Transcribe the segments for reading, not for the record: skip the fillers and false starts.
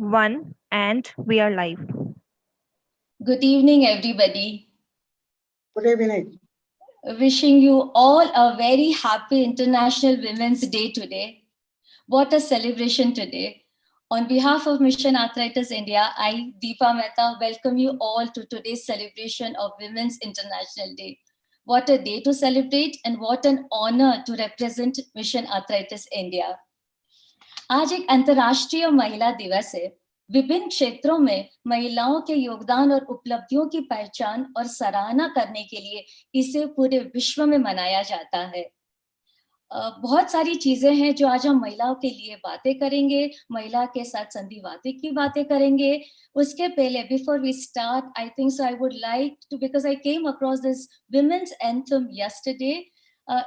One, and we are live. Good evening, everybody. Good evening. Wishing you all a very happy International Women's Day today. What a celebration today. On behalf of Mission Arthritis India, I, Deepa Mehta, welcome you all to today's celebration of Women's International Day. What a day to celebrate and what an honor to represent Mission Arthritis India. आज एक अंतर्राष्ट्रीय महिला दिवस है। विभिन्न क्षेत्रों में महिलाओं के योगदान और उपलब्धियों की पहचान और सराहना करने के लिए इसे पूरे विश्व में मनाया जाता है। बहुत सारी चीजें हैं जो आज हम महिलाओं के लिए बातें करेंगे, महिला के साथ संधिवाती की बातें करेंगे। उसके पहले before we start, I think so I would like to, because I came across this women's anthem yesterday.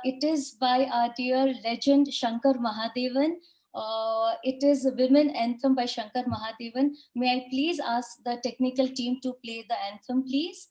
It is by our dear legend Shankar Mahadevan. It is a women anthem by Shankar Mahadevan. May I please ask the technical team to play the anthem, please?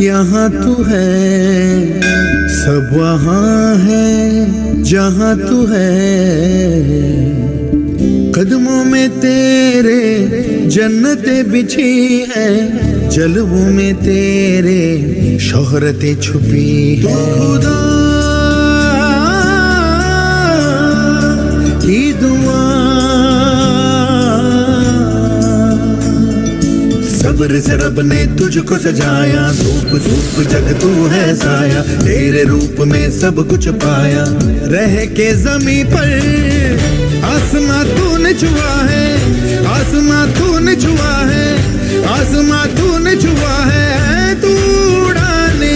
यहाँ तू है, सब वहाँ है जहाँ तू है। कदमों में तेरे जन्नतें बिछी है, जलवों में तेरे शोहरतें छुपी है। खुदा की दुआ सब्र से रब ने तुझको सजाया, धूप धूप जग तू है साया, तेरे रूप में सब कुछ पाया। रह के जमीन पर आसमां तूने छुआ है, आसमां तूने छुआ है, आसमां तूने छुआ है। तू उड़ाने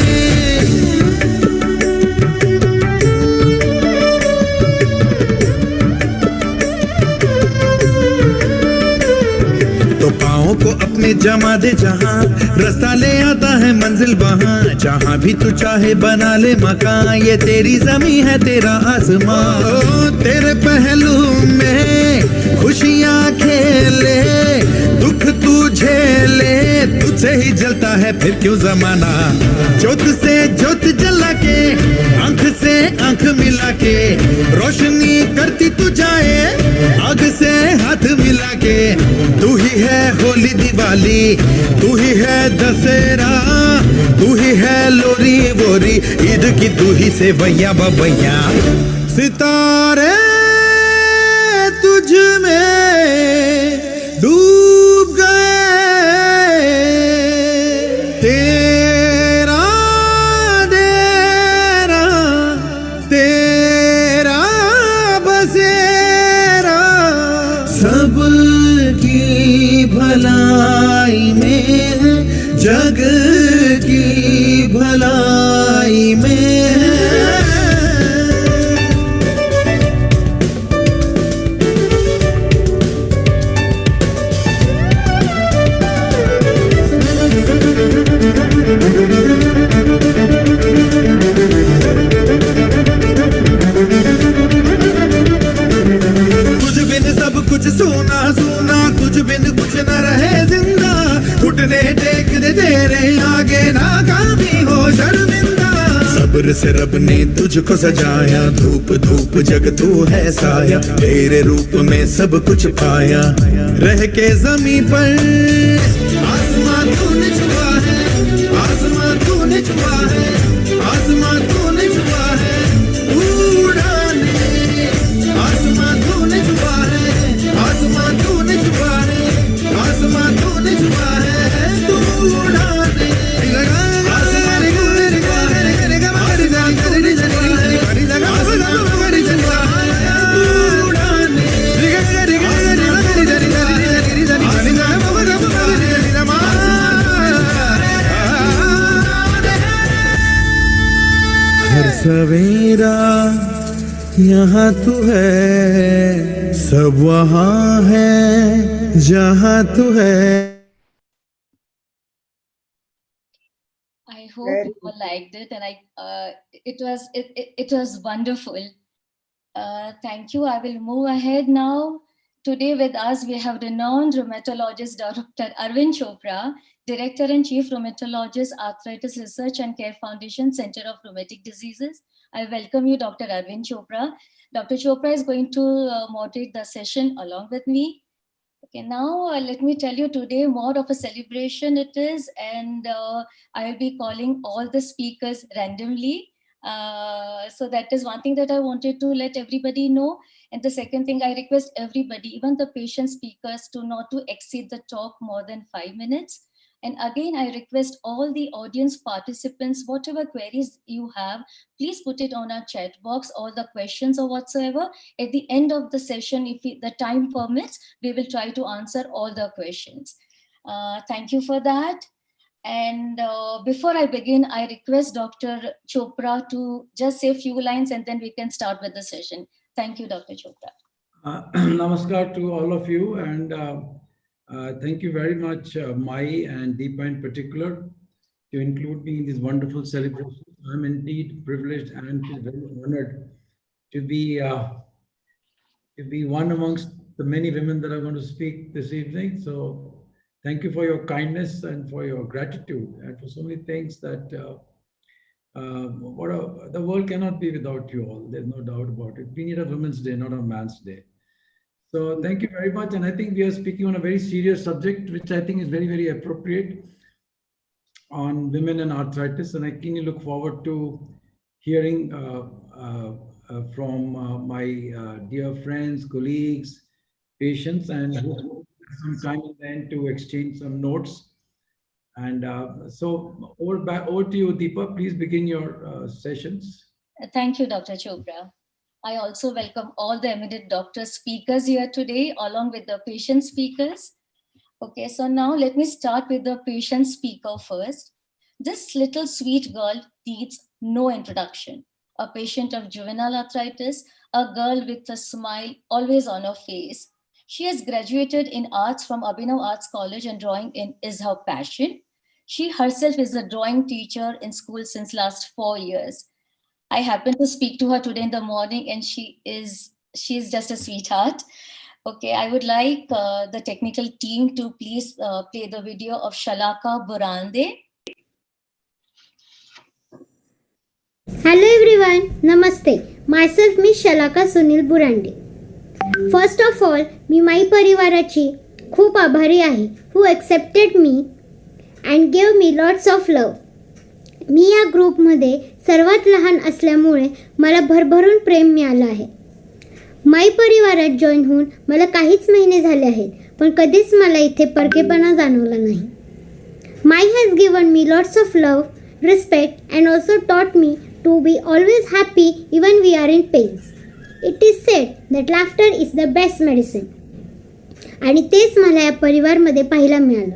को अपने जमा दे, जहां रास्ता ले आता है मंजिल वहां। जहां भी तू चाहे बना ले मकान, ये तेरी जमी है तेरा आसमां। तेरे पहलू में खुशियां खेले, दुख तू झेले, तुझसे ही जलता है फिर क्यों जमाना। ज्योत से ज्योत जला के, आंख से आंख मिला के, रोशनी करती तू जाए, आग से हाथ मिला के। तू ही है होली दिवाली, तू ही है दशहरा, तू ही है लोरी वोरी, ईद की तू ही से भैया बबैया। सितारे तुझ में डूब गए, तेरा डेरा, तेरा बसेरा, सब की भलाई में है, जग की भलाई में है। तुझ बिन सब कुछ सोना सोना, तुझ बिन कुछ न रहे जिंदा। घुटने टेक दे तेरे आगे, नाकामी हो शर्मिंदा। सब्र से रब ने तुझको सजाया, धूप धूप जग तू है साया, तेरे रूप में सब कुछ पाया। रह के जमीन पर आसमां तूने छुआ है, आसमां तूने छुआ है, आसमां तूने छुआ है। उड़ाने आसमां तूने छुआ है, आसमां तूने छुआ है, आसमां तूने छुआ है। तू उड़ाने हर सवेरा यहाँ तू है, सब वहाँ है जहाँ तू है. I hope Very you all liked it, and it was wonderful. Thank you. I will move ahead now. Today with us we have renowned rheumatologist Dr. Arvind Chopra, Director and Chief Rheumatologist, Arthritis Research and Care Foundation, Center of Rheumatic Diseases. I welcome you, Dr. Arvind Chopra. Dr. Chopra is going to moderate the session along with me. Okay, now let me tell you today more of a celebration it is, and I will be calling all the speakers randomly. So that is one thing that I wanted to let everybody know. And the second thing, I request everybody, even the patient speakers, to not to exceed the talk more than 5 minutes. And again, I request all the audience participants, whatever queries you have, please put it on our chat box, all the questions or whatsoever. At the end of the session, if the time permits, we will try to answer all the questions. Thank you for that. And before I begin, I request Dr. Chopra to just say a few lines and then we can start with the session. Thank you, Dr. Chopra. Namaskar to all of you, and thank you very much, Mai and Deepa in particular, to include me in this wonderful celebration. I'm indeed privileged and very honored to be one amongst the many women that are going to speak this evening. So thank you for your kindness and for your gratitude and for so many things that the world cannot be without you all. There's no doubt about it. We need a Women's Day, not a Man's Day. So thank you very much. And I think we are speaking on a very serious subject, which I think is very, very appropriate, on women and arthritis. And I keenly look forward to hearing from my dear friends, colleagues, patients, and some time then to exchange some notes. And so over to you, Deepa. Please begin your sessions. Thank you, Dr. Chopra. I also welcome all the eminent doctor speakers here today, along with the patient speakers. Okay, so now let me start with the patient speaker first. This little sweet girl needs no introduction. A patient of juvenile arthritis, a girl with a smile always on her face. She has graduated in arts from Abhinav Arts College, and drawing is her passion. She herself is a drawing teacher in school since last 4 years. I happened to speak to her today in the morning, and she is just a sweetheart. Okay, I would like the technical team to please play the video of Shalaka Burande. Hello everyone, Namaste. Myself Miss Shalaka Sunil Burande. First of all, मी माई परिवाराची खूप आभारी आहे who accepted me and gave me lots of love. मी या ग्रुपमध्ये सर्वात लहान असल्यामुळे मला भरभरून प्रेम मिळालं आहे. माई परिवारात जॉईन होऊन मला काहीच महिने झाले आहेत, पण कधीच मला इथे परकेपणा जाणवला नाही. Mai has given me lots of love, respect and also taught me to be always happy even we are in pains. It is said that laughter is the best medicine. आणि तेच मला या परिवारमध्ये पाहायला मिळालं.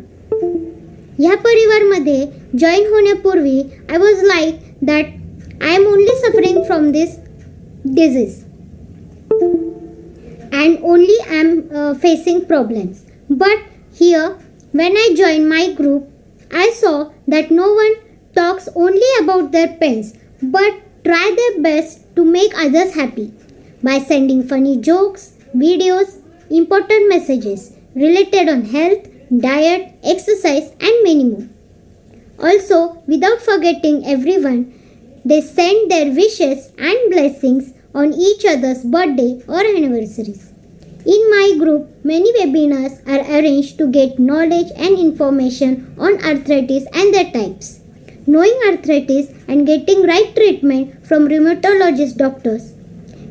ह्या परिवारमध्ये जॉईन होण्यापूर्वी I was like that I am only suffering from this disease and only I am facing problems. But here when I joined my group, I saw that no one talks only about their pains, but try their best to make others happy by sending funny jokes, videos, important messages related on health, diet, exercise and many more. Also, without forgetting everyone, they send their wishes and blessings on each other's birthday or anniversaries. In my group, many webinars are arranged to get knowledge and information on arthritis and their types. Knowing arthritis and getting right treatment from rheumatologist doctors.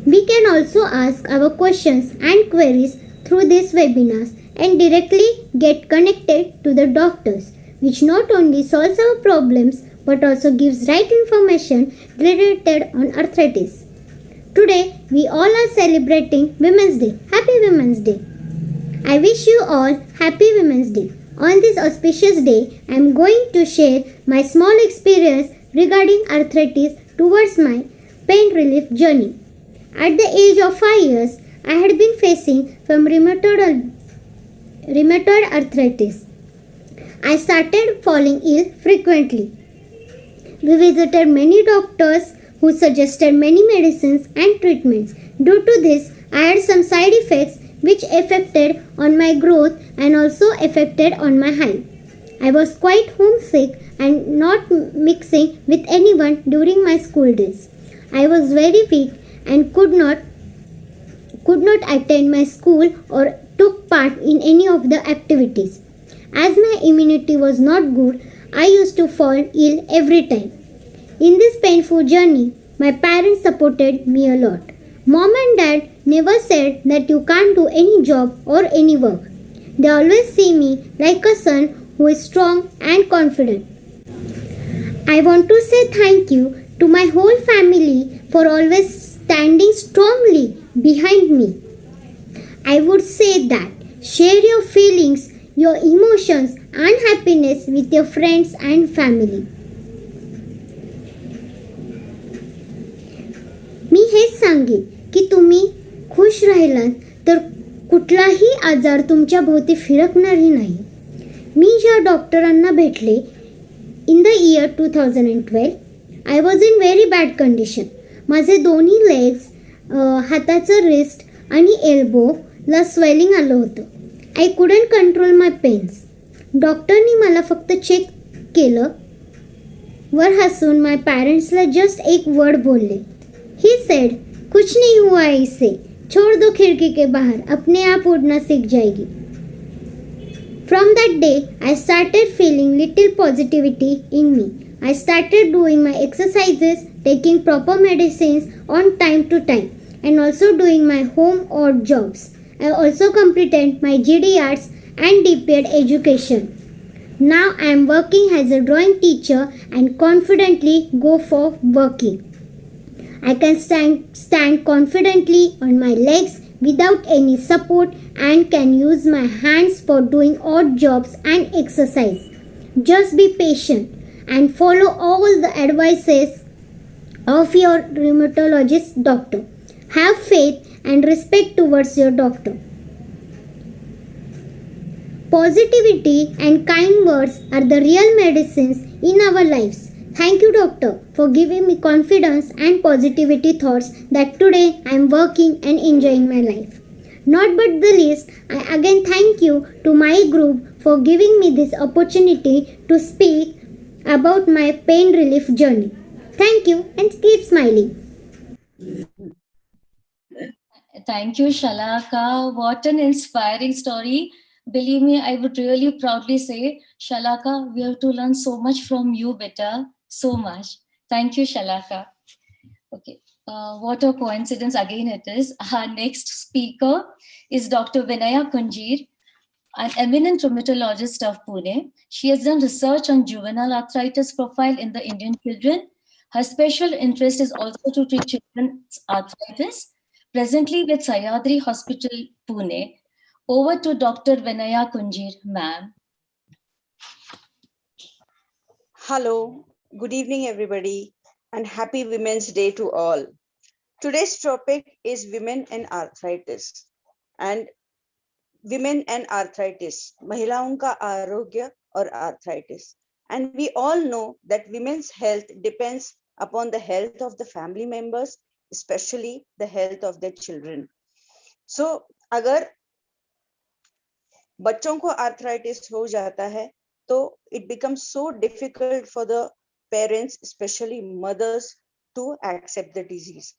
We can also ask our questions and queries through these webinars and directly get connected to the doctors, which not only solves our problems but also gives right information related on arthritis. Today, we all are celebrating Women's Day. Happy Women's Day. I wish you all Happy Women's Day. On this auspicious day, I am going to share my small experience regarding arthritis towards my pain relief journey. At the age of 5 years, I had been facing from rheumatoid arthritis. I started falling ill frequently. We visited many doctors who suggested many medicines and treatments. Due to this, I had some side effects which affected on my growth and also affected on my height. I was quite homesick and not mixing with anyone during my school days. I was very weak and could not attend my school or took part in any of the activities. As my immunity was not good, I used to fall ill every time. In this painful journey, my parents supported me a lot. Mom and dad never said that you can't do any job or any work. They always see me like a son who is strong and confident. I want to say thank you to my whole family for always standing strongly behind me. I would say that share your feelings, your emotions and happiness with your friends and family. मी हेच सांगेन की तुम्ही खुश राहिलात तर कुठलाही आजार तुमच्या भोवती फिरकणारही नाही. मी ज्या डॉक्टरांना भेटले in the year 2012, I was in very bad condition. माझे दोन्ही लेग्स, हाताचं रिस्ट आणि एल्बोला स्वेलिंग आलं होतं. I couldn't control my pains. डॉक्टरनी मला फक्त चेक केलं. वर हसून माय पॅरेंट्सला जस्ट एक वर्ड बोलले. ही सेड, कुछ नहीं हुआ इसे, छोड़ दो खिड़की के बाहर, अपने आप उड़ना सीख जाएगी. From that day, I started feeling little positivity in me. I started doing my exercises, taking proper medicines on time to time, and also doing my home odd jobs. I also completed my GD Arts and DPEd education. Now I am working as a drawing teacher and confidently go for working. I can stand confidently on my legs without any support and can use my hands for doing odd jobs and exercise. Just be patient and follow all the advices of your rheumatologist doctor. Have faith and respect towards your doctor. Positivity and kind words are the real medicines in our lives. Thank you, doctor, for giving me confidence and positivity thoughts that today I am working and enjoying my life. Not but the least, I again thank you to my group for giving me this opportunity to speak about my pain relief journey. Thank you and keep smiling. Thank you, Shalaka. What an inspiring story. Believe me, I would really proudly say, Shalaka, we have to learn so much from you, beta. So much. Thank you, Shalaka. Okay. What a coincidence again it is. Our next speaker is Dr. Vinaya Kunjir, an eminent rheumatologist of Pune. She has done research on juvenile arthritis profile in the Indian children. Her special interest is also to treat children's arthritis. Presently with Sahyadri Hospital, Pune. Over to Dr. Vinaya Kunjir, ma'am. Hello, good evening everybody and happy Women's Day to all. Today's topic is women and arthritis. And women and arthritis, महिलाओं का आरोग्य और arthritis. And we all know that women's health depends upon the health of the family members, especially the health of their children. So अगर बच्चों को arthritis हो जाता है तो it becomes so difficult for the parents, especially mothers, to accept the disease.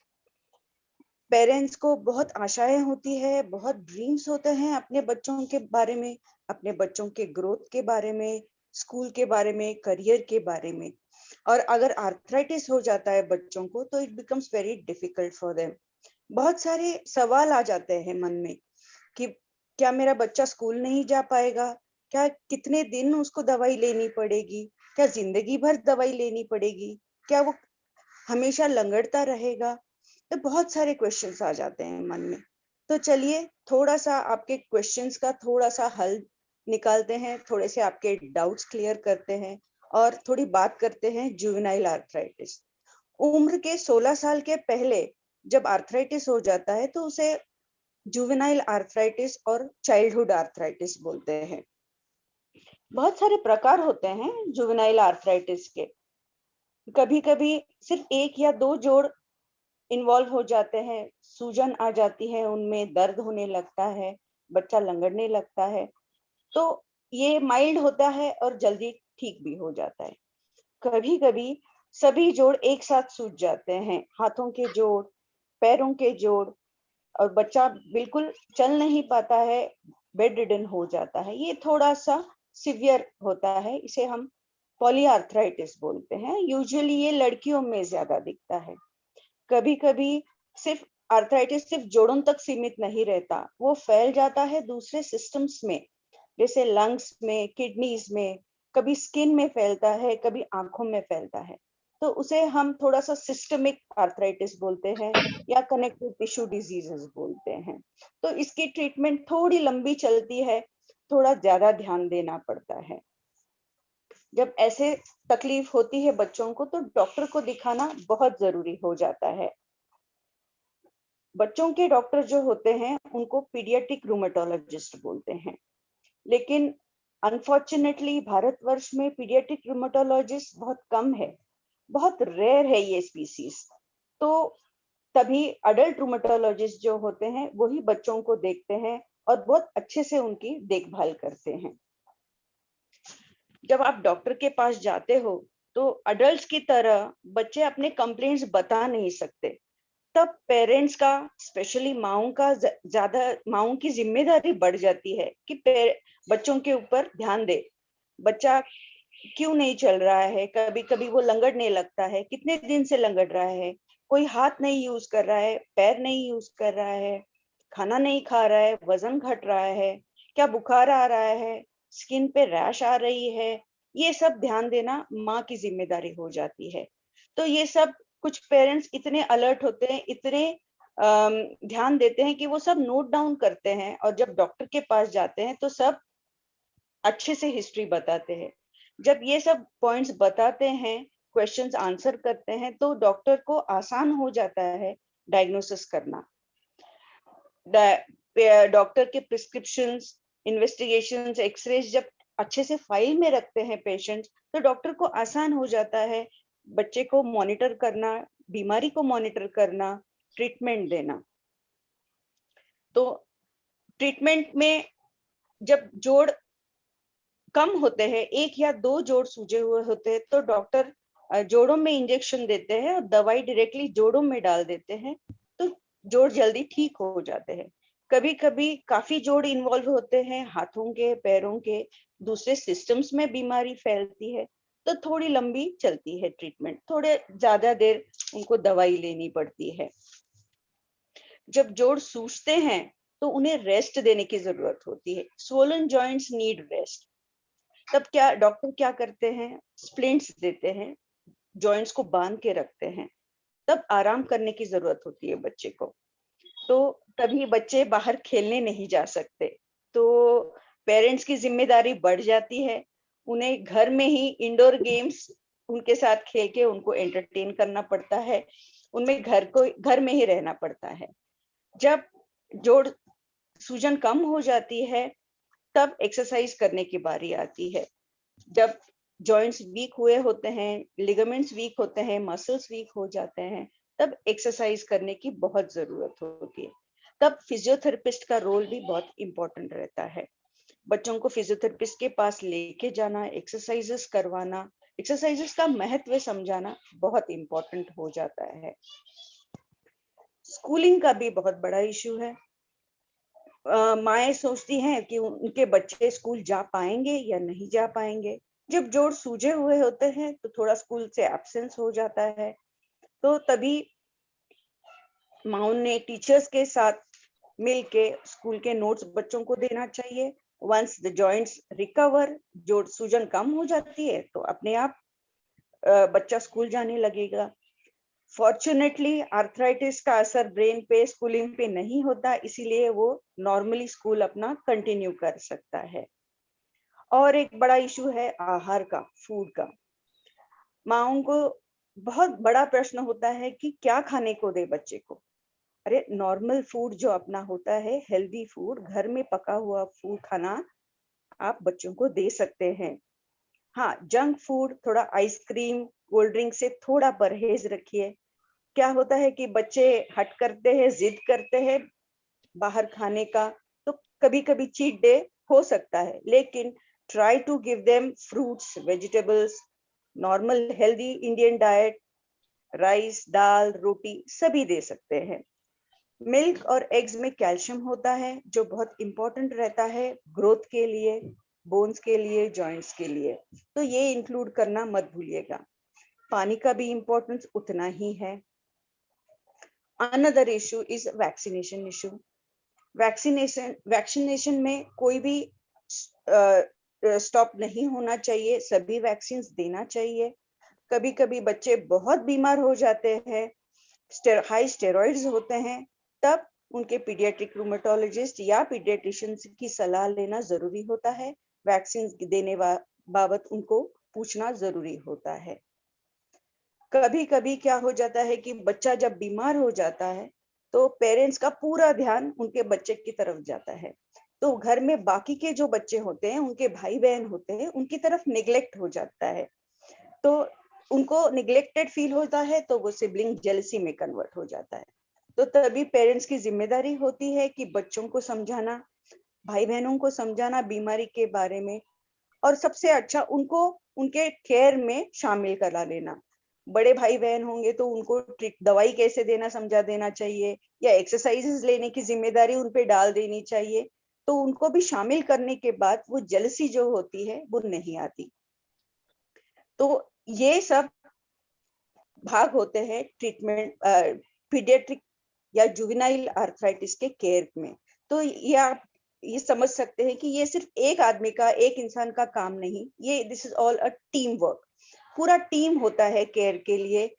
Parents को बहुत आशाएं होती है, बहुत ड्रीम्स होते हैं अपने बच्चों के बारे में, अपने बच्चों के ग्रोथ के बारे में, स्कूल के बारे में, करियर के बारे में. और अगर आर्थराइटिस हो जाता है बच्चों को तो it becomes very difficult for them. बहुत सारे सवाल आ जाते हैं मन में कि क्या मेरा बच्चा स्कूल नहीं जा पाएगा, क्या कितने दिन उसको दवाई लेनी पड़ेगी, क्या जिंदगी भर दवाई लेनी पड़ेगी, क्या वो हमेशा लंगड़ता रहेगा. तो बहुत सारे क्वेश्चंस आ जाते हैं मन में. तो चलिए थोड़ा सा आपके क्वेश्चंस का थोड़ा सा हल निकालते हैं, थोड़े से आपके डाउट्स क्लियर करते हैं और थोड़ी बात करते हैं जुवेनाइल आर्थराइटिस. उम्र के 16 साल के पहले जब आर्थराइटिस हो जाता है तो उसे जुवेनाइल आर्थराइटिस और चाइल्डहुड आर्थराइटिस बोलते हैं। बहुत सारे प्रकार होते हैं जुवेनाइल आर्थराइटिस के। कभी कभी सिर्फ एक या दो जोड़ इन्वॉल्व हो जाते हैं, सूजन आ जाती है, उनमें दर्द होने लगता है, बच्चा लंगड़ने लगता है, तो ये माइल्ड होता है और जल्दी ठीक भी हो जाता है। कभी कभी सभी जोड़ एक साथ सूज जाते हैं, हाथों के जोड़, पैरों के जोड़, और बच्चा बिल्कुल चल नहीं पाता है, बेड रिडन हो जाता है। ये थोड़ा सा सिवियर होता है, इसे हम पॉलीआर्थराइटिस बोलते हैं। यूजुअली ये लड़कियों में ज्यादा दिखता है। कभी कभी सिर्फ आर्थराइटिस सिर्फ जोड़ों तक सीमित नहीं रहता, वो फैल जाता है दूसरे सिस्टम्स में, जैसे लंग्स में, किडनीज में, कभी स्किन में फैलता है, कभी आंखों में फैलता है। तो उसे हम थोड़ा सा सिस्टमिक आर्थराइटिस बोलते हैं या कनेक्टिव टिश्यू डिजीजेस बोलते हैं। तो इसकी ट्रीटमेंट थोड़ी लंबी चलती है, थोड़ा ज्यादा ध्यान देना पड़ता है। जब ऐसे तकलीफ होती है बच्चों को तो डॉक्टर को दिखाना बहुत जरूरी हो जाता है। बच्चों के डॉक्टर जो होते हैं उनको पीडियाट्रिक रूमेटोलॉजिस्ट बोलते हैं, लेकिन अनफॉर्चुनेटली भारतवर्ष में पीडियाट्रिक रूमेटोलॉजिस्ट बहुत कम है, बहुत रेयर है ये स्पीसीज। तो तभी अडल्ट रूमेटोलॉजिस्ट जो होते हैं वही बच्चों को देखते हैं और बहुत अच्छे से उनकी देखभाल करते हैं। जब आप डॉक्टर के पास जाते हो तो अडल्ट्स की तरह बच्चे अपने कंप्लेंट्स बता नहीं सकते, तब पेरेंट्स का, स्पेशली माओं का, ज्यादा माओं की जिम्मेदारी बढ़ जाती है कि बच्चों के ऊपर ध्यान दे। बच्चा क्यों नहीं चल रहा है, कभी कभी वो लंगड़ने लगता है, कितने दिन से लंगड़ रहा है, कोई हाथ नहीं यूज कर रहा है, पैर नहीं यूज कर रहा है, खाना नहीं खा रहा है, वजन घट रहा है, क्या बुखार आ रहा है, स्किन पे रैश आ रही है, ये सब ध्यान देना माँ की जिम्मेदारी हो जाती है। तो ये सब कुछ पेरेंट्स इतने अलर्ट होते हैं, इतने ध्यान देते हैं कि वो सब नोट डाउन करते हैं, और जब डॉक्टर के पास जाते हैं तो सब अच्छे से हिस्ट्री बताते हैं। जब ये सब पॉइंट्स बताते हैं, क्वेश्चंस आंसर करते हैं, तो डॉक्टर को आसान हो जाता है डायग्नोसिस करना। डॉक्टर के प्रिस्क्रिप्शंस, इन्वेस्टिगेशंस, एक्सरेज जब अच्छे से फाइल में रखते हैं पेशेंट, तो डॉक्टर को आसान हो जाता है बच्चे को मॉनिटर करना, बीमारी को मॉनिटर करना, ट्रीटमेंट देना। तो ट्रीटमेंट में जब जोड़ कम होते हैं, एक या दो जोड़ सूजे हुए होते हैं, तो डॉक्टर जोड़ों में इंजेक्शन देते हैं और दवाई डायरेक्टली जोड़ों में डाल देते हैं, तो जोड़ जल्दी ठीक हो जाते हैं। कभी कभी काफी जोड़ इन्वॉल्व होते हैं, हाथों के, पैरों के, दूसरे सिस्टम्स में बीमारी फैलती है, तो थोड़ी लंबी चलती है ट्रीटमेंट, थोड़े ज्यादा देर उनको दवाई लेनी पड़ती है। जब जोड़ सूजते हैं तो उन्हें रेस्ट देने की जरूरत होती है। Swollen joints need rest. तब क्या डॉक्टर क्या करते हैं, स्प्लिंट्स देते हैं, जॉइंट्स को बांध के रखते हैं, तब आराम करने की जरूरत होती है बच्चे को। तो तभी बच्चे बाहर खेलने नहीं जा सकते, तो पेरेंट्स की जिम्मेदारी बढ़ जाती है, उन्हें घर में ही इंडोर गेम्स उनके साथ खेल के उनको एंटरटेन करना पड़ता है, उनमें घर में ही रहना पड़ता है। जब जोड़ सूजन कम हो जाती है तब एक्सरसाइज करने की बारी आती है। जब जॉइंट्स वीक हुए होते हैं, लिगामेंट्स वीक होते हैं, मसल्स वीक हो जाते हैं, तब एक्सरसाइज करने की बहुत जरूरत होती है। तब फिजियोथेरेपिस्ट का रोल भी बहुत इंपॉर्टेंट रहता है। बच्चों को फिजियोथेरेपिस्ट के पास लेके जाना, एक्सरसाइजेस करवाना, एक्सरसाइजेस का महत्व समझाना बहुत इंपॉर्टेंट हो जाता है। स्कूलिंग का भी बहुत बड़ा इश्यू है। माएँ सोचती हैं कि उनके बच्चे स्कूल जा पाएंगे या नहीं जा पाएंगे। जब जोड़ सूजे हुए होते हैं तो थोड़ा स्कूल से एब्सेंस हो जाता है, तो तभी माँ ने टीचर्स के साथ मिलके स्कूल के नोट्स बच्चों को देना चाहिए। वंस द जॉइंट्स रिकवर, जोड़ सूजन कम हो जाती है, तो अपने आप बच्चा स्कूल जाने लगेगा। फॉर्चुनेटली आर्थराइटिस का असर ब्रेन पे, स्कूलिंग पे नहीं होता, इसीलिए वो नॉर्मली स्कूल अपना कंटिन्यू कर सकता है। और एक बड़ा इशू है आहार का, फूड का। माओं को बहुत बड़ा प्रश्न होता है कि क्या खाने को दे बच्चे को। अरे नॉर्मल फूड जो अपना होता है, हेल्दी फूड, घर में पका हुआ फूड खाना आप बच्चों को दे सकते हैं। हाँ, जंक फूड, थोड़ा आइसक्रीम, कोल्ड ड्रिंक से थोड़ा परहेज रखिए। क्या होता है कि बच्चे हट करते हैं, जिद करते हैं बाहर खाने का, तो कभी कभी चीट डे हो सकता है, लेकिन try to give them fruits, vegetables, normal healthy Indian diet, rice, dal, roti सभी दे सकते हैं। मिल्क और एग्स में कैल्शियम होता है जो बहुत इंपॉर्टेंट रहता है ग्रोथ के लिए, बोन्स के लिए, जॉइंट्स के लिए, तो ये इंक्लूड करना मत भूलिएगा। पानी का भी इंपॉर्टेंस उतना ही है। Another issue is vaccination issue. Vaccination में कोई भी स्टॉप नहीं होना चाहिए, सभी वैक्सीन देना चाहिए। कभी कभी बच्चे बहुत बीमार हो जाते हैं, हाई स्टेरॉइड्स होते हैं, तब उनके पीडियाट्रिक रूमेटोलॉजिस्ट या पीडियाट्रिशियन की सलाह लेना जरूरी होता है। वैक्सीन देने बाबत उनको पूछना जरूरी होता है। कभी कभी क्या हो जाता है कि बच्चा जब बीमार हो जाता है तो पेरेंट्स का पूरा ध्यान उनके बच्चे की तरफ जाता है, तो घर में बाकी के जो बच्चे होते हैं, उनके भाई बहन होते हैं, उनकी तरफ निग्लेक्ट हो जाता है, तो उनको निग्लेक्टेड फील होता है, तो वो सिबलिंग जेलसी में कन्वर्ट हो जाता है। तो तभी पेरेंट्स की जिम्मेदारी होती है कि बच्चों को समझाना, भाई बहनों को समझाना बीमारी के बारे में, और सबसे अच्छा उनको उनके केयर में शामिल करा लेना। बड़े भाई बहन होंगे तो उनको दवाई कैसे देना समझा देना चाहिए, या एक्सरसाइजेस लेने की जिम्मेदारी उन पे डाल देनी चाहिए, तो उनको भी शामिल करने के बाद वो जेलसी जो होती है वो नहीं आती। तो ये सब भाग होते हैं ट्रीटमेंट पीडियाट्रिक या जुवेनाइल आर्थराइटिस के केयर में। तो ये आप ये समझ सकते हैं कि ये सिर्फ एक आदमी का, एक इंसान का काम नहीं, ये this is all a team work. पूरा टीम होता है केयर के लिए,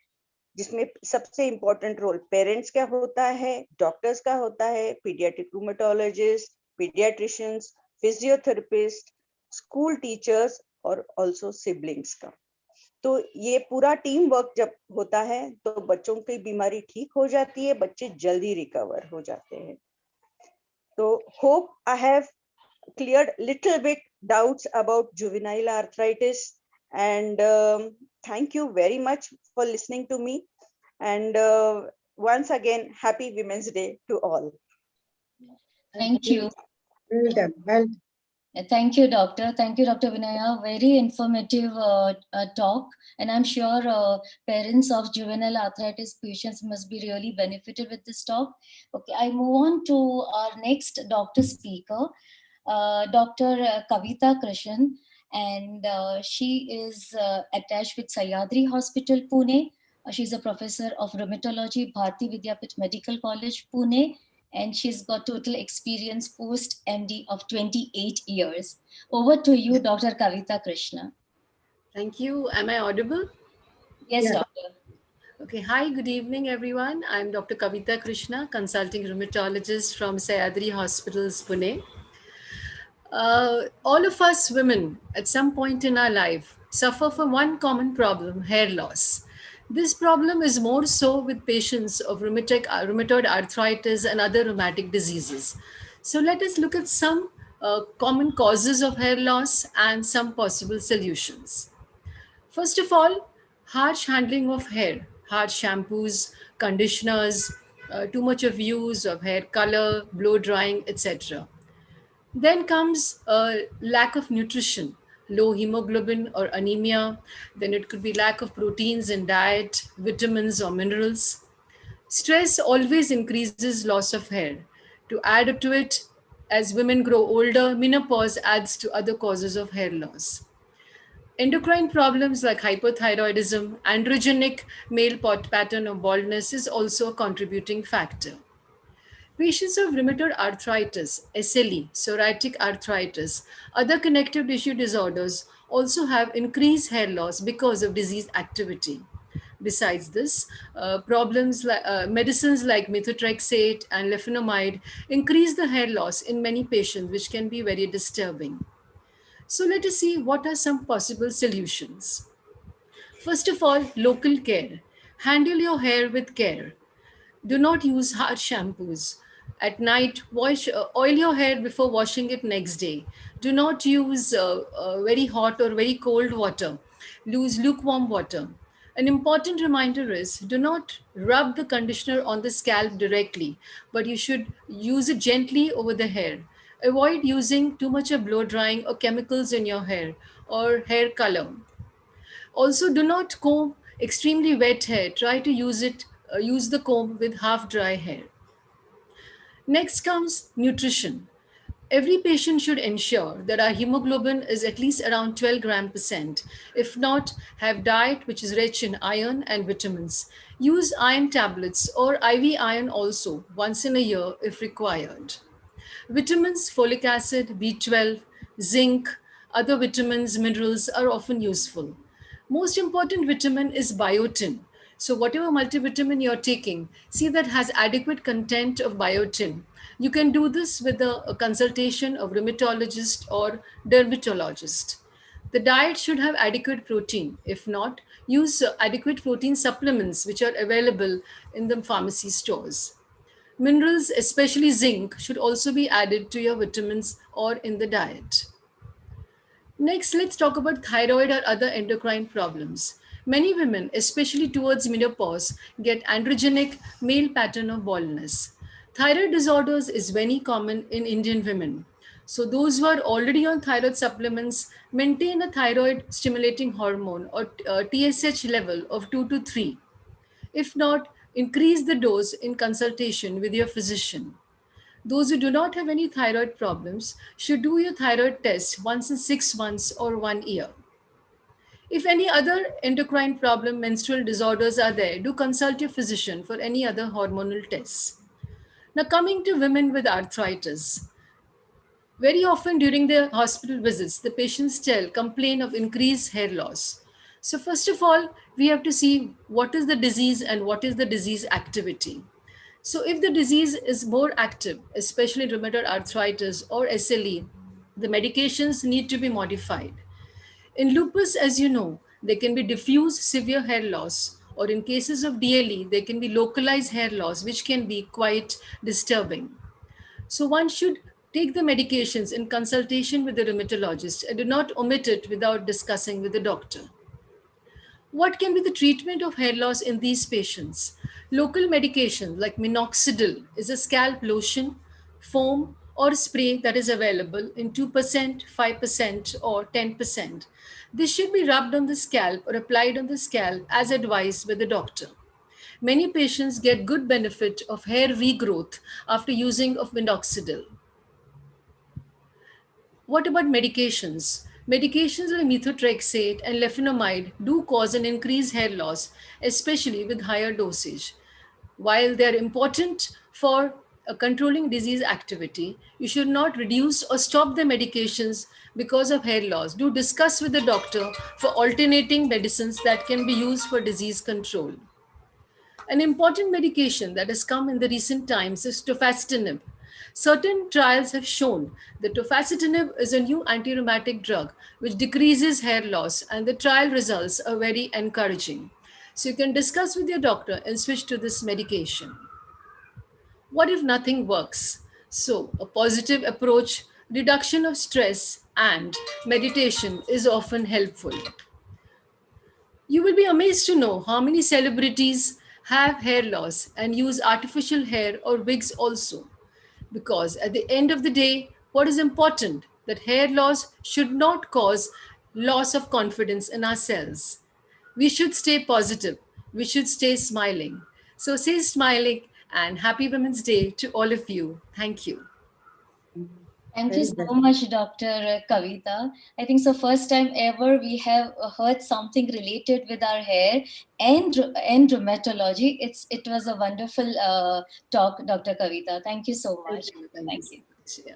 जिसमें सबसे इंपॉर्टेंट रोल पेरेंट्स का होता है, डॉक्टर्स का होता है, paediatric rheumatologist, paediatricians, physiotherapist, school teachers और ऑल्सो सिबलिंग्स का। तो ये पूरा टीम वर्क जब होता है तो बच्चों की बीमारी ठीक हो जाती है, बच्चे जल्दी रिकवर हो जाते हैं। तो hope I have cleared little bit doubts about juvenile arthritis, and thank you very much for listening to me, and once again happy Women's Day to all. Thank you. Well done. Well, Thank you, Doctor. Thank you, Dr. Vinaya. Very informative talk. And I'm sure parents of juvenile arthritis patients must be really benefited with this talk. Okay, I move on to our next doctor speaker, Dr. Kavita Krishnan. And she is attached with Sayadri Hospital, Pune. She's a professor of rheumatology, Bharati Vidyapith Medical College, Pune. And she's got total experience post MD of 28 years. Over to you, Dr. Kavita Krishna. Thank you. Am I audible? Yes, Yeah. Doctor. Okay. Hi, good evening, everyone. I'm Dr. Kavita Krishna, consulting rheumatologist from Sayadri Hospitals, Pune. All of us women at some point in our life suffer from one common problem, hair loss. This problem is more so with patients of rheumatoid arthritis and other rheumatic diseases. So let us look at some common causes of hair loss and some possible solutions. First of all, harsh handling of hair, harsh shampoos, conditioners, too much of use of hair color, blow drying, etc. Then comes a lack of nutrition, low hemoglobin or anemia. Then it could be lack of proteins in diet, vitamins or minerals. Stress always increases loss of hair. To add to it, as women grow older, menopause adds to other causes of hair loss. Endocrine problems like hypothyroidism, androgenic male pattern or baldness is also a contributing factor. Patients of rheumatoid arthritis, SLE, psoriatic arthritis, other connective tissue disorders also have increased hair loss because of disease activity. Besides this, medicines like methotrexate and leflunomide increase the hair loss in many patients, which can be very disturbing. So let us see what are some possible solutions. First of all, local care. Handle your hair with care. Do not use harsh shampoos. At night, oil your hair before washing it next day. Do not use very hot or very cold water. Use lukewarm water. An important reminder is do not rub the conditioner on the scalp directly, but you should use it gently over the hair. Avoid using too much of blow drying or chemicals in your hair or hair color. Also, do not comb extremely wet hair. Try to use the comb with half dry hair. Next comes nutrition. Every patient should ensure that our hemoglobin is at least around 12 gram percent. If not, have diet which is rich in iron and vitamins. Use iron tablets or IV iron also once in a year if required. Vitamins, folic acid, B12, zinc, other vitamins, minerals are often useful. Most important vitamin is biotin. So whatever multivitamin you're taking, see that has adequate content of biotin. You can do this with a consultation of rheumatologist or dermatologist. The diet should have adequate protein. If not, use adequate protein supplements which are available in the pharmacy stores. Minerals, especially zinc, should also be added to your vitamins or in the diet. Next, let's talk about thyroid or other endocrine problems. Many women, especially towards menopause, get androgenic male pattern of baldness. Thyroid disorders is very common in Indian women. So those who are already on thyroid supplements maintain a thyroid stimulating hormone or TSH level of 2 to 3. If not, increase the dose in consultation with your physician. Those who do not have any thyroid problems should do your thyroid test once in 6 months or 1 year. If any other endocrine problem, menstrual disorders are there, do consult your physician for any other hormonal tests. Now, coming to women with arthritis. Very often during their hospital visits, the patients complain of increased hair loss. So first of all, we have to see what is the disease and what is the disease activity. So if the disease is more active, especially rheumatoid arthritis or SLE, the medications need to be modified. In lupus, as you know, there can be diffuse severe hair loss, or in cases of DLE, there can be localized hair loss, which can be quite disturbing. So one should take the medications in consultation with the rheumatologist and do not omit it without discussing with the doctor. What can be the treatment of hair loss in these patients? Local medication like minoxidil is a scalp lotion, foam, or spray that is available in 2%, 5%, or 10%. This should be rubbed on the scalp or applied on the scalp as advised by the doctor. Many patients get good benefit of hair regrowth after using of minoxidil. What about medications? Medications like methotrexate and leflunomide do cause an increased hair loss, especially with higher dosage. While they are important for controlling disease activity, you should not reduce or stop the medications because of hair loss. Do discuss with the doctor for alternating medicines that can be used for disease control. An important medication that has come in the recent times is tofacitinib. Certain trials have shown that tofacitinib is a new anti-rheumatic drug which decreases hair loss, and the trial results are very encouraging. So you can discuss with your doctor and switch to this medication. What if nothing works? So a positive approach, reduction of stress, and meditation is often helpful. You will be amazed to know how many celebrities have hair loss and use artificial hair or wigs also. Because at the end of the day, what is important that hair loss should not cause loss of confidence in ourselves. We should stay positive. We should stay smiling. So stay smiling and happy Women's Day to all of you. Thank you. Thank you so much, Dr. Kavita. I think so first time ever we have heard something related with our hair and rheumatology. It was a wonderful talk, Dr. Kavita. Thank you so much. Thank you.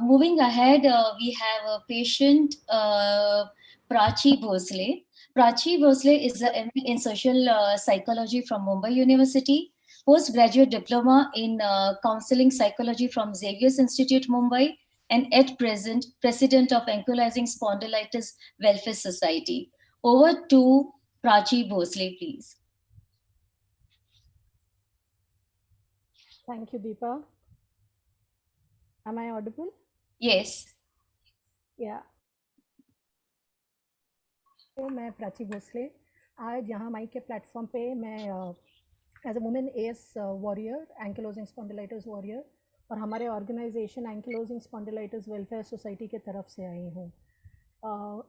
Moving ahead, we have a patient, Prachi Bhosle. Prachi Bhosle is a MA in social psychology from Mumbai University, postgraduate diploma in counseling psychology from Xavier's Institute, Mumbai, and at present, president of Ankylosing Spondylitis Welfare Society. Over to Prachi Bhosle, please. Thank you, Deepa. Am I audible? Yes. Yeah. तो मैं प्राची भोसले आज यहाँ mic के platform पे मैं as a women AS warrior ankylosing spondylitis warrior और हमारे organisation ankylosing spondylitis welfare society के तरफ से आई हूँ।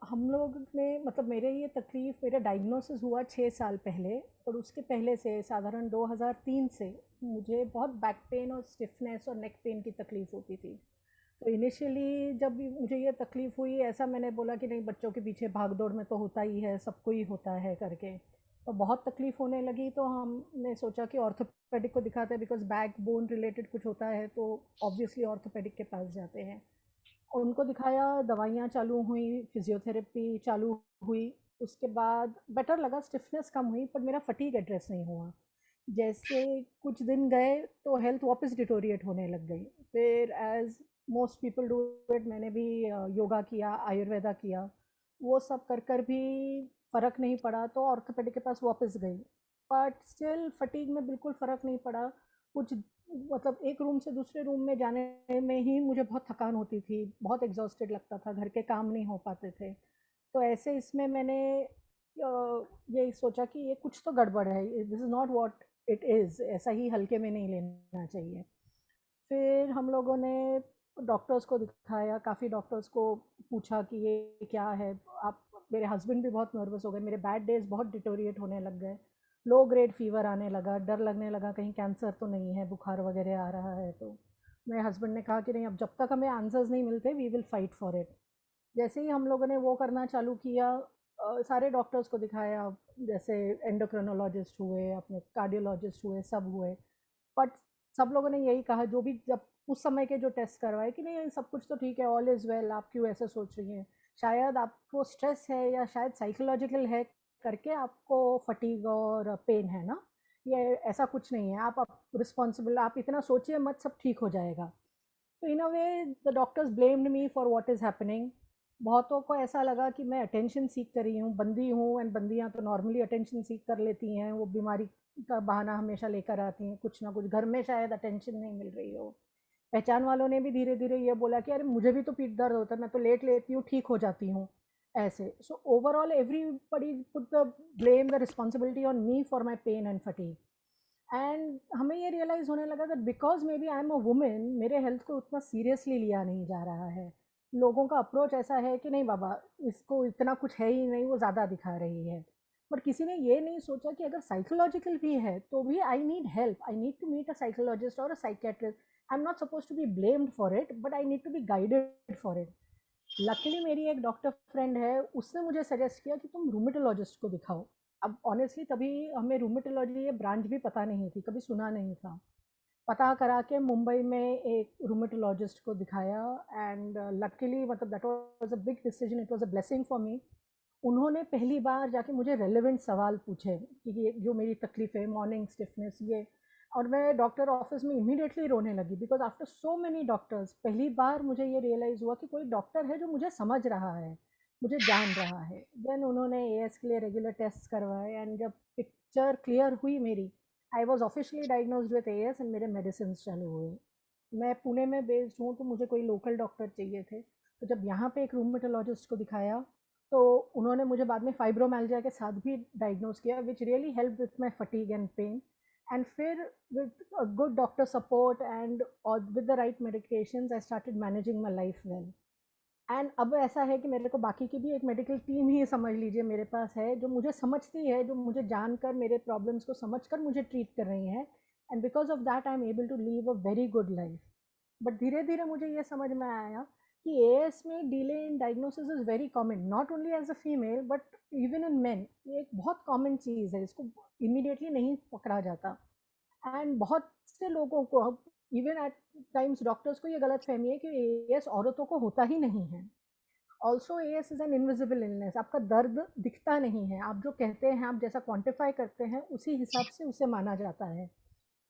हम लोग ने मतलब मेरे ये तकलीफ़ मेरा डायग्नोसिस हुआ 6 साल पहले और उसके पहले से साधारण 2003 से मुझे बहुत बैक पेन और स्टिफनेस और नेक पेन की तकलीफ़ होती थी। तो इनिशियली जब मुझे ये तकलीफ़ हुई ऐसा मैंने बोला कि नहीं बच्चों के पीछे भाग दौड़ में तो होता ही है, सबको ही होता है करके। तो बहुत तकलीफ़ होने लगी तो हमने सोचा कि ऑर्थोपेडिक को दिखाते हैं बिकॉज़ बैक बोन रिलेटेड कुछ होता है तो ऑब्वियसली ऑर्थोपेडिक के पास जाते हैं। उनको दिखाया, दवाइयाँ चालू हुई, फिज़ियोथेरेपी चालू हुई, उसके बाद बेटर लगा, स्टिफनेस कम हुई पर मेरा फटीग एड्रेस नहीं हुआ। जैसे कुछ दिन गए तो हेल्थ वापस डिटोरिएट होने लग गई। फिर as most people do it मैंने भी योगा किया, आयुर्वेदा किया, वो सब कर भी फ़र्क नहीं पड़ा तो ऑर्थोपेडिक के पास वापस गई। बट स्टिल फटीग में बिल्कुल फ़र्क नहीं पड़ा। कुछ मतलब एक रूम से दूसरे रूम में जाने में ही मुझे बहुत थकान होती थी, बहुत एग्जॉस्टेड लगता था, घर के काम नहीं हो पाते थे। तो ऐसे इसमें मैंने ये सोचा कि ये कुछ तो गड़बड़ है, this is not what it is, ऐसा ही हल्के में नहीं लेना चाहिए। फिर हम लोगों ने डॉक्टर्स को दिखाया, काफ़ी डॉक्टर्स को पूछा कि ये क्या है। आप मेरे हस्बैंड भी बहुत नर्वस हो गए, मेरे बैड डेज़ बहुत डिटोरिएट होने लग गए, लो ग्रेड फीवर आने लगा, डर लगने लगा कहीं कैंसर तो नहीं है, बुखार वगैरह आ रहा है। तो मेरे हस्बैंड ने कहा कि नहीं अब जब तक हमें आंसर्स नहीं मिलते we will fight for it. जैसे ही हम लोगों ने वो करना चालू किया सारे डॉक्टर्स को दिखाया, जैसे एंडोक्रिनोलॉजिस्ट हुए, अपने कार्डियोलॉजिस्ट हुए, सब हुए, बट सब लोगों ने यही कहा जो भी जब उस समय के जो टेस्ट करवाए कि नहीं सब कुछ तो ठीक है, ऑल इज़ वेल, आप क्यों ऐसे सोच रही हैं, शायद आपको स्ट्रेस है या शायद साइकोलॉजिकल है करके आपको फटीग और पेन है ना, ये ऐसा कुछ नहीं है, आप रिस्पॉन्सिबल, आप इतना सोचिए मत, सब ठीक हो जाएगा। तो in a way the doctors blamed me for what is happening. बहुतों को ऐसा लगा कि मैं अटेंशन सीख कर रही हूँ, बंदी हूँ, एंड बंदियाँ तो नॉर्मली अटेंशन सीख कर लेती हैं, वो बीमारी का बहाना हमेशा लेकर आती हैं, कुछ ना कुछ घर में शायद अटेंशन नहीं मिल रही हो। पहचान वालों ने भी धीरे धीरे ये बोला कि अरे मुझे भी तो पीठ दर्द होता है, मैं तो लेट लेती हूँ, ठीक हो जाती हूँ, ऐसे। So overall everybody put the blame the responsibility on me for my pain and fatigue. And हमें ये रियलाइज़ होने लगा that because maybe I am a women, मेरे हेल्थ को उतना सीरियसली लिया नहीं जा रहा है। लोगों का अप्रोच ऐसा है कि नहीं बाबा इसको इतना कुछ है ही नहीं, वो ज़्यादा दिखा रही है। बट किसी ने ये नहीं सोचा कि अगर साइकोलॉजिकल भी है तो भी I need help, I need to meet a psychologist और a psychiatrist. I am not suppose to be blamed for it but I need to be guided for it. Luckily मेरी एक डॉक्टर फ्रेंड है, उसने मुझे suggest किया कि तुम rheumatologist को दिखाओ। अब ऑनेस्टली तभी हमें रूमेटोलॉजी ये ब्रांच भी पता नहीं थी, कभी सुना नहीं था। पता करा के मुंबई में एक रूमेटोलॉजिस्ट को दिखाया एंड लकीली मतलब that was a big decision, it was a blessing for me. उन्होंने पहली बार जाके मुझे रेलेवेंट सवाल पूछे कि ये जो मेरी तकलीफ़ है, मॉर्निंग स्टिफनेस ये, और मैं डॉक्टर ऑफिस में इमीडिएटली रोने लगी because after so many doctors पहली बार मुझे ये रियलाइज़ हुआ कि कोई डॉक्टर है जो मुझे समझ रहा है, मुझे जान रहा है। देन उन्होंने एएस के लिए रेगुलर टेस्ट करवाए एंड जब पिक्चर क्लियर हुई मेरी, I was officially diagnosed with as and मेरे मेडिसिन चालू हुए। मैं पुणे में बेस्ड हूँ तो मुझे कोई लोकल डॉक्टर चाहिए थे, तो जब यहाँ पे एक रूमेटोलॉजिस्ट को दिखाया तो उन्होंने मुझे बाद में फाइब्रोमाइल्जिया के साथ भी डायग्नोज किया which really help with my fatigue and pain. And फिर with a good doctor support and with the right medications I started managing my life well. And अब ऐसा है कि मेरे को बाकी की भी एक मेडिकल टीम ही समझ लीजिए मेरे पास है जो मुझे समझती है, जो मुझे जानकर मेरे प्रॉब्लम्स को समझकर मुझे ट्रीट कर रही हैं, and because of that I am able to live a very good life. But धीरे धीरे मुझे ये समझ में आया कि एएस में delay in diagnosis is very common, not only as a female but even in men. ये एक बहुत कॉमन चीज़ है, इसको इमीडिएटली नहीं पकड़ा जाता। एंड बहुत से लोगों को अब इवन एट टाइम्स डॉक्टर्स को ये गलत फहमी है कि एएस औरतों को होता ही नहीं है। Also as is an invisible illness, आपका दर्द दिखता नहीं है, आप जो कहते हैं, आप जैसा क्वान्टिफाई करते हैं उसी हिसाब से उसे माना जाता है।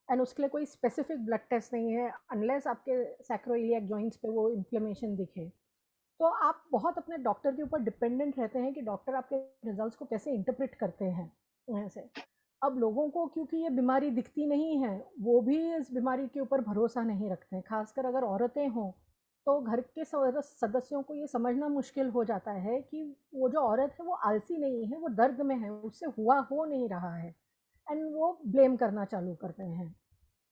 एंड उसके लिए कोई स्पेसिफिक ब्लड टेस्ट नहीं है अनलेस आपके सैक्रोइलियक जॉइंट्स पे वो इन्फ्लेमेशन दिखे। तो आप बहुत अपने डॉक्टर के ऊपर डिपेंडेंट रहते हैं कि डॉक्टर आपके रिजल्ट्स को कैसे इंटरप्रेट करते हैं ऐसे। अब लोगों को क्योंकि ये बीमारी दिखती नहीं है, वो भी इस बीमारी के ऊपर भरोसा नहीं रखते हैं। खासकर अगर औरतें हों, तो घर के सदस्यों को ये समझना मुश्किल हो जाता है कि वो जो औरत है वो आलसी नहीं है, वो दर्द में है, उससे हुआ हो नहीं रहा है, एंड वो ब्लेम करना चालू करते हैं।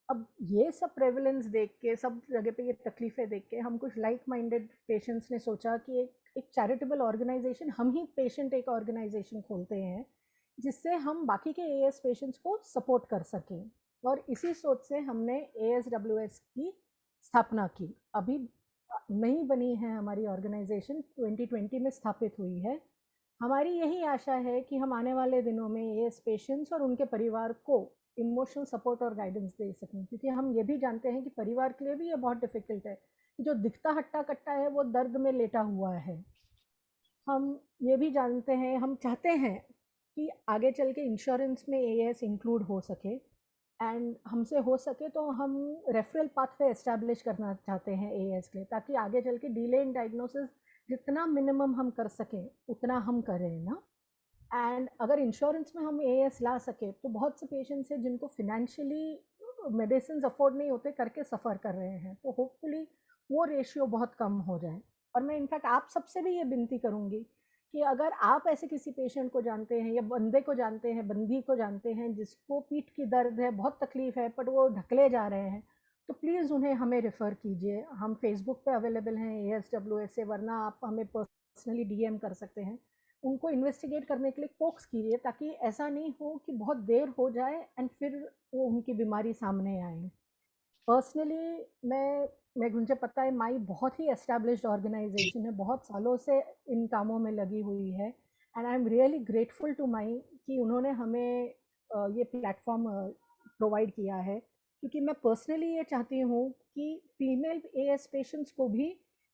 अब ये सब प्रेवलेंस देख के, सब जगह पे ये तकलीफ़ें देख के, हम कुछ लाइक माइंडेड पेशेंट्स ने सोचा कि एक चैरिटेबल ऑर्गेनाइजेशन, हम ही पेशेंट एक ऑर्गेनाइजेशन खोलते हैं जिससे हम बाकी के एएस पेशेंट्स को सपोर्ट कर सकें। और इसी सोच से हमने ASWS की स्थापना की। अभी नई बनी है हमारी ऑर्गेनाइजेशन, 2020 में स्थापित हुई है। हमारी यही आशा है कि हम आने वाले दिनों में एएस पेशेंट्स और उनके परिवार को इमोशनल सपोर्ट और गाइडेंस दे सकें, क्योंकि हम ये भी जानते हैं कि परिवार के लिए भी ये बहुत डिफ़िकल्ट है कि जो दिखता हट्टा कट्टा है वो दर्द में लेटा हुआ है। हम ये भी जानते हैं, हम चाहते हैं कि आगे चल के इंश्योरेंस में एएस इंक्लूड हो सके, एंड हमसे हो सके तो हम रेफरल पाथवे एस्टैब्लिश करना चाहते हैं एएस के लिए, ताकि आगे चल के डिले इन डायग्नोसिस जितना मिनिमम हम कर सकें उतना हम करें ना। एंड अगर इंश्योरेंस में हम एएस ला सके तो बहुत से पेशेंट्स हैं जिनको फिनेंशियली मेडिसिन अफोर्ड नहीं होते, करके सफ़र कर रहे हैं, तो होपफुली वो रेशियो बहुत कम हो जाए। और मैं इनफैक्ट आप सबसे भी ये विनती करूँगी कि अगर आप ऐसे किसी पेशेंट को जानते हैं या बंदे को जानते हैं, बंदी को जानते हैं जिसको पीठ की दर्द है, बहुत तकलीफ़ है, बट वो ढकले जा रहे हैं, तो प्लीज़ उन्हें हमें रेफ़र कीजिए। हम फेसबुक पे अवेलेबल हैं ASWS से, वरना आप हमें पर्सनली DM कर सकते हैं। उनको इन्वेस्टिगेट करने के लिए कोक्स कीजिए, ताकि ऐसा नहीं हो कि बहुत देर हो जाए एंड फिर वो उनकी बीमारी सामने आए। पर्सनली मुझे पता है माई बहुत ही एस्टैब्लिश्ड ऑर्गेनाइजेशन है, बहुत सालों से इन कामों में लगी हुई है, and I am really grateful to my कि उन्होंने हमें ये प्लेटफॉर्म प्रोवाइड किया है, क्योंकि मैं पर्सनली ये चाहती हूँ कि फीमेल AS पेशेंट्स को भी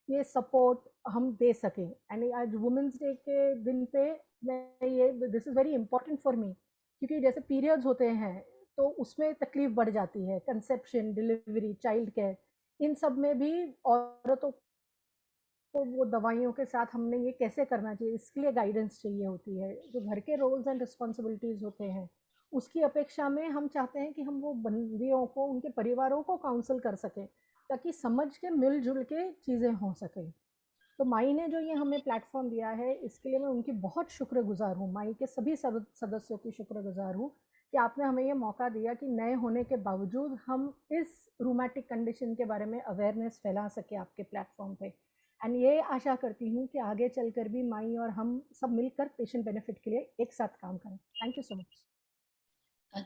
ये सपोर्ट हम दे सकें। एंड आज वुमेंस डे के दिन पे this is very important for me, क्योंकि जैसे पीरियड्स होते हैं तो उसमें तकलीफ़ बढ़ जाती है, कंसेप्शन, डिलीवरी, चाइल्ड केयर, इन सब में भी औरतों को वो दवाइयों के साथ हमने ये कैसे करना चाहिए, इसके लिए गाइडेंस चाहिए होती है। जो घर के रोल्स एंड रिस्पॉन्सिबिलिटीज़ होते हैं उसकी अपेक्षा में हम चाहते हैं कि हम वो बंदियों को, उनके परिवारों को काउंसल कर सकें, ताकि समझ के मिलजुल के चीज़ें हो सकें। तो माई ने जो ये हमें प्लेटफॉर्म दिया है, इसके लिए मैं उनकी बहुत शुक्रगुजार हूँ, माई के सभी सदस्यों की शुक्रगुजार हूँ कि आपने हमें ये मौका दिया कि नए होने के बावजूद हम इस रूमेटिक कंडीशन के बारे में अवेयरनेस फैला सके आपके प्लेटफॉर्म पे। एंड ये आशा करती हूँ कि आगे चलकर भी माई और हम सब मिलकर पेशेंट बेनिफिट के लिए एक साथ काम करें। Thank you so much.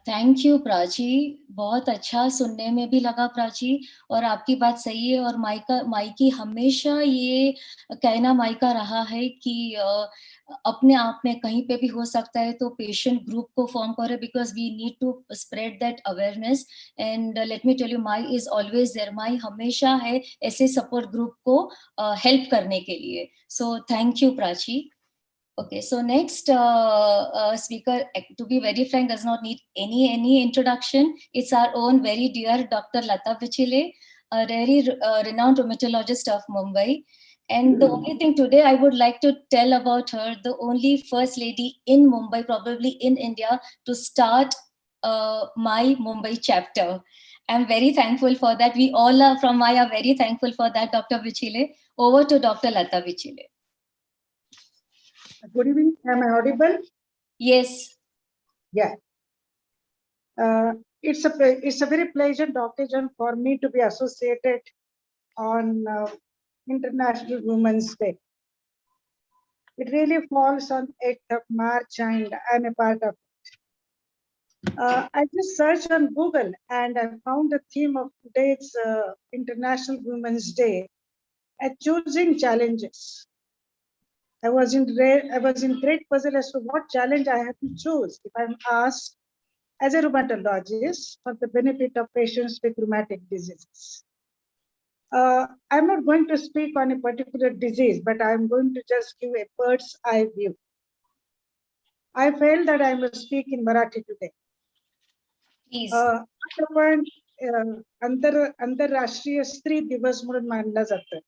Thank you Prachi, बहुत अच्छा सुनने में भी लगा प्राची, और आपकी बात सही है। और माई की हमेशा ये कहना माई का रहा है कि अपने आप में कहीं पे भी हो सकता है तो पेशेंट ग्रुप को फॉर्म करे, because we need to spread that awareness. And let me tell you, my is always there, my हमेशा है ऐसे सपोर्ट ग्रुप को हेल्प करने के लिए। So thank you Prachi. Okay, so next speaker, to be very frank, does not need any introduction. It's our own very dear Dr. Lata Pichile, a very renowned rheumatologist of Mumbai. And the only thing today I would like to tell about her, the only first lady in Mumbai, probably in India, to start my Mumbai chapter. I'm very thankful for that. We all are from my are very thankful for that, Dr. Pichile. Over to Dr. Lata Pichile. Good evening. Am I audible? Yes. Yeah. It's a very pleasant occasion for me to be associated on International Women's Day. It really falls on 8th of March, and I'm a part of it. I just searched on Google and I found the theme of today's International Women's Day as choosing challenges. I was in great puzzle as to what challenge I have to choose if I'm asked as a rheumatologist for the benefit of patients with rheumatic diseases. I'm not going to speak on a particular disease, but I'm going to just give a bird's eye view. I felt that I must speak in Marathi today. Please. आपण आंतरराष्ट्रीय स्त्री दिवस म्हणून मानला जातं,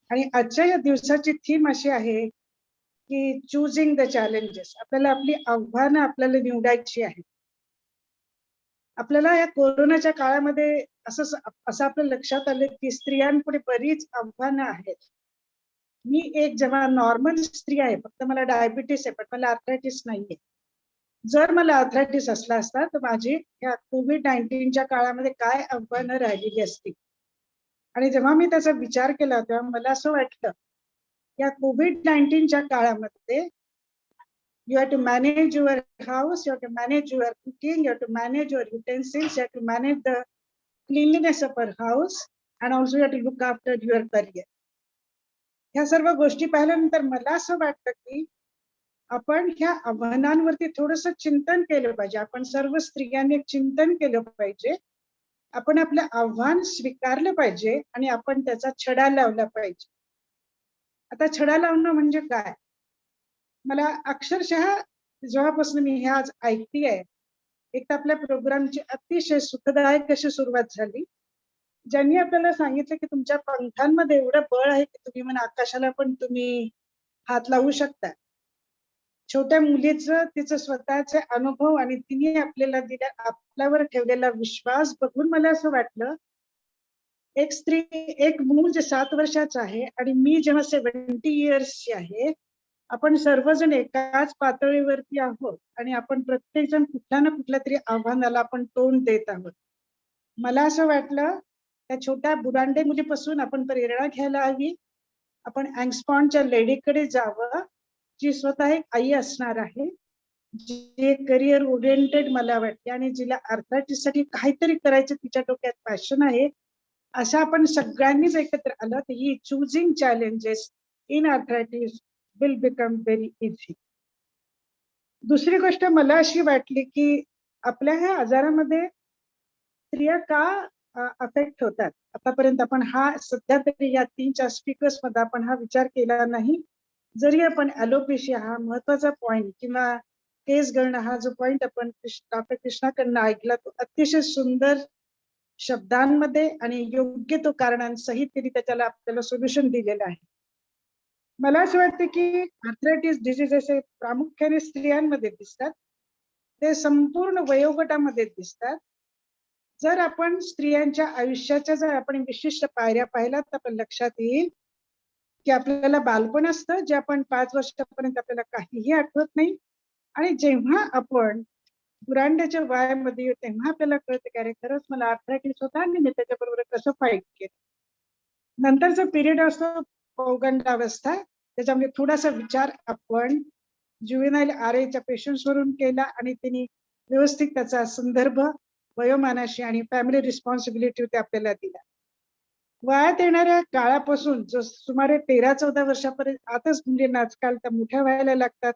आणि आजच्या या दिवसाची थीम अशी आहे की चूजिंग द चॅलेंजेस. आपल्याला आपली आव्हानं आपल्याला निवडायची आहे. आपल्याला या कोरोनाच्या काळामध्ये असं आपल्या लक्षात आलं की स्त्रियांपुढे बरीच आव्हानं आहेत. मी एक जेव्हा नॉर्मल स्त्री आहे, फक्त मला डायबिटीस आहे, पण मला आर्थरायटिस नाहीये. जर मला आर्थरायटिस असला असता तर माझी या कोविड-19च्या काळामध्ये काय आव्हानं राहिलेली असती. आणि जेव्हा मी त्याचा विचार केला तेव्हा मला असं वाटलं, या कोविड-19च्या काळामध्ये you have to manage your house, you have to manage your cooking, you have to manage your utensils, you have to manage the cleanliness of our house, and also you have to look after your career. ह्या सर्व गोष्टी पाहिल्यानंतर मला असं वाटतं की आपण ह्या आव्हानांवरती थोडंसं चिंतन केलं पाहिजे. आपण सर्व स्त्रियांनी चिंतन केलं पाहिजे. आपण आपलं आव्हान स्वीकारलं पाहिजे आणि आपण त्याचा छडा लावला पाहिजे. आता छडा लावणं म्हणजे काय? मला अक्षरशः जेव्हापासून मी हे आज ऐकतेय, एक तर आपल्या प्रोग्रामची अतिशय सुखदायक अशी सुरुवात झाली, ज्यांनी आपल्याला सांगितलं की तुमच्या पंखांमध्ये एवढं बळ आहे की तुम्ही म्हणा आकाशाला पण तुम्ही हात लावू शकता. छोट्या मुलीचं तिचं स्वतःचे अनुभव आणि तिने आपल्याला दिल्या आपल्यावर ठेवलेला विश्वास बघून मला असं वाटलं, एक स्त्री, एक मूल जे 7 वर्षाचं आहे आणि मी जेव्हा 70 इयर्सची आहे, आपण सर्वजण एकाच पातळीवरती आहोत आणि आपण प्रत्येक जण कुठल्या ना कुठल्या तरी आव्हानाला आपण तोंड देत आहोत. मला असं वाटलं त्या छोट्या बुरांडे मुलीपासून आपण प्रेरणा घ्यायला हवी. आपण अँगस्पॉनच्या लेडीकडे जावं, जी स्वतः एक आई असणार आहे, जी करिअर ओरिएंटेड मला वाटते आणि जिला आर्थरायटिस साठी काहीतरी करायचं तिच्या डोक्यात पॅशन आहे. अशा आपण सगळ्यांनीच एकत्र आलं तर ही choosing challenges in arthritis will become very easy. दुसरी गोष्ट मला अशी वाटली की आपल्या ह्या आजारामध्ये स्त्रिया का अफेक्ट होतात. आतापर्यंत आपण हा सध्या तरी या 3-4 स्पीकर्स मध्ये आपण हा विचार केला नाही. जरी आपण ॲलोपेशिया हा महत्वाचा पॉइंट किंवा केस गळणं हा जो पॉइंट आपण डॉक्टर कृष्णाकडनं ऐकला, तो अतिशय सुंदर शब्दांमध्ये आणि योग्य तो कारणांसहित त्यांनी त्याच्याला आपल्याला सोल्युशन दिलेलं आहे. मला असं वाटतं की आर्थरायटिस डिसीजेस हे प्रामुख्याने स्त्रियांमध्ये दिसतात. ते संपूर्ण वयोगटामध्ये दिसतात. जर आपण स्त्रियांच्या आयुष्याच्या जर आपण विशिष्ट पायऱ्या पाहिल्या तर आपण लक्षात येईल की आपल्याला बालपण असतं, जे आपण 5 वर्षापर्यंत आपल्याला काहीही आठवत नाही. आणि जेव्हा आपण बुरांड्याच्या वयामध्ये येऊ तेव्हा आपल्याला कळतं की अरे खरंच मला आर्थरायटिस होता आणि मी त्याच्याबरोबर कसं फाईट केलं. नंतरचा पिरियड असतो पौगंडावस्था, त्याच्यामध्ये थोडासा विचार आपण ज्युवेनाइल आरएच्या पेशंट्स वरून केला आणि त्यांनी व्यवस्थित त्याचा संदर्भ वयोमानाशी आणि फॅमिली रिस्पॉन्सिबिलिटी ते आपल्याला दिला. वयात येणाऱ्या काळापासून जो सुमारे 13-14 वर्षापर्यंत आताच मुलींना आजकाल त्या मोठ्या व्हायला लागतात,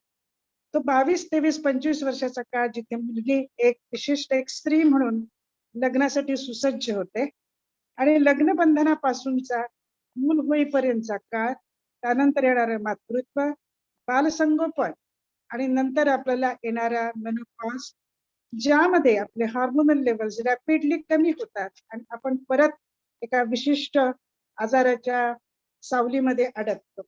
तो 22, 23, 25 वर्षाचा काळ जिथे मुलगी एक विशिष्ट एक स्त्री म्हणून लग्नासाठी सुसज्ज होते आणि लग्नबंधनापासूनचा मूल होईपर्यंतचा काळ, त्यानंतर येणारं मातृत्व, बालसंगोपन आणि नंतर आपल्याला येणारा मेनोपॉज, ज्यामध्ये आपले हार्मोनल लेवल्स रॅपिडली कमी होतात आणि आपण परत एका विशिष्ट आजाराच्या सावलीमध्ये अडकतो.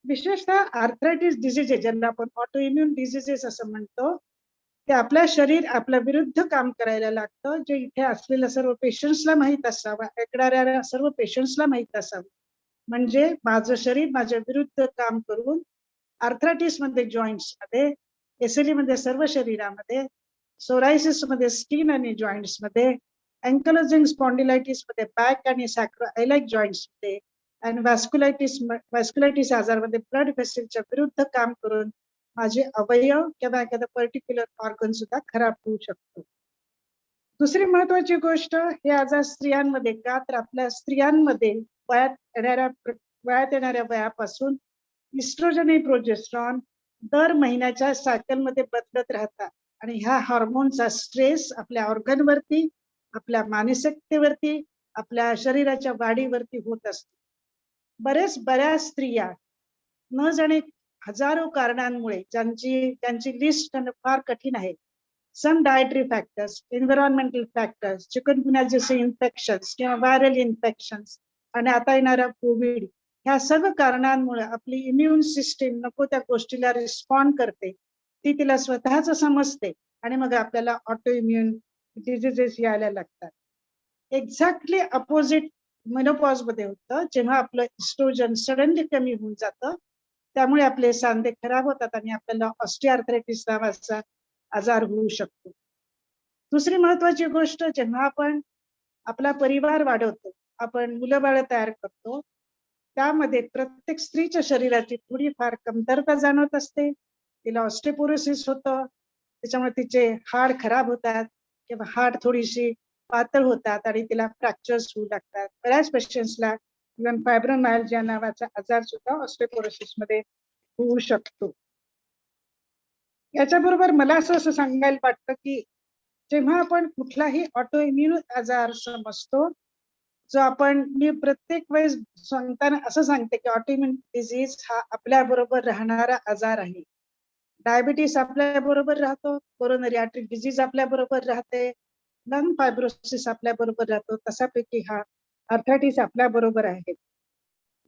विशेषतः आर्थरायटिस डिसीजेस, ज्यांना आपण ऑटोइम्युन डिसीजेस असं म्हणतो, ते आपलं शरीर आपल्या विरुद्ध काम करायला लागतं, जे इथे असलेल्या सर्व पेशंट्सला माहीत असावं, ऐकणाऱ्या सर्व पेशंट्सला माहीत असावं. म्हणजे माझं शरीर माझ्या विरुद्ध काम करून आर्थरायटिस मध्ये जॉईंट्स मध्ये, एसएलई मध्ये सर्व शरीरामध्ये, सोरायसिस मध्ये स्किन आणि जॉईंट्स मध्ये, अँकलोजिंग स्पॉन्डिलायटिस मध्ये बॅक आणि सॅक्रोइलिक जॉईंट्स मध्ये आणि वॅस्क्युलायटिस आजारमध्ये ब्लड व्हेसलच्या विरुद्ध काम करून माझे अवयव किंवा एखादा पर्टिक्युलर ऑर्गन सुद्धा खराब होऊ शकतो. दुसरी महत्वाची गोष्ट, हे आजार स्त्रियांमध्ये का, तर आपल्या स्त्रियांमध्ये वयात येणाऱ्या वयापासून इस्ट्रोजन आणि प्रोजेस्ट्रॉन दर महिन्याच्या सायकलमध्ये बदलत राहतात आणि ह्या हार्मोनचा स्ट्रेस आपल्या ऑर्गनवरती, आपल्या मानसिकतेवरती, आपल्या शरीराच्या वाढीवरती होत असतो. बऱ्याच स्त्रिया न जाणे हजारो कारणांमुळे, त्यांची लिस्ट फार कठीण आहे. Some dietary factors, environmental factors, chikungunya जसे इन्फेक्शन्स किंवा व्हायरल इन्फेक्शन्स आणि आता येणारा कोविड, ह्या सर्व कारणांमुळे आपली इम्युन सिस्टीम नको त्या गोष्टीला रिस्पॉन्ड करते. ती तिला स्वतःच समजते आणि मग आपल्याला ऑटोइम्युन डिझिजेस यायला लागतात. एक्झॅक्टली अपोजिट मेनोपॉज मध्ये होतं, जेव्हा आपलं इस्ट्रोजन सडनली कमी होऊन जातं, त्यामुळे आपले सांधे खराब होतात आणि आपल्याला ऑस्टिओआर्थरायटिस नावाचा आजार होऊ शकतो. दुसरी महत्वाची गोष्ट, जेव्हा आपण आपला परिवार वाढवतो, आपण मुलं बाळ तयार करतो, त्यामध्ये प्रत्येक स्त्रीच्या शरीराची थोडीफार कमतरता जाणवत असते. तिला ऑस्टिओपोरोसिस होतं, त्याच्यामुळे तिचे हाड खराब होतात किंवा हाड थोडीशी पातळ होतात आणि तिला फ्रॅक्चर्स होऊ लागतात. बऱ्याच पेशंट्सला इव्हन फायब्रोमायल्जिया नावाचा आजार सुद्धा ऑस्टिओपोरोसिस मध्ये होऊ शकतो. याच्याबरोबर मला असं सांगायला वाटतं की जेव्हा आपण कुठलाही ऑटो इम्युन आजार समजतो, जो मी प्रत्येक वेळेस सांगताना असं सांगते की ऑटोइम्युन डिझीज हा आपल्या बरोबर राहणारा आजार आहे. डायबिटीस आपल्या बरोबर राहतो, कोरोनरी आर्टरी डिझीज आपल्या बरोबर राहते, लंग फायब्रोसिस आपल्या बरोबर राहतो, तशापैकी हा आर्थरायटिस आपल्या बरोबर आहे.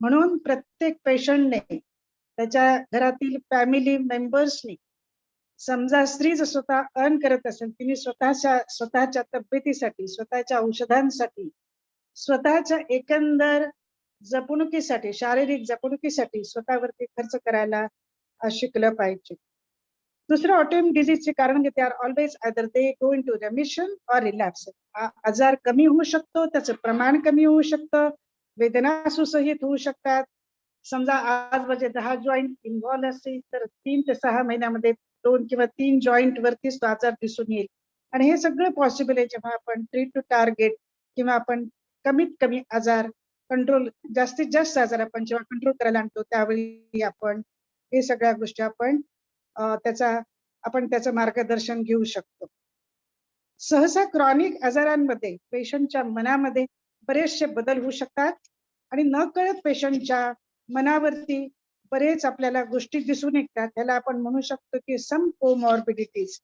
म्हणून प्रत्येक पेशंटने त्याच्या घरातील फॅमिली मेंबर्सनी, समजा स्त्री जर स्वतः अर्न करत असेल, तिने स्वतःच्या तब्येतीसाठी, स्वतःच्या औषधांसाठी, स्वतःच्या एकंदर जपणुकीसाठी, शारीरिक जपणुकीसाठी स्वतःवरती खर्च करायला शिकलं पाहिजे. दुसरं ऑटोइम्युन डिझीजचे कारण ते are always either they go into remission or relapse. आजार कमी होऊ शकतो, त्याचं प्रमाण कमी होऊ शकतं, वेदना सुसहित होऊ शकतात. समजा आज म्हणजे 10 जॉईंट इन्व्हॉल्व असतील तर 3 ते 6 महिन्यामध्ये 2 किंवा 3 जॉईंट वरतीच तो आजार दिसून येईल. आणि हे सगळं पॉसिबल आहे जेव्हा आपण ट्रीट टू टार्गेट किंवा आपण कमीत कमी आजार कंट्रोल, जास्तीत जास्त आजार आपण जेव्हा कंट्रोल करायला आणतो, त्यावेळी आपण हे सगळ्या गोष्टी आपण त्याचं मार्गदर्शन घेऊ शकतो. सहसा क्रॉनिक आजारांमध्ये पेशंटच्या मनामध्ये बरेचसे बदल होऊ शकतात आणि न कळत पेशंटच्या मनावरती बरेच आपल्याला गोष्टी दिसून येतात. त्याला आपण म्हणू शकतो की सम कोमॉर्बिडिटीज.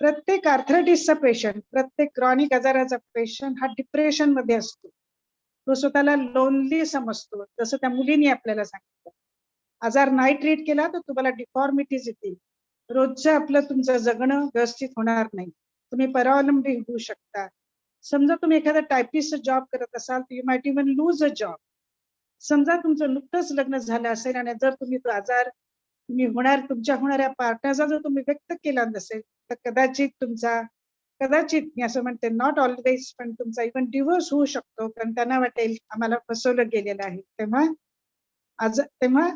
प्रत्येक आर्थरायटिसचा पेशंट, प्रत्येक क्रॉनिक आजाराचा पेशंट हा डिप्रेशन मध्ये असतो. तो स्वतःला लोनली समजतो. जसं त्या मुलीने आपल्याला सांगितलं, आजार नाही ट्रीट केला तर तुम्हाला डिफॉर्मिटीज येतील, रोजचं आपलं तुमचं जगणं व्यवस्थित होणार नाही, तुम्ही परावलंबी होऊ शकता. समजा तुम्ही एखादा टायपिस्ट जॉब करत असाल, you might even lose a job. समजा तुमचं नुकतंच लग्न झालं असेल आणि जर तुम्ही तो आजार तुमच्या होणाऱ्या पार्टनरचा जर तुम्ही व्यक्त केला नसेल, तर कदाचित मी असं म्हणते, नॉट ऑलवेज, पण तुमचा इव्हन डिव्होर्स होऊ शकतो, कारण त्यांना वाटेल आम्हाला फसवलं गेलेलं आहे. तेव्हा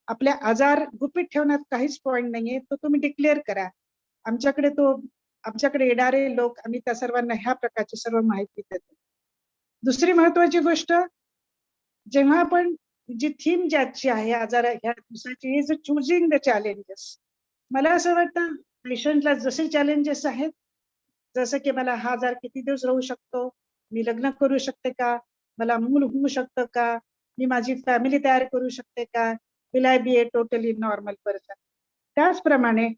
आपल्या आजार गुपित ठेवण्यात काहीच पॉइंट नाहीये, तो तुम्ही डिक्लेअर करा. आमच्याकडे येणारे लोक, आम्ही त्या सर्वांना ह्या प्रकारची सर्व माहिती देतो. दुसरी महत्वाची गोष्ट, जेव्हा आपण जी थीम ज्याची आहे आजार ह्या दिवसाची, इज चूजिंग द चॅलेंजेस. मला असं वाटतं पेशंटला जसे चॅलेंजेस आहेत, जसं की मला हा आजार किती दिवस राहू शकतो, मी लग्न करू शकते का, मला मूल होऊ शकतं का, मी माझी फॅमिली तयार करू शकते का, will I be a totally normal person. त्याचप्रमाणे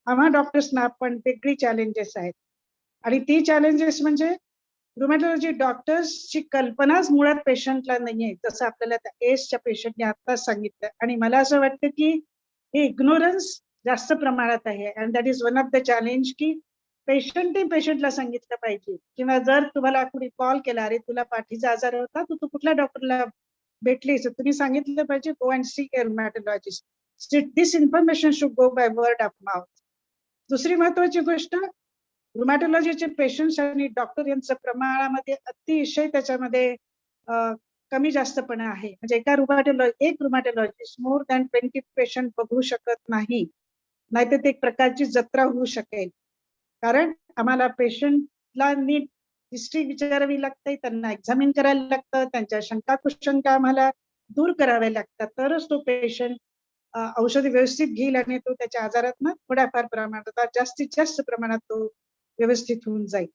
आम्हा डॉक्टर्सना पण वेगळी चॅलेंजेस आहेत आणि ती चॅलेंजेस म्हणजे रुमॅटॉलॉजी डॉक्टर्सची कल्पनाच मुळात पेशंटला नाहीये, जसं आपल्याला त्या एजच्या पेशंटने आत्ताच सांगितलं. आणि मला असं वाटतं की हे इग्नोरन्स जास्त प्रमाणात आहे, and that is one of the challenge की पेशंटला सांगितलं पाहिजे, किंवा जर तुम्हाला कुणी कॉल केला, अरे तुला पाठीचा आजार होता, तू कुठल्या डॉक्टरला भेटलीस, तुम्ही सांगितलं पाहिजे go and see a rheumatologist. This information should go by word of mouth. दुसरी महत्वाची गोष्ट, रुमॅटॉलॉजीचे पेशंट्स आणि डॉक्टर यांचं प्रमाणामध्ये अतिशय त्याच्यामध्ये कमी जास्तपणा आहे. म्हणजे एक रुमॅटॉलॉजिस्ट मोर दॅन 20 पेशंट बघू शकत नाही, नाहीतर ते एक प्रकारची जत्रा होऊ शकेल. कारण आम्हाला पेशंटला नीट हिस्ट्री विचारावी लागते, त्यांना एक्झामिन करायला लागतं, त्यांच्या शंका कुशंका आम्हाला दूर कराव्या लागतात, तरच तो पेशंट औषध व्यवस्थित घेईल आणि तो त्याच्या आजारात थोड्याफार प्रमाणात, जास्तीत जास्त प्रमाणात तो व्यवस्थित होऊन जाईल.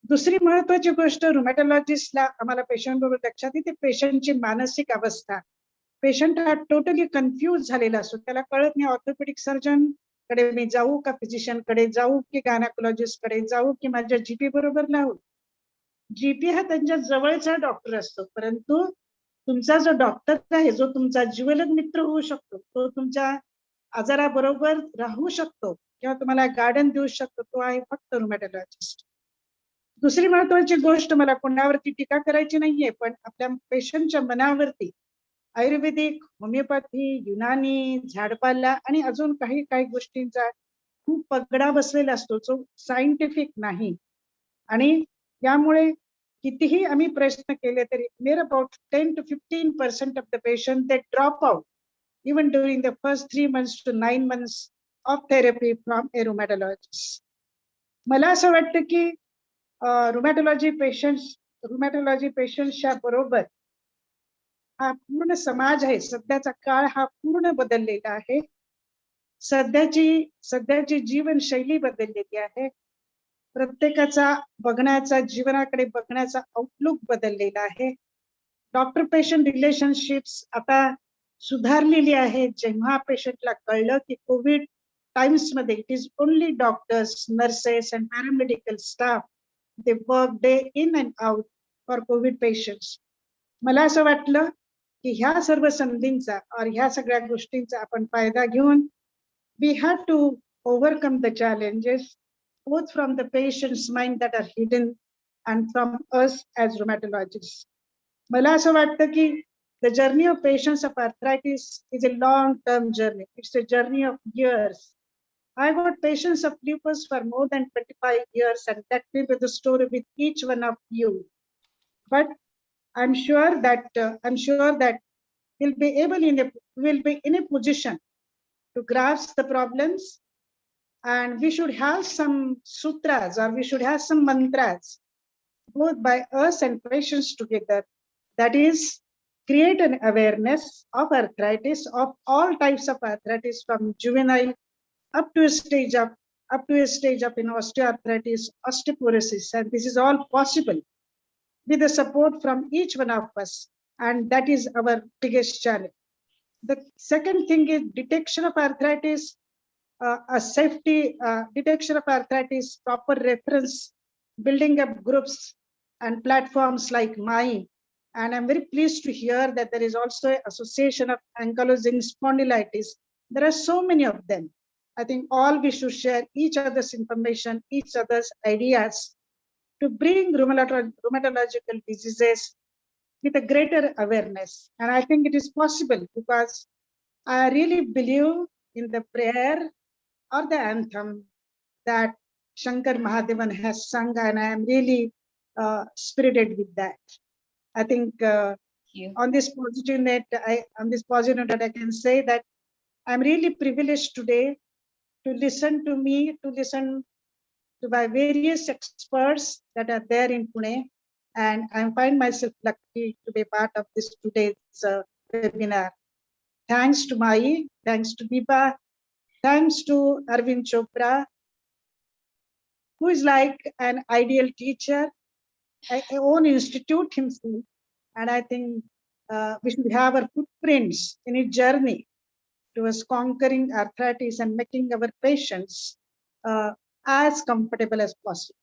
दुसरी महत्वाची गोष्ट, रुमॅटॉलॉजिस्टला आम्हाला पेशंट बरोबर लक्षात येते पेशंटची मानसिक अवस्था. पेशंट हा टोटली कन्फ्यूज झालेला असतो, त्याला कळत नाही ऑर्थोपेडिक सर्जन कडे मी जाऊ का, फिजिशियन कडे जाऊ की गायनेकोलॉजिस्ट कडे जाऊ की माझ्या जीपी बरोबर लावू. जीपी हा त्यांच्या जवळचा डॉक्टर असतो, परंतु तुमचा जो डॉक्टर आहे, जो तुमचा जीवलग मित्र होऊ शकतो, तो तुमच्या आजाराबरोबर राहू शकतो किंवा तुम्हाला गार्डन देऊ शकतो, तो आहे फक्त रुमॅटॉलॉजिस्ट. दुसरी महत्वाची गोष्ट, मला कोणावरती टीका करायची नाहीये, पण आपल्या पेशंटच्या मनावरती आयुर्वेदिक, होमिओपॅथी, युनानी, झाडपाला आणि अजून काही काही गोष्टींचा खूप पगडा बसलेला असतो, जो सायंटिफिक नाही. आणि यामुळे कितीही आम्ही प्रयत्न केले तरी near about 10 to 15% of the patient they drop out even during the first 3 months to 9 months of therapy from a rheumatologist. मला असं वाटतं की रुमॅटॉलॉजी पेशंट्सच्या बरोबर हा पूर्ण समाज आहे. सध्याचा काळ हा पूर्ण बदललेला आहे. सध्याची जीवनशैली बदललेली आहे. प्रत्येकाचा बघण्याचा, जीवनाकडे बघण्याचा आउटलुक बदललेला आहे. डॉक्टर पेशंट रिलेशनशिप्स आता सुधारलेली आहे. जेव्हा पेशंटला कळलं की कोविड टाइम्स मध्ये it is only doctors, nurses and paramedical staff, they work day in and out for Covid patients. मला असं वाटलं की ह्या सर्व संधींचा और ह्या सगळ्या गोष्टींचा आपण फायदा घेऊन we have to overcome the challenges both from the patient's mind that are hidden and from us as rheumatologists. मला असं वाटतं की the journey of patients of arthritis is a long-term journey. It's a journey of years. I got patients of lupus for more than 25 years, and that will be the story with each one of you. But I'm sure that we'll be in a position to grasp the problems, and we should have some sutras or we should have some mantras both by us and patients together, that is create an awareness of arthritis, of all types of arthritis, from juvenile up to a stage of osteoarthritis, osteoporosis, and this is all possible with the support from each one of us, and that is our biggest challenge. The second thing is detection of arthritis, detection of arthritis, proper reference, building up groups and platforms like mine. And I'm very pleased to hear that there is also an association of ankylosing spondylitis. There are so many of them. I think all we should share each other's information, each other's ideas to bring rheumatological diseases with a greater awareness. And I think it is possible because I really believe in the prayer or the anthem that Shankar Mahadevan has sung, and I am really spirited with that. I think on this positive note, I can say that I'm really privileged today to listen to my various experts that are there in Pune. And I find myself lucky to be part of this today's webinar. Thanks to Mai, thanks to Deepa, thanks to Arvind Chopra, who is like an ideal teacher, an own institute himself. And I think we should have our footprints in a journey towards conquering arthritis and making our patients as comfortable as possible.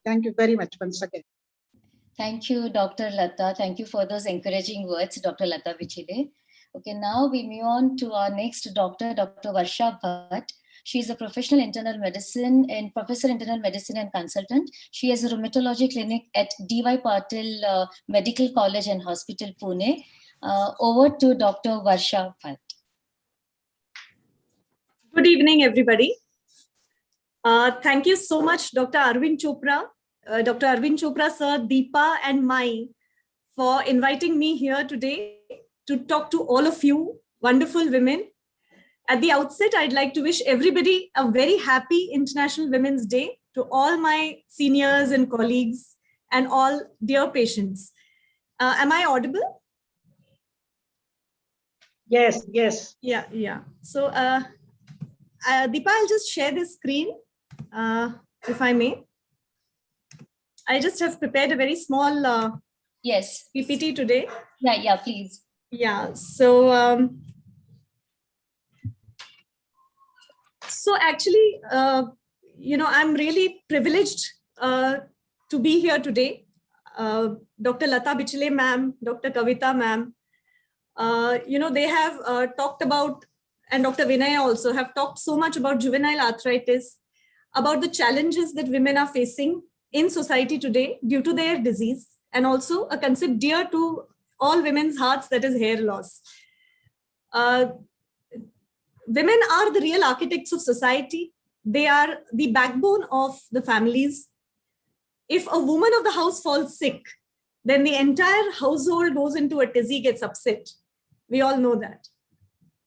Thank you very much once again. Thank you, Dr. Lata. Thank you for those encouraging words, Dr. Lata Bichile. Okay, now we move on to our next doctor, Dr. Varsha Bhatt. She is a professor in internal medicine and consultant. She has a rheumatology clinic at D.Y. Patil Medical College and Hospital, Pune. Over to Dr. Varsha Bhatt. Good evening, everybody. Thank you so much, Dr. Arvind Chopra. Dr. Arvind Chopra sir, Deepa and Mai, for inviting me here today to talk to all of you wonderful women. At the outset, I'd like to wish everybody a very happy International Women's Day, to all my seniors and colleagues and all dear patients. Am I audible? Yes. Yeah. So, Deepa, I'll just share this screen, if I may. I just have prepared a very small Yes. PPT today. Yeah, please. Yeah, so actually, I'm really privileged to be here today. Dr. Lata Bichile ma'am, Dr. Kavita ma'am, they have talked about, and Dr. Vinay also have talked so much about juvenile arthritis, about the challenges that women are facing in society today due to their disease, and also a concept dear to all women's hearts, that is hair loss. Women are the real architects of society. They are the backbone of the families. If a woman of the house falls sick, then the entire household goes into a tizzy, gets upset. We all know that.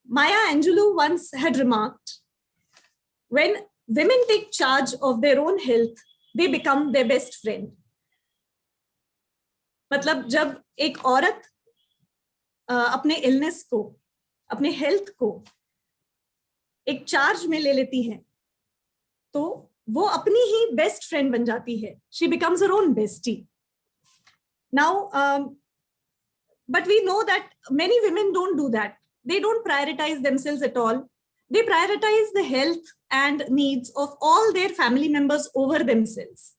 Maya Angelou once had remarked, when women take charge of their own health, they become their best friend. मतलब जब एक औरत अपने illness को, अपने health को एक charge में ले लेती है, तो वो अपनी ही बेस्ट फ्रेंड बन जाती है. She becomes her own bestie. Now, but we know that many women don't do that. They don't prioritize themselves at all. They prioritize the health and needs of all their family members over themselves.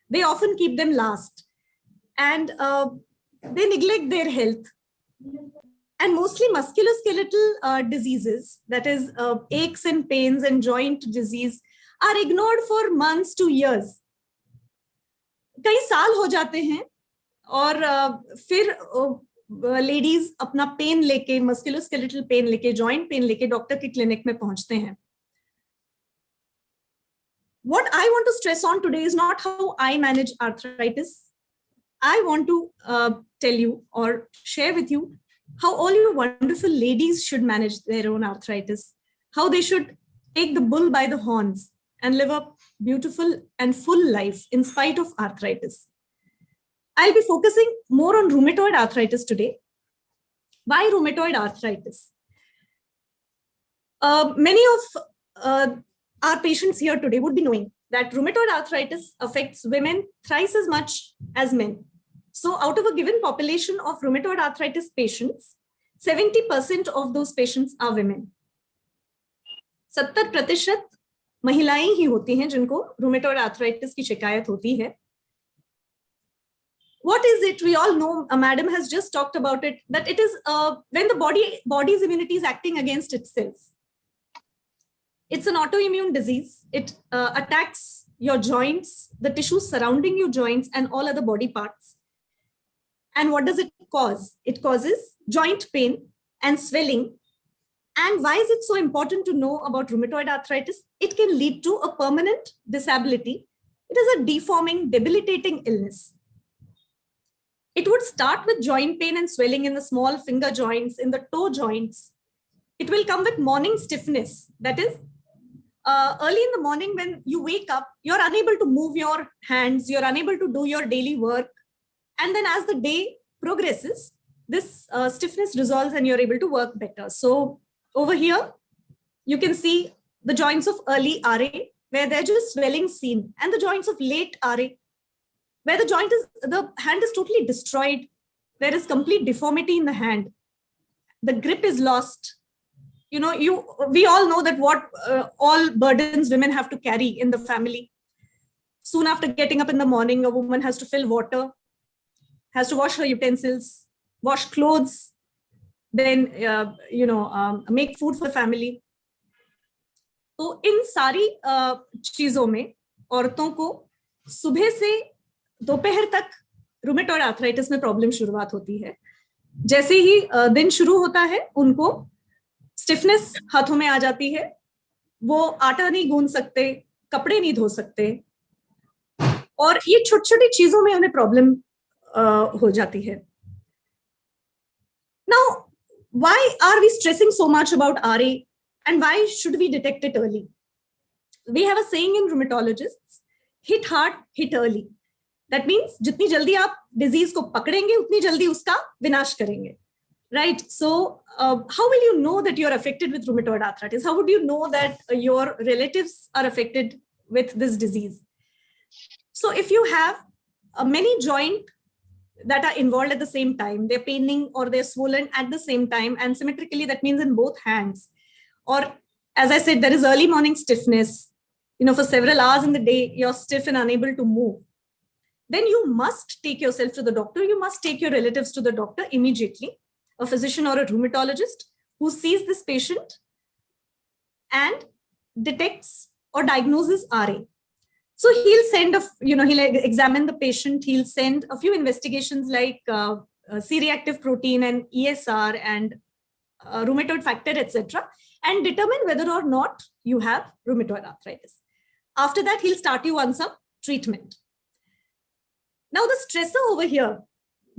They often keep them last, and they neglect their health. And mostly musculoskeletal diseases, that is aches and pains and joint disease, are ignored for months to years. कई साल हो जाते हैं और फिर ladies अपना pen लेके, musculoskeletal pain लेके, जॉइंट पेन लेके डॉक्टर के क्लिनिक में पहुंचते हैं. What I want to stress on today is not how I manage arthritis. I want to tell you or share with you how all you wonderful ladies should manage their own arthritis, how they should take the bull by the horns and live a beautiful and full life in spite of arthritis. I'll be focusing more on rheumatoid arthritis today. Why rheumatoid arthritis? Many of our patients here today would be knowing that rheumatoid arthritis affects women thrice as much as men. So out of a given population of rheumatoid arthritis patients, 70% of those patients are women. 70% महिलाएं ही होती हैं जिनको rheumatoid arthritis की शिकायत होती है. What is it? We all know, Madam has just talked about it, that it is when the body's immunity is acting against itself. It's an autoimmune disease. It attacks your joints, the tissues surrounding your joints, and all other body parts. And what does it cause? It causes joint pain and swelling. And why is it so important to know about rheumatoid arthritis? It can lead to a permanent disability. It is a deforming, debilitating illness. It would start with joint pain and swelling in the small finger joints, in the toe joints. It will come with morning stiffness. That is, early in the morning when you wake up, you're unable to move your hands, you're unable to do your daily work. And then as the day progresses, this stiffness resolves and you're able to work better. So over here, you can see the joints of early RA, where they're just swelling seen, and the joints of late RA, where the hand is totally destroyed. There is complete deformity in the hand. The grip is lost. You know, we all know that what all burdens women have to carry in the family. Soon after getting up in the morning, a woman has to fill water, has to wash her utensils, wash clothes, then, make food for family. तो इन सारी चीजों में औरतों को सुबह से दोपहर तक रूमेटॉइड आर्थराइटिस में प्रॉब्लम शुरुआत होती है. जैसे ही दिन शुरू होता है, उनको स्टिफनेस हाथों में आ जाती है. वो आटा नहीं गूंद सकते, कपड़े नहीं धो सकते, और ये छोटी छोटी चीजों में उन्हें प्रॉब्लम हो जाती है. Now, why are we stressing so much about RA, and why should we detect it early? We have a saying in rheumatologists, hit hard, hit early. That means जितनी जल्दी आप disease को पकड़ेंगे, उतनी जल्दी उसका विनाश करेंगे. Right? So, how will you know that you're affected with rheumatoid arthritis? How would you know that your relatives are affected with this disease? So, if you have many joints that are involved at the same time, they're paining or they're swollen at the same time, and symmetrically, that means in both hands. Or, as I said, there is early morning stiffness. For several hours in the day, you're stiff and unable to move. Then you must take yourself to the doctor. You must take your relatives to the doctor immediately, a physician or a rheumatologist who sees this patient and detects or diagnoses RA. So he'll send he'll examine the patient. He'll send a few investigations like C-reactive protein and ESR and rheumatoid factor, etc., and determine whether or not you have rheumatoid arthritis. After that, he'll start you on some treatment. Now the stressor over here,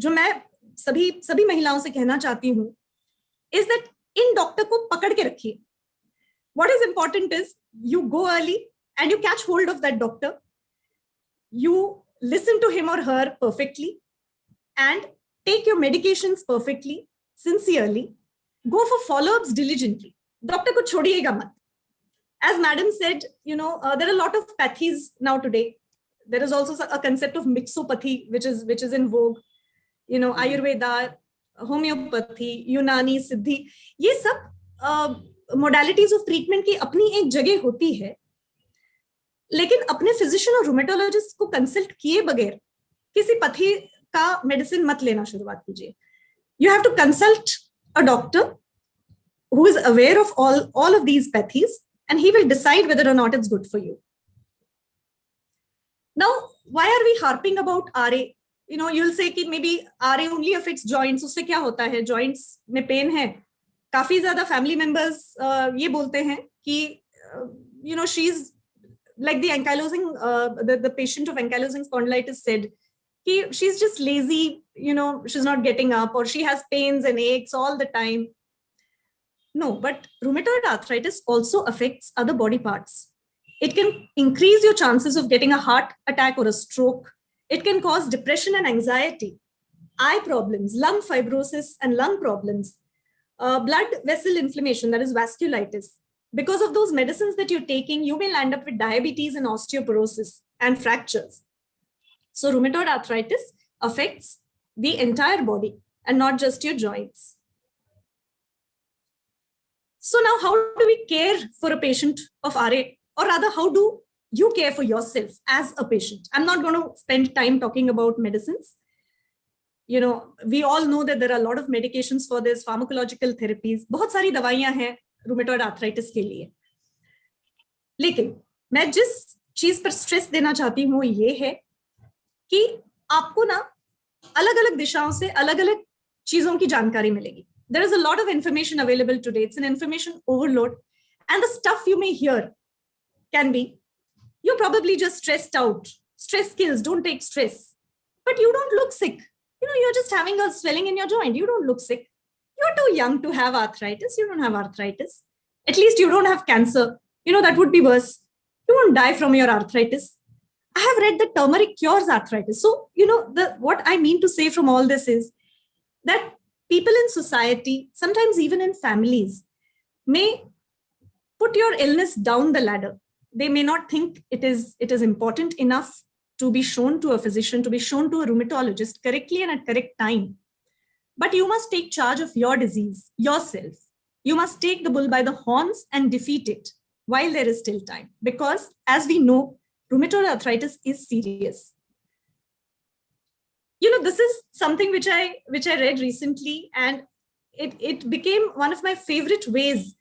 जो मैं सभी महिलाओं से कहना चाहती हूँ, is that in doctor को पकड़ के रखिए. What is important is you go early and you catch hold of that doctor. You listen to him or her perfectly and take your medications perfectly, sincerely. Go for follow-ups diligently. Doctor को छोड़िएगा मत. As madam said, there are a lot of pathies now today. There is also a concept of mixopathy, which is in vogue. Ayurveda, homeopathy, Unani, Siddhi. ये सब modalities of treatment की अपनी एक जगह होती है. लेकिन अपने फिजिशियन और रूमेटोलॉजिस्ट को कंसल्ट किए बगैर किसी पथी का मेडिसिन मत लेना शुरुआत कीजिए. You have to consult a doctor who is aware of all of these pathies, and he will decide whether or not it's good for you. Now, why are we harping about RA? You'll say कि maybe RA only affects joints. उससे क्या होता है? Joints में pain है. काफी ज़्यादा family members ये बोलते हैं कि she's like the ankylosing, the patient of ankylosing spondylitis said, she's just lazy, she's not getting up, or she has pains and aches all the time. No, but rheumatoid arthritis also affects other body parts. It can increase your chances of getting a heart attack or a stroke. It can cause depression and anxiety, eye problems, lung fibrosis and lung problems, blood vessel inflammation, that is vasculitis. Because of those medicines that you're taking, you will end up with diabetes and osteoporosis and fractures. So rheumatoid arthritis affects the entire body and not just your joints. So now, how do we care for a patient of RA? Or rather, how do you care for yourself as a patient? I'm not going to spend time talking about medicines. We all know that there are a lot of medications for this, pharmacological therapies. बहुत सारी दवाइयां हैं rheumatoid arthritis के लिए. लेकिन मैं जिस चीज पर स्ट्रेस देना चाहती हूँ ये है कि आपको ना अलग-अलग दिशाओं से अलग-अलग चीजों की जानकारी मिलेगी. There is a lot of information available today. It's an information overload. And the stuff you may hear can be, you're probably just stressed out. Stress kills, don't take stress. But you don't look sick. You're just having a swelling in your joint. You don't look sick. You're too young to have arthritis. You don't have arthritis. At least you don't have cancer. That would be worse. You won't die from your arthritis. I have read that turmeric cures arthritis. So, what I mean to say from all this is that people in society, sometimes even in families, may put your illness down the ladder. They may not think it is important enough to be shown to a physician, to be shown to a rheumatologist correctly and at correct time. But you must take charge of your disease yourself. You must take the bull by the horns and defeat it while there is still time. Because as we know, rheumatoid arthritis is serious. This is something which I read recently, and it became one of my favorite ways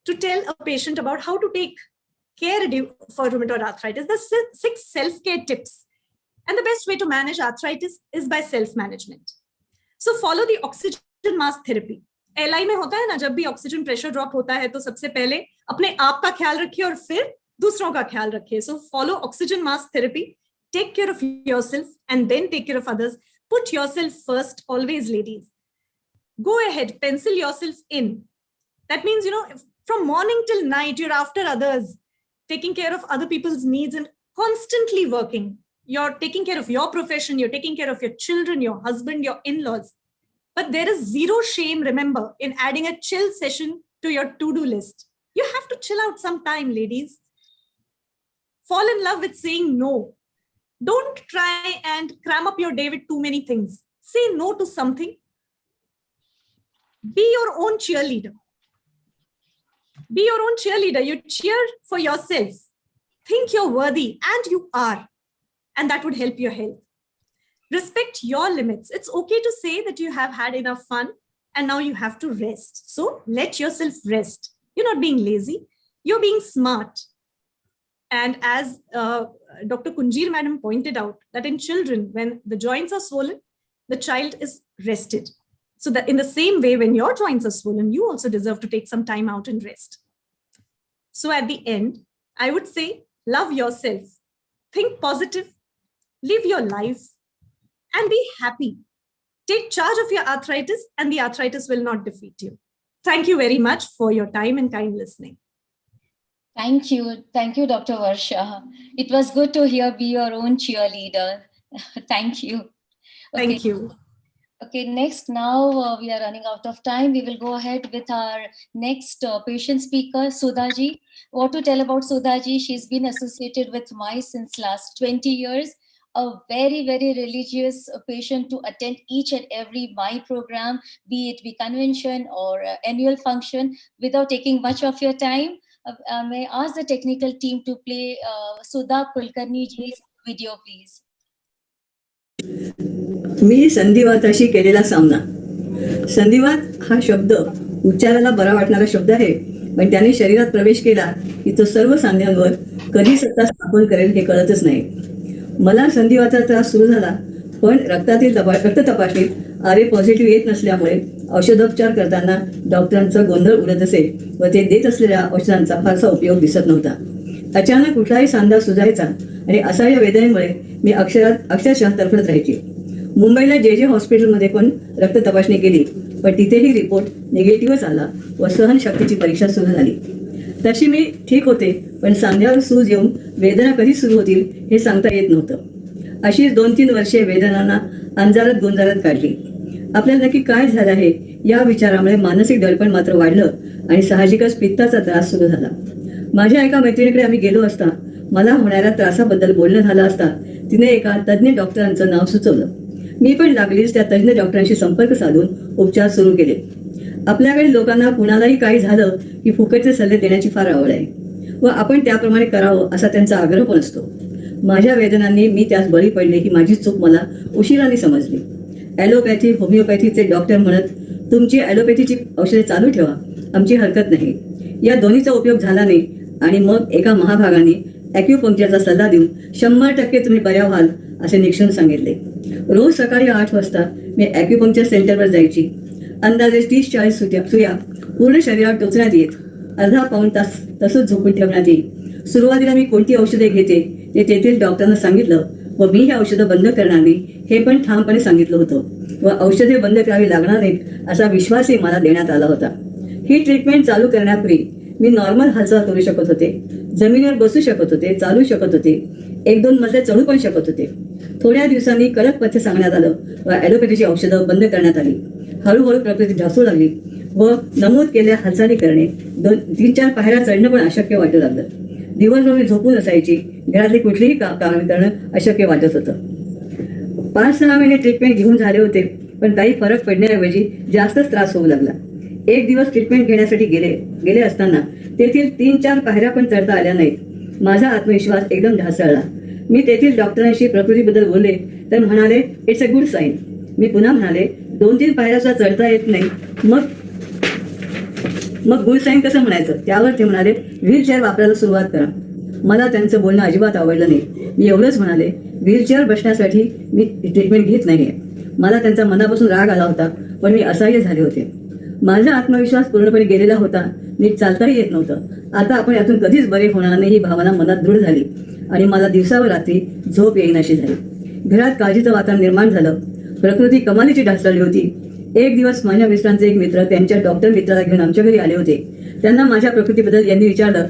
to tell a patient about how to take care for rheumatoid arthritis. The 6 self-care tips. And the best way to manage arthritis is by self-management. So follow the oxygen mask therapy. LI में होता है ना, जब भी oxygen pressure drop होता है तो सबसे पहले अपने आप का ख्याल रखिए और फिर दूसरों का ख्याल रखिए. So follow oxygen mask therapy. Take care of yourself and then take care of others. Put yourself first, always, ladies. Go ahead, pencil yourself in. That means, from morning till night, you're after others, taking care of other people's needs and constantly working. You're taking care of your profession, you're taking care of your children, your husband, your in-laws. But there is zero shame, remember, in adding a chill session to your to-do list. You have to chill out some time, ladies. Fall in love with saying no. Don't try and cram up your day with too many things. Say no to something. Be your own cheerleader. Be your own cheerleader. You cheer for yourself. Think you're worthy, and you are. And that would help your health. Respect your limits. It's okay to say that you have had enough fun and now you have to rest. So let yourself rest. You're not being lazy. You're being smart. And as Dr. Kunjir Madam pointed out, that in children, when the joints are swollen, the child is rested. So that in the same way, when your joints are swollen, you also deserve to take some time out and rest. So at the end, I would say, love yourself, think positive, live your life, and be happy. Take charge of your arthritis, and the arthritis will not defeat you. Thank you very much for your time and kind listening. Thank you, Dr. Varsha. It was good to hear be your own cheerleader. Thank you. Thank you. Okay, next, now we are running out of time. We will go ahead with our next patient speaker, Sudhaji. What to tell about Sudhaji? She's been associated with MICE since last 20 years. A very, very religious patient to attend each and every MI program, be it convention or annual function, without taking much of your time. May I ask the technical team to play Sudha Kulkarni ji's video, please. मी संधिवाताशी केलेला सामना. संधिवात हा शब्द उच्चाराला बरा वाटणारा शब्द आहे, पण त्याने शरीरात प्रवेश केला की तो सर्व सांध्यांवर कधी सत्ता स्थापन करेल हे कळतच नाही. मला संधिवाताचा त्रास सुरू झाला, पण रक्त तपासणीत RA पॉझिटिव्ह येत नसल्यामुळे औषधोपचार करताना डॉक्टरांचा गोंधळ उडत असे व ते देत असलेल्या औषधांचा फारसा उपयोग दिसत नव्हता. अचानक कुठलाही सांधा सुजायचा आणि असह्य वेदनेमुळे मी अक्षरशः तडफडत राहायची. मुंबईला JJ हॉस्पिटलमध्ये पण रक्त तपासणी केली, पण तिथेही रिपोर्ट निगेटिव्हच आला व सहनशक्तीची परीक्षा सुरू झाली. तशी मी ठीक होते, पण सांध्यावर सूज येऊन वेदना कधी सुरू होतील हे सांगता येत नव्हतं. अशीच 2-3 वर्षे वेदनांना अंजारात गोंजारात काढली. आपल्याला नक्की काय झालं आहे या विचारामुळे मानसिक दडपण मात्र वाढलं आणि साहजिकच पित्ताचा त्रास सुरू झाला. माझ्या एका मैत्रिणीकडे आम्ही गेलो असता मला होणाऱ्या त्रासाबद्दल बोलणं झालं असता तिने एका तज्ज्ञ डॉक्टरांचं नाव सुचवलं. मी पण लागलीच त्या तज्ज्ञ डॉक्टरांशी संपर्क साधून उपचार सुरू केले. आपल्याकडे लोकांना कुणालाही काही झालं की फुकटचे सल्ले देण्याची फार आवड आहे व आपण त्याप्रमाणे करावं असा त्यांचा आग्रह पण असतो. माझ्या वेदनांनी मी त्यास बळी पडले ही माझी चूक मला उशिराने समजली. ॲलोपॅथी होमिओपॅथीचे डॉक्टर म्हणत तुमची ॲलोपॅथीची औषधे चालू ठेवा, आमची हरकत नाही. या दोन्हीचा उपयोग झाला नाही आणि मग एका महाभागाने ॲक्युपंक्चरचा सल्ला देऊन 100% तुम्ही बऱ्या व्हाल असे निक्षून सांगितले. रोज सकाळी 8 वाजता मी ॲक्युपंक्चर सेंटरवर जायची. अंदाजे 30-40 सुया पूर्ण शरीरावर टोचण्यात येत. अर्धा पाऊण तास तसंच झोपून ठेवण्यात येईल. सुरुवातीला मी कोणती औषधे घेते ते तेथील डॉक्टरांना सांगितलं व मी ही औषधं बंद करणार नाही हे पण ठामपणे सांगितलं होतं व औषधे बंद करावी लागणार नाहीत असा विश्वासही मला देण्यात आला होता. ही ट्रीटमेंट चालू करण्यापूर्वी मी नॉर्मल हालचाल करू शकत होते, जमिनीवर बसू शकत होते, चालू शकत होते, 1-2 मजले चढू पण शकत होते. थोड्या दिवसांनी कडक पथ्य सांगण्यात आलं व ॲलोपॅथीची औषधं बंद करण्यात आली. हळूहळू प्रकृती ढासू लागली व नमूद केलेल्या हालचाली करणे 3-4 पायऱ्या चढणं पण अशक्य वाटू लागलं. दिवसभर मी झोपून असायची. घरातली कुठलीही कामे करणं अशक्य वाटत होतं. 5-6 महिने ट्रीटमेंट घेऊन झाले होते, पण काही फरक पडण्याऐवजी जास्तच त्रास होऊ लागला. एक दिवस ट्रीटमेंट घेण्यासाठी गेले असताना तेथील 3-4 पायऱ्या पण चढता आल्या नाहीत. माझा आत्मविश्वास एकदम ढासळला. मी तेथील डॉक्टरांशी प्रकृतीबद्दल बोलले तर म्हणाले इट्स अ गुड साईन. मी पुन्हा म्हणाले 2-3 पायऱ्या चढता येत नाही, मग गुड साईन कसं म्हणायचं. त्यावर ते म्हणाले व्हीलचेअर वापरायला सुरुवात करा. मला त्यांचं बोलणं अजिबात आवडलं नाही. मी एवढंच म्हणाले व्हीलचेअर बसण्यासाठी मी ट्रीटमेंट घेत नाहीये. मला त्यांचा मनापासून राग आला होता, पण मी असह्य झाले होते. माझा आत्मविश्वास पूर्णपणे गेलेला होता. नीट चालताही येत नव्हतं. आता आपण यातून कधीच बरे होणार नाही ही भावना मनात दृढ झाली आणि मला दिवसावर रात्री झोप येईनाशी झाली. घरात काळजीचं वातावरण निर्माण झालं. प्रकृती कमालीची ढासळली होती. एक दिवस माझ्या मिस्टरांचे एक मित्र त्यांच्या डॉक्टर मित्राला घेऊन आमच्या घरी आले होते. त्यांना माझ्या प्रकृतीबद्दल यांनी विचारलं.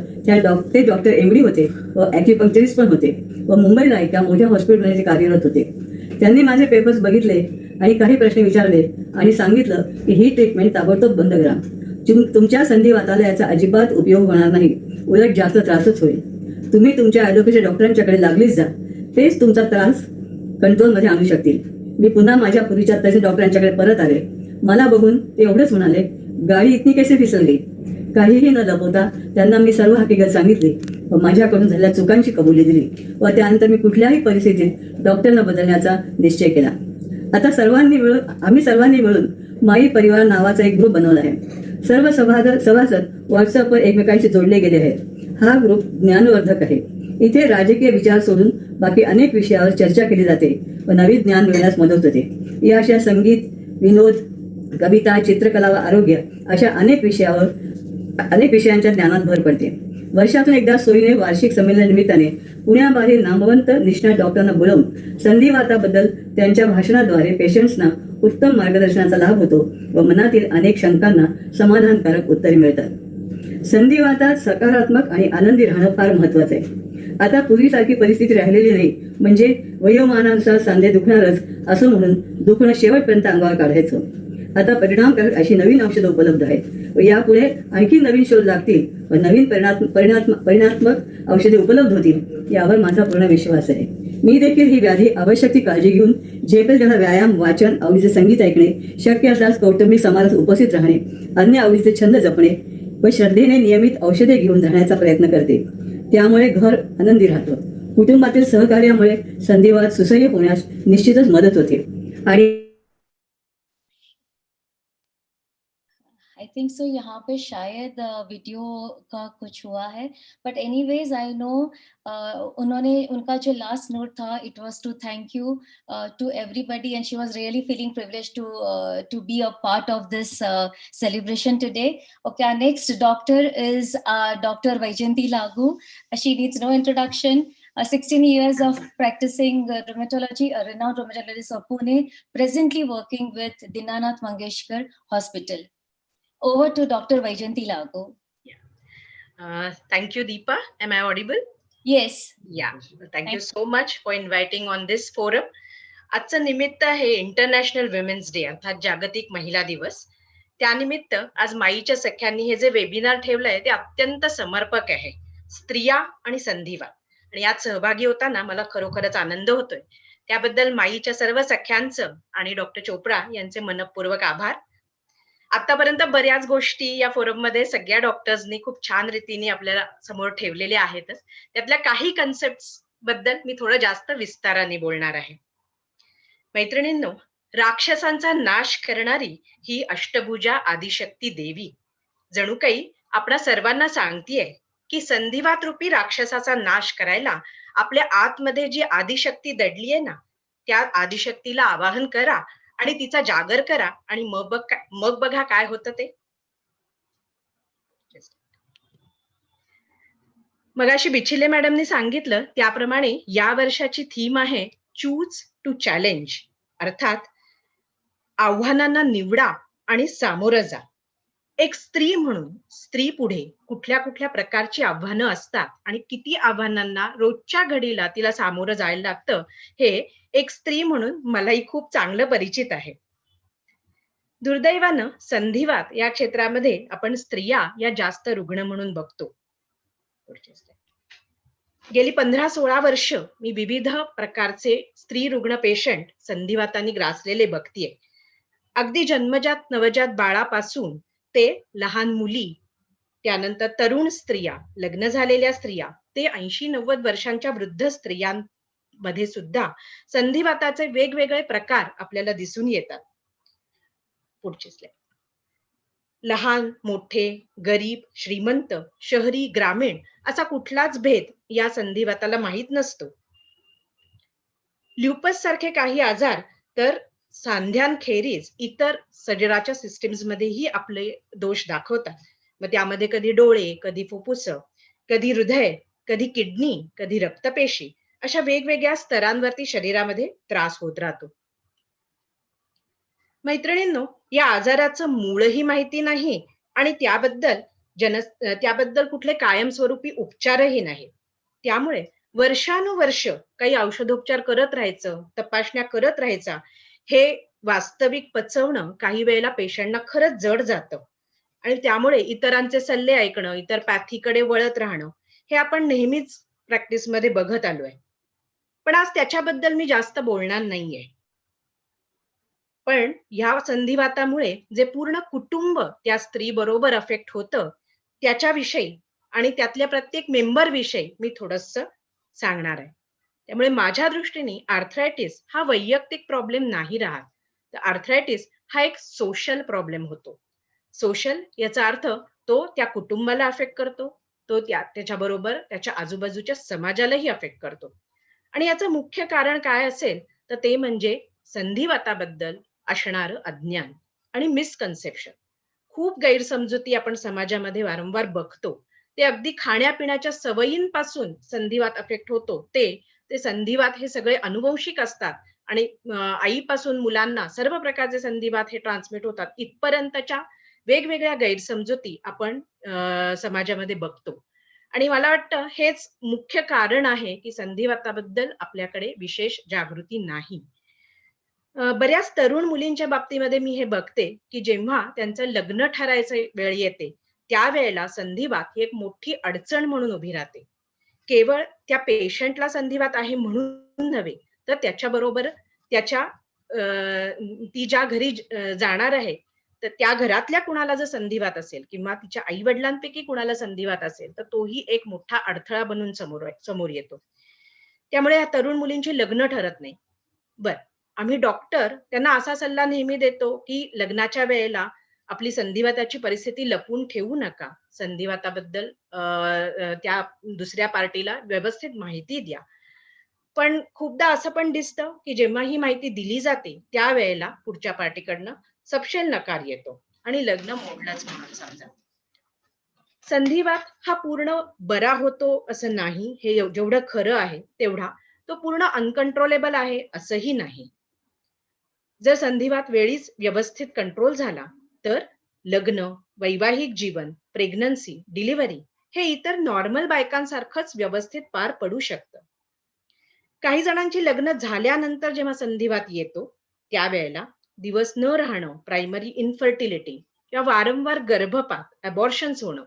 ते डॉक्टर MD होते व ॲक्युपंक्चरिस्ट पण होते व मुंबईला एका मोठ्या हॉस्पिटलमध्ये कार्यरत होते. त्यांनी माझे पेपर्स बघितले आणि काही प्रश्न विचारले आणि सांगितलं की ही ट्रीटमेंट ताबडतोब बंद करा. तुमच्या संधिवाताला याचा अजिबात उपयोग होणार नाही, उलट जास्त त्रासच होईल. तुम्ही तुमच्या ॲलोपॅथी डॉक्टरांच्याकडे लागलीच जा, तेच तुमचा त्रास कंट्रोलमध्ये आणू शकतील. मी पुन्हा माझ्या पूर्वीच्या तसे डॉक्टरांच्याकडे परत आले. मला बघून ते एवढंच म्हणाले गाडी इतकी कसे फिसलली. काहीही न लपवता त्यांना मी सर्व हकीकत सांगितली व माझ्याकडून झालेल्या चुकांची कबुली दिली व त्यानंतर मी कुठल्याही परिस्थितीत डॉक्टरना बदलण्याचा निश्चय केला. आता आम्ही सर्वांनी मिळून माई परिवार नावाचा एक ग्रुप बनवला आहे. सर्व सभासद व्हॉट्सअपवर एकमेकांशी जोडले गेले आहेत. हा ग्रुप ज्ञानवर्धक आहे. इथे राजकीय विचार सोडून बाकी अनेक विषयावर चर्चा केली जाते व नवीन ज्ञान मिळण्यास मदत होते. या अशा संगीत, विनोद, कविता, चित्रकला व आरोग्य अशा अनेक विषयांच्या ज्ञानात भर पडते. वर्षातून एकदा सोयीने वार्षिक संमेलनानिमित्ताने पुण्याबाहेर नामवंत निष्णात डॉक्टरांना बोलावून संधिवाताबद्दल त्यांच्या भाषणाद्वारे पेशंट्सना उत्तम मार्गदर्शनाचा लाभ होतो व मनातील अनेक शंकांना समाधानकारक उत्तरे मिळतात. संधिवातात सकारात्मक आणि आनंदी राहणं फार महत्वाचं आहे. आता पूर्वीसारखी परिस्थिती राहिलेली नाही, म्हणजे वयोमानानुसार सांधे दुखणारच असं म्हणून दुखणं शेवटपर्यंत अंगावर काढायचं. आता परिणामकारक अशी नवीन औषधं उपलब्ध आहेत व यापुढे आणखी नवीन शोध लागतील व नवीन परिणात्मक औषधे उपलब्ध होतील यावर माझा पूर्ण विश्वास आहे. मी देखील ही व्याधी आवश्यक ती काळजी घेऊन झेपेल त्याला व्यायाम, वाचन, आवडीचे संगीत ऐकणे, शक्य असल्यास कौटुंबिक समाजात उपस्थित राहणे, अन्य आवडीचे छंद जपणे व श्रद्धेने नियमित औषधे घेऊन राहण्याचा प्रयत्न करते. त्यामुळे घर आनंदी राहतं. कुटुंबातील सहकार्यामुळे संधिवात सुसह्य होण्यास निश्चितच मदत होते. आणि आई थिंक सो यहाँ पे शायद वीडियो का कुछ हुआ है, बट एनीवेज आई नो उन्होंने उनका जो लास्ट नोट था it was to thank you to everybody and she was really feeling privileged to be a part of this celebration today. Okay, our next doctor is Dr. Vaijayanti Lagu. She needs no introduction. 16 years of practicing rheumatology, a renowned rheumatologist of Pune, presently working with Dinanath Mangeshkar Hospital. Over to Dr. Vaijayanti Lagu. Thank you, Deepa. Am I audible? Yes. Yeah. Thank you so much for inviting on this forum. आजचं निमित्त आहे international women's day अर्थात जागतिक महिला दिवस. त्यानिमित्त आज माईच्या सख्यांनी हे जे webinar ठेवलंय ते अत्यंत समर्पक आहे. स्त्रिया आणि संधिवात, आणि यात सहभागी होताना मला खरोखरच आनंद होतोय. त्याबद्दल माईच्या सर्व सख्यांचं आणि डॉक्टर चोप्रा यांचे मनपूर्वक आभार. आतापर्यंत बऱ्याच गोष्टी या फोरम मध्ये सगळ्या डॉक्टर्सनी खूप छान रीतीने आपल्याला समोर ठेवलेल्या आहेतच. त्यातल्या काही कन्सेप्ट बद्दल मी थोडं जास्त विस्ताराने बोलणार आहे. मैत्रिणींनो, राक्षसांचा नाश करणारी ही अष्टभुजा आदिशक्ती देवी जणू काही आपल्या सर्वांना सांगतीये की संधिवात रूपी राक्षसाचा नाश करायला आपल्या आतमध्ये जी आदिशक्ती दडली आहे ना, त्या आदिशक्तीला आवाहन करा आणि तिचा जागर करा आणि मग बघा काय होतं ते. मगाशी बिछिले मॅडमनी सांगितलं त्याप्रमाणे या वर्षाची थीम आहे चूज टू चॅलेंज, अर्थात आव्हानांना निवडा आणि सामोरं जा. एक स्त्री म्हणून स्त्री पुढे कुठल्या कुठल्या प्रकारची आव्हानं असतात आणि किती आव्हानांना रोजच्या घडीला तिला सामोरं जायला लागतं हे एक स्त्री म्हणून मलाही खूप चांगलं परिचित आहे. दुर्दैवानं संधिवात या क्षेत्रामध्ये आपण स्त्रिया या जास्त रुग्ण म्हणून बघतो. गेली 15-16 वर्ष मी विविध प्रकारचे स्त्री रुग्ण पेशंट संधिवाताने ग्रासलेले बघतीये. अगदी जन्मजात नवजात बाळापासून ते लहान मुली, त्यानंतर तरुण स्त्रिया, लग्न झालेल्या स्त्रिया, ते 80-90 वर्षांच्या वृद्ध स्त्रियांमध्ये सुद्धा संधिवाताचे वेगवेगळे प्रकार आपल्याला दिसून येतात. पुढचे स्लाइड. लहान मोठे, गरीब श्रीमंत, शहरी ग्रामीण असा कुठलाच भेद या संधिवाताला माहीत नसतो. ल्युपस सारखे काही आजार तर सांध्यांखेरीज इतर शरीराच्या सिस्टीम्स मध्येही आपले दोष दाखवतात. मग त्यामध्ये कधी डोळे, कधी फुफ्फुस, कधी हृदय, कधी किडनी, कधी रक्तपेशी अशा वेगवेगळ्या स्तरांवरती शरीरामध्ये त्रास होत राहतो. मैत्रिणींनो, या आजाराचं मूळही माहिती नाही आणि त्याबद्दल कुठले कायमस्वरूपी उपचारही नाही. त्यामुळे वर्षानुवर्ष काही औषधोपचार करत राहायचं, तपासण्या करत राहायचा, हे वास्तविक पचवणं काही वेळेला पेशंटना खरंच जड जातं आणि त्यामुळे इतरांचे सल्ले ऐकणं, इतर पॅथीकडे वळत राहणं हे आपण नेहमीच प्रॅक्टिसमध्ये बघत आलोय. पण आज त्याच्याबद्दल मी जास्त बोलणार नाहीये. पण ह्या संधिवातामुळे जे पूर्ण कुटुंब त्या स्त्री बरोबर अफेक्ट होतं त्याच्याविषयी आणि त्यातल्या प्रत्येक मेंबर विषयी मी थोडंसं सांगणार आहे. त्यामुळे माझ्या दृष्टीने आर्थरायटिस हा वैयक्तिक प्रॉब्लेम नाही राहत, तर आर्थरायटिस हा एक सोशल प्रॉब्लेम होतो. सोशल याचा अर्थ तो त्या कुटुंबाला अफेक्ट करतो, तो त्याच्याबरोबर त्याच्या आजूबाजूच्या समाजालाही अफेक्ट करतो. आणि याचं मुख्य कारण काय असेल तर ते म्हणजे संधिवाताबद्दल असणारं अज्ञान आणि मिसकन्सेप्शन. खूप गैरसमजुती आपण समाजामध्ये वारंवार बघतो. ते अगदी खाण्यापिण्याच्या सवयींपासून संधिवात अफेक्ट होतो ते संधिवात हे सगळे अनुवंशिक असतात आणि आईपासून मुलांना सर्व प्रकारचे संधिवात हे ट्रान्समिट होतात इथपर्यंतच्या वेगवेगळ्या गैरसमजुती आपण समाजामध्ये बघतो. आणि मला वाटतं हेच मुख्य कारण आहे की संधिवाताबद्दल आपल्याकडे विशेष जागृती नाही. बऱ्याच तरुण मुलींच्या बाबतीमध्ये मी हे बघते की जेव्हा त्यांचं लग्न ठरायचं वेळ येते त्यावेळेला संधिवात ही एक मोठी अडचण म्हणून उभी राहते. केवळ त्या पेशंटला संधिवात आहे म्हणून नव्हे तर त्याच्याबरोबर त्याच्या ती ज्या घरी जाणार आहे तर त्या घरातल्या कुणाला जर संधिवात असेल किंवा तिच्या आई वडिलांपैकी कुणाला संधिवात असेल तर तोही एक मोठा अडथळा बनून समोर येतो. त्यामुळे या तरुण मुलींची लग्न ठरत नाही. आम्ही डॉक्टर त्यांना असा सल्ला नेहमी देतो की लग्नाच्या वेळेला आपली संधिवाताची परिस्थिती लपवून ठेवू नका. संधिवाताबद्दल त्या दुसऱ्या पार्टीला व्यवस्थित माहिती द्या. पण खूपदा असं पण दिसतं की जेव्हा ही माहिती दिली जाते त्यावेळेला पुढच्या पार्टीकडनं सपशेल नकार येतो आणि लग्न मोडलंच म्हणून समजा. संधिवात हा पूर्ण बरा होतो असं नाही. हे जेवढं खरं आहे तेवढा तो पूर्ण अनकंट्रोलेबल आहे असंही नाही. जर संधिवात वेळीच व्यवस्थित कंट्रोल झाला तर लग्न, वैवाहिक जीवन, प्रेग्नन्सी, डिलिव्हरी हे इतर नॉर्मल बायकांसारखंच व्यवस्थित पार पडू शकतं. काही जणांची लग्न झाल्यानंतर जेव्हा संधिवात येतो त्यावेळेला दिवस न राहणं, प्रायमरी इन्फर्टिलिटी किंवा वारंवार गर्भपात, अबॉर्शन्स होणं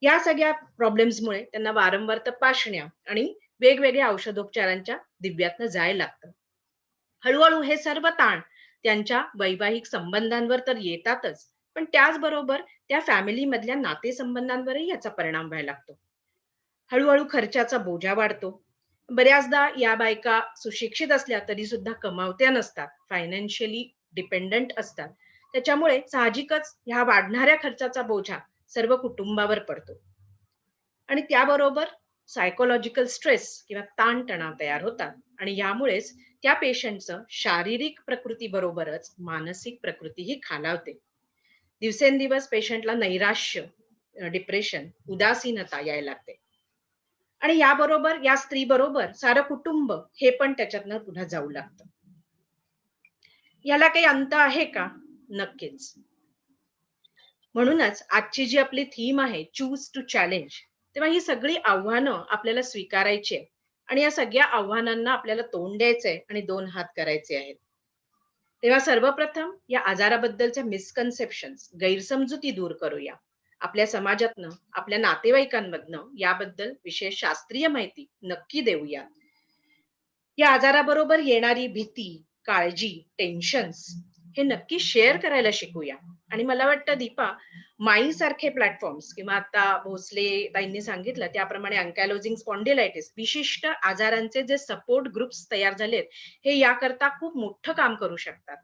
या सगळ्या प्रॉब्लेम्समुळे त्यांना वारंवार तपासण्या आणि वेगवेगळ्या औषधोपचारांच्या दिव्यातनं जायला लागतं. हळूहळू हे सर्व ताण त्यांच्या वैवाहिक संबंधांवर तर येतातच पण त्याचबरोबर त्या फॅमिली मधल्या नातेसंबंधांवरही याचा परिणाम व्हायला लागतो. हळूहळू खर्चाचा बोजा वाढतो. बऱ्याचदा या बायका सुशिक्षित असल्या तरी सुद्धा कमावत्या नसतात, फायनान्शियली डिपेंडंट असतात. त्याच्यामुळे साहजिकच ह्या वाढणाऱ्या खर्चाचा बोजा सर्व कुटुंबावर पडतो आणि त्याबरोबर सायकोलॉजिकल स्ट्रेस किंवा ताणतणाव तयार होतात आणि यामुळेच त्या पेशंटचं शारीरिक प्रकृती बरोबरच मानसिक प्रकृतीही खालावते. दिवसेंदिवस पेशंटला नैराश्य, डिप्रेशन, उदासीनता यायला लागते आणि याबरोबर या स्त्री बरोबर सारं कुटुंब हे पण त्याच्यातनं पुन्हा जाऊ लागतं. याला काही अंत आहे का? नक्कीच. म्हणूनच आजची जी आपली थीम आहे चूज टू चॅलेंज, तेव्हा ही सगळी आव्हानं आपल्याला स्वीकारायची आहे आणि या सगळ्या आव्हानांना आपल्याला तोंड द्यायचंय आणि 2 हात करायचे आहेत. तेव्हा सर्वप्रथम या आजाराबद्दलच्या मिसकन्सेप्शन्स, गैरसमजुती दूर करूया. आपल्या समाजातनं, आपल्या नातेवाईकांमधनं याबद्दल विशेष शास्त्रीय माहिती नक्की देऊया. या आजाराबरोबर येणारी भीती, काळजी, टेन्शन्स हे नक्की शेअर करायला शिकूया. आणि मला वाटतं दीपा, माई सारखे प्लॅटफॉर्म्स किंवा आता भोसले ताईंनी सांगितलं त्याप्रमाणे अँकायलोजिंग स्पॉन्डिलायटिस विशिष्ट आजारांचे जे सपोर्ट ग्रुप्स तयार झालेत हे याकरता खूप मोठं काम करू शकतात.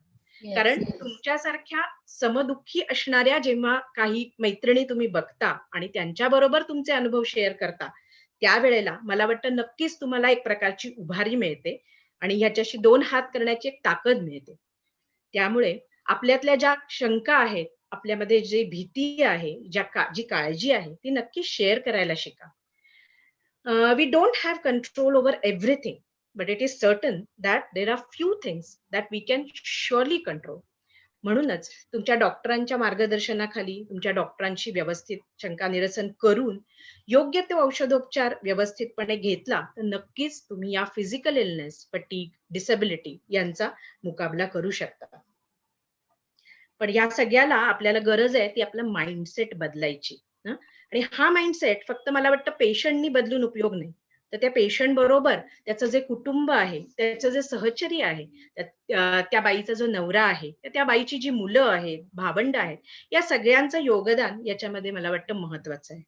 कारण तुमच्यासारख्या समदुःखी असणाऱ्या जेव्हा काही मैत्रिणी तुम्ही बघता आणि त्यांच्या बरोबर तुमचे अनुभव शेअर करता त्यावेळेला मला वाटतं नक्कीच तुम्हाला एक प्रकारची उभारी मिळते आणि ह्याच्याशी 2 हात करण्याची एक ताकद मिळते. त्यामुळे आपल्यातल्या ज्या शंका आहेत, आपल्यामध्ये जी भीती आहे, जी काळजी आहे ती नक्की शेअर करायला शिका. We don't have control over everything, but it is certain that there are few things that we can surely control. म्हणूनच तुमच्या डॉक्टरांच्या मार्गदर्शनाखाली तुमच्या डॉक्टरांशी व्यवस्थित शंका निरसन करून योग्य तो औषधोपचार व्यवस्थितपणे घेतला तर नक्कीच तुम्ही या फिजिकल इलनेस, फटीग, डिसेबिलिटी यांचा मुकाबला करू शकता. पण या सगळ्याला आपल्याला गरज आहे ती आपलं माइंडसेट बदलायची. आणि हा माइंडसेट फक्त मला वाटतं पेशंटनी बदलून उपयोग नाही, तर त्या पेशंट बरोबर त्याचं जे कुटुंब आहे, त्याचं जे सहचर्य आहे, त्या बाईचा जो नवरा आहे, त्या बाईची जी मुलं आहेत, भावंड आहेत, या सगळ्यांचं योगदान याच्यामध्ये मला वाटतं महत्वाचं आहे.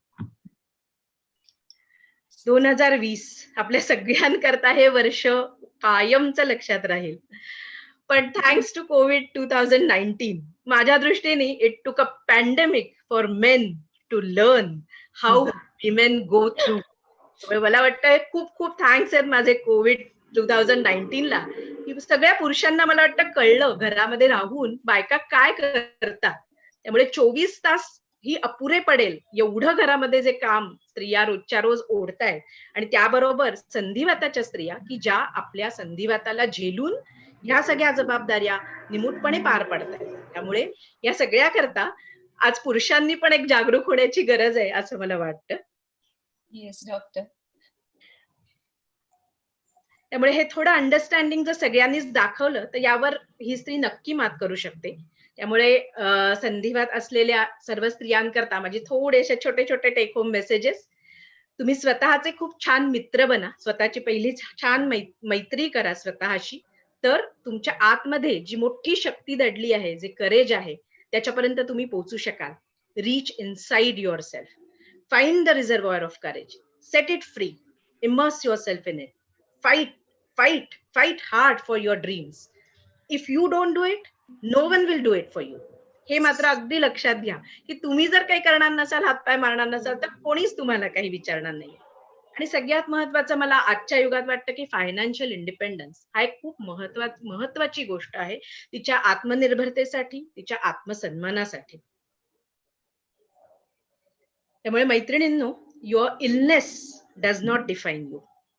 2020 आपल्या सगळ्यांकरता हे वर्ष कायमचं लक्षात राहील. पण थँक्स टू कोविड 2019 माझ्या दृष्टीने it took a pandemic for main to learn how women go through. मला वाटतं खूप खूप थँक्स आहेत माझे कोविड 2019 ला, की सगळ्या पुरुषांना मला वाटतं कळलं घरामध्ये राहून बायका काय करतात. त्यामुळे 24 तास ही अपुरे पडेल एवढं घरामध्ये जे काम स्त्रिया रोजच्या रोज ओढतायत, आणि त्याबरोबर संधिवाताच्या स्त्रिया की ज्या आपल्या संधिवाताला झेलून ह्या सगळ्या जबाबदाऱ्या निमूटपणे पार पडतायत. त्यामुळे या सगळ्या करता आज पुरुषांनी पण एक जागरूक होण्याची गरज आहे असं मला वाटतं. Yes doctor. त्यामुळे हे थोडं अंडरस्टँडिंग जर सगळ्यांनीच दाखवलं तर यावर ही स्त्री नक्की मात करू शकते. त्यामुळे संधिवात असलेल्या सर्व स्त्रियांकरता माझे थोडेसे छोटे छोटे टेक होम मेसेजेस. तुम्ही स्वतःचे खूप छान मित्र बना, स्वतःची पहिली छान मैत्री करा स्वतःशी, तर तुमच्या आतमध्ये जी मोठी शक्ती दडली आहे, जे करेज आहे, त्याच्यापर्यंत तुम्ही पोहोचू शकाल. Reach inside yourself, find the reservoir of courage, set it free, immerse yourself in it, fight hard for your dreams. If you don't do it, no one will do it for you. हे मात्र अगदी लक्षात घ्या की तुम्ही जर काही करणार नसाल, हातपाय मारणार नसाल, तर कोणीच तुम्हाला काही विचारणार नाही. आणि सगळ्यात महत्वाचं मला आजच्या युगात वाटतं की फायनान्शियल इंडिपेंडन्स हा एक खूप महत्वाची गोष्ट आहे तिच्या आत्मनिर्भरतेसाठी, तिच्या आत्मसन्मानासाठी. त्यामुळे मैत्रिणींनो, your illness does not define you,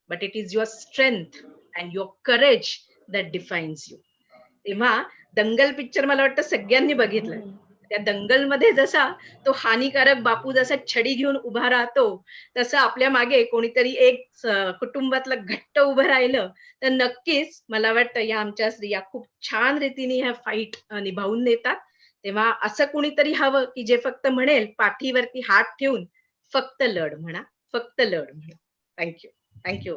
but it is your strength and your courage that defines you. तेव्हा दंगल पिक्चर मला वाटतं सगळ्यांनी बघितलं. त्या दंगल मध्ये जसा तो हानिकारक बापू जसा छडी घेऊन उभा राहतो, तसं आपल्या मागे कोणीतरी एक कुटुंबातलं घट्ट उभं राहिलं तर नक्कीच मला वाटतं या आमच्या स्त्रिया खूप छान रीतीने ह्या फाईट निभावून नेतात. तेव्हा असं कोणीतरी हवं की जे फक्त म्हणेल पाठीवरती हात ठेवून, फक्त लढ म्हणा, फक्त लढ म्हणा. Thank you. Thank you.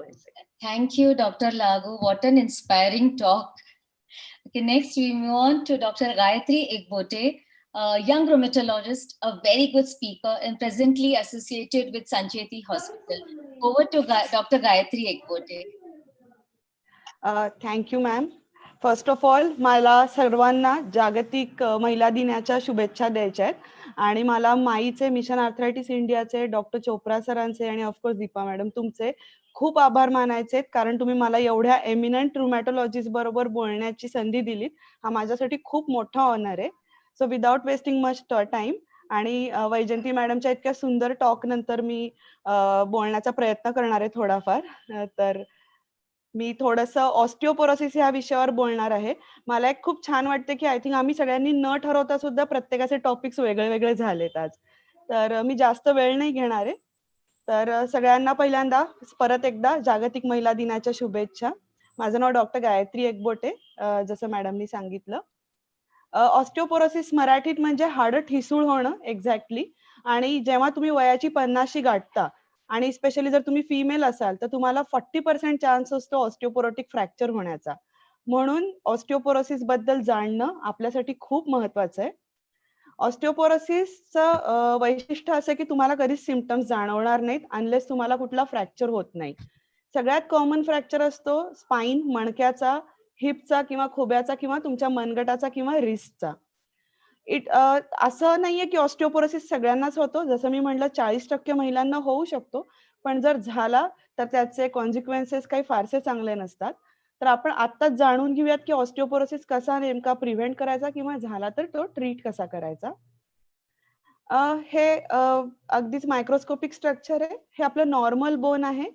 Thank you, Dr. Lagu. What an inspiring talk. Okay, next we move on to Dr. Gayatri Egbote, a young rheumatologist, a very good speaker, and presently associated with Sancheti Hospital. Over to Dr. Gayatri Egbote. Thank you, ma'am. First of all मला सर्वांना जागतिक महिला दिनाच्या शुभेच्छा द्यायच्या आहेत. आणि मला माईचे, मिशन आर्थरायटिस इंडियाचे, डॉक्टर चोप्रा सरांचे आणि ऑफकोर्स दीपा मॅडम तुमचे खूप आभार मानायचे आहेत, कारण तुम्ही मला एवढ्या एमिनंट रुमॅटॉलॉजिस्ट बरोबर बोलण्याची संधी दिलीत. हा माझ्यासाठी खूप मोठा ऑनर आहे. So without wasting much time आणि वैजंती मॅडमच्या इतक्या सुंदर टॉक नंतर मी बोलण्याचा प्रयत्न करणार आहे थोडाफार. तर मी थोडंसं ऑस्टिओपोरोसिस या विषयावर बोलणार आहे. मला एक खूप छान वाटतं की आय थिंक आम्ही सगळ्यांनी न ठरवता सुद्धा प्रत्येकाचे टॉपिक्स वेगळे वेगळे झालेत आज. तर मी जास्त वेळ नाही घेणार आहे. तर सगळ्यांना पहिल्यांदा परत एकदा जागतिक महिला दिनाच्या शुभेच्छा. माझं नाव डॉक्टर गायत्री एकबोटे, जसं मॅडमनी सांगितलं. ऑस्टिओपोरोसिस मराठीत म्हणजे हाडं ठिसूळ होणं एक्झॅक्टली. आणि जेव्हा तुम्ही वयाची 50शी गाठता आणि स्पेशली जर तुम्ही फिमेल असाल तर तुम्हाला 40% चान्स असतो ऑस्टिओपोरोटिक फ्रॅक्चर होण्याचा. म्हणून ऑस्टिओपोरोसिस बद्दल जाणणं आपल्यासाठी खूप महत्वाचं आहे. ऑस्टिओपोरोसिसचं वैशिष्ट्य असं की तुम्हाला कधीच सिम्पटम्स जाणवणार नाहीत अनलेस तुम्हाला कुठला फ्रॅक्चर होत नाही. सगळ्यात कॉमन फ्रॅक्चर असतो स्पाइन, मणक्याचा, हिपचा किंवा खोब्याचा किंवा तुमच्या मनगटाचा किंवा रिस्टचा. असं नाहीये की ऑस्टिओपोरोसिस सगळ्यांनाच होतो. जसं मी म्हटलं 40% महिलांना होऊ शकतो, पण जर झाला तर त्याचे कॉन्सिक्वेन्सेस काही फारसे चांगले नसतात. तर आपण आत्ताच जाणून घेऊयात की ऑस्टिओपोरोसिस कसा नेमका प्रिव्हेंट करायचा किंवा झाला तर तो ट्रीट कसा करायचा. हे अगदीच मायक्रोस्कोपिक स्ट्रक्चर आहे. हे आपलं नॉर्मल बोन आहे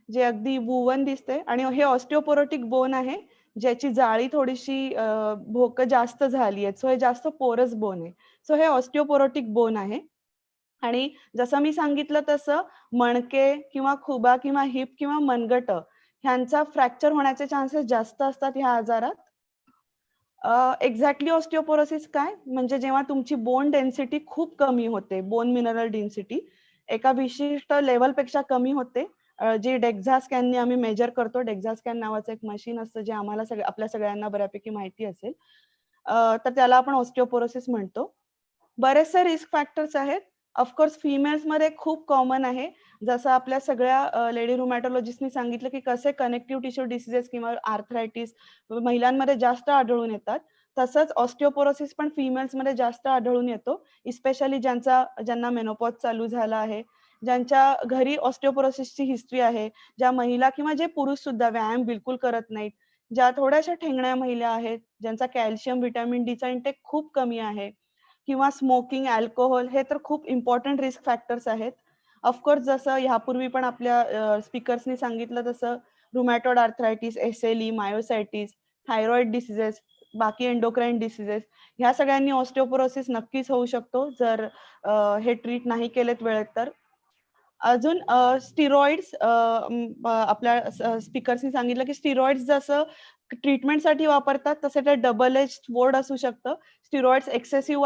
जे अगदी वुवन दिसते, आणि हे ऑस्टिओपोरोटिक बोन आहे ज्याची जाळी थोडीशी भोकं जास्त झाली आहे. सो हे जास्त पोरस बोन आहे. सो हे ऑस्टिओपोरोटिक बोन आहे. आणि जसं मी सांगितलं तसं मणके किंवा खुबा किंवा हिप किंवा मनगट ह्यांचा फ्रॅक्चर होण्याचे चान्सेस जास्त असतात ह्या आजारात. एक्झॅक्टली ऑस्टिओपोरोसिस काय म्हणजे जेव्हा तुमची बोन डेन्सिटी खूप कमी होते, बोन मिनरल डेन्सिटी एका विशिष्ट लेवलपेक्षा कमी होते, जी डेक्झा स्कॅनने आम्ही मेजर करतो. डेक्झा स्कॅन नावाचं एक मशीन असतं जे आम्हाला आपल्या सगळ्यांना बऱ्यापैकी माहिती असेल. तर त्याला आपण ऑस्टिओपोरोसिस म्हणतो. बरेचसे रिस्क फॅक्टर्स आहेत. ऑफकोर्स फिमेल्स मध्ये खूप कॉमन आहे. जसं आपल्या सगळ्या लेडी रुमॅटॉलॉजिस्टनी सांगितलं की कसे कनेक्टिव्ह टिश्यू डिसीजेस किंवा आर्थरायटिस महिलांमध्ये जास्त आढळून येतात, तसंच ऑस्टिओपोरोसिस पण फिमेल्स मध्ये जास्त आढळून येतो. स्पेशली ज्यांना मेनोपॉज चालू झाला आहे ज्यांच्या घरी ऑस्टिओपोरोसिसची हिस्ट्री आहे, ज्या महिला किंवा जे पुरुष सुद्धा व्यायाम बिलकुल करत नाहीत, ज्या थोड्याशा ठेंगण्या महिला आहेत, ज्यांचा कॅल्शियम व्हिटॅमिन डीचा इंटेक खूप कमी आहे, किंवा स्मोकिंग, अल्कोहोल, हे तर खूप इम्पॉर्टंट रिस्क फॅक्टर्स आहेत. ऑफकोर्स जसं ह्यापूर्वी पण आपल्या स्पीकर्सनी सांगितलं तसं rheumatoid arthritis, SLE, myositis, thyroid diseases, बाकी एंडोक्राईन डिसिजेस, ह्या सगळ्यांनी ऑस्टिओपोरोसिस नक्कीच होऊ शकतो जर हे ट्रीट नाही केलेत वेळेत तर. अजून स्टिरॉइड्स, आपल्या स्पीकर्सनी सांगितलं की स्टिरॉइड्स जसं ट्रीटमेंटसाठी वापरतात तसे ते डबल एज वॉर्ड असू शकतं. स्टिरॉइड्स एक्सेसिव्ह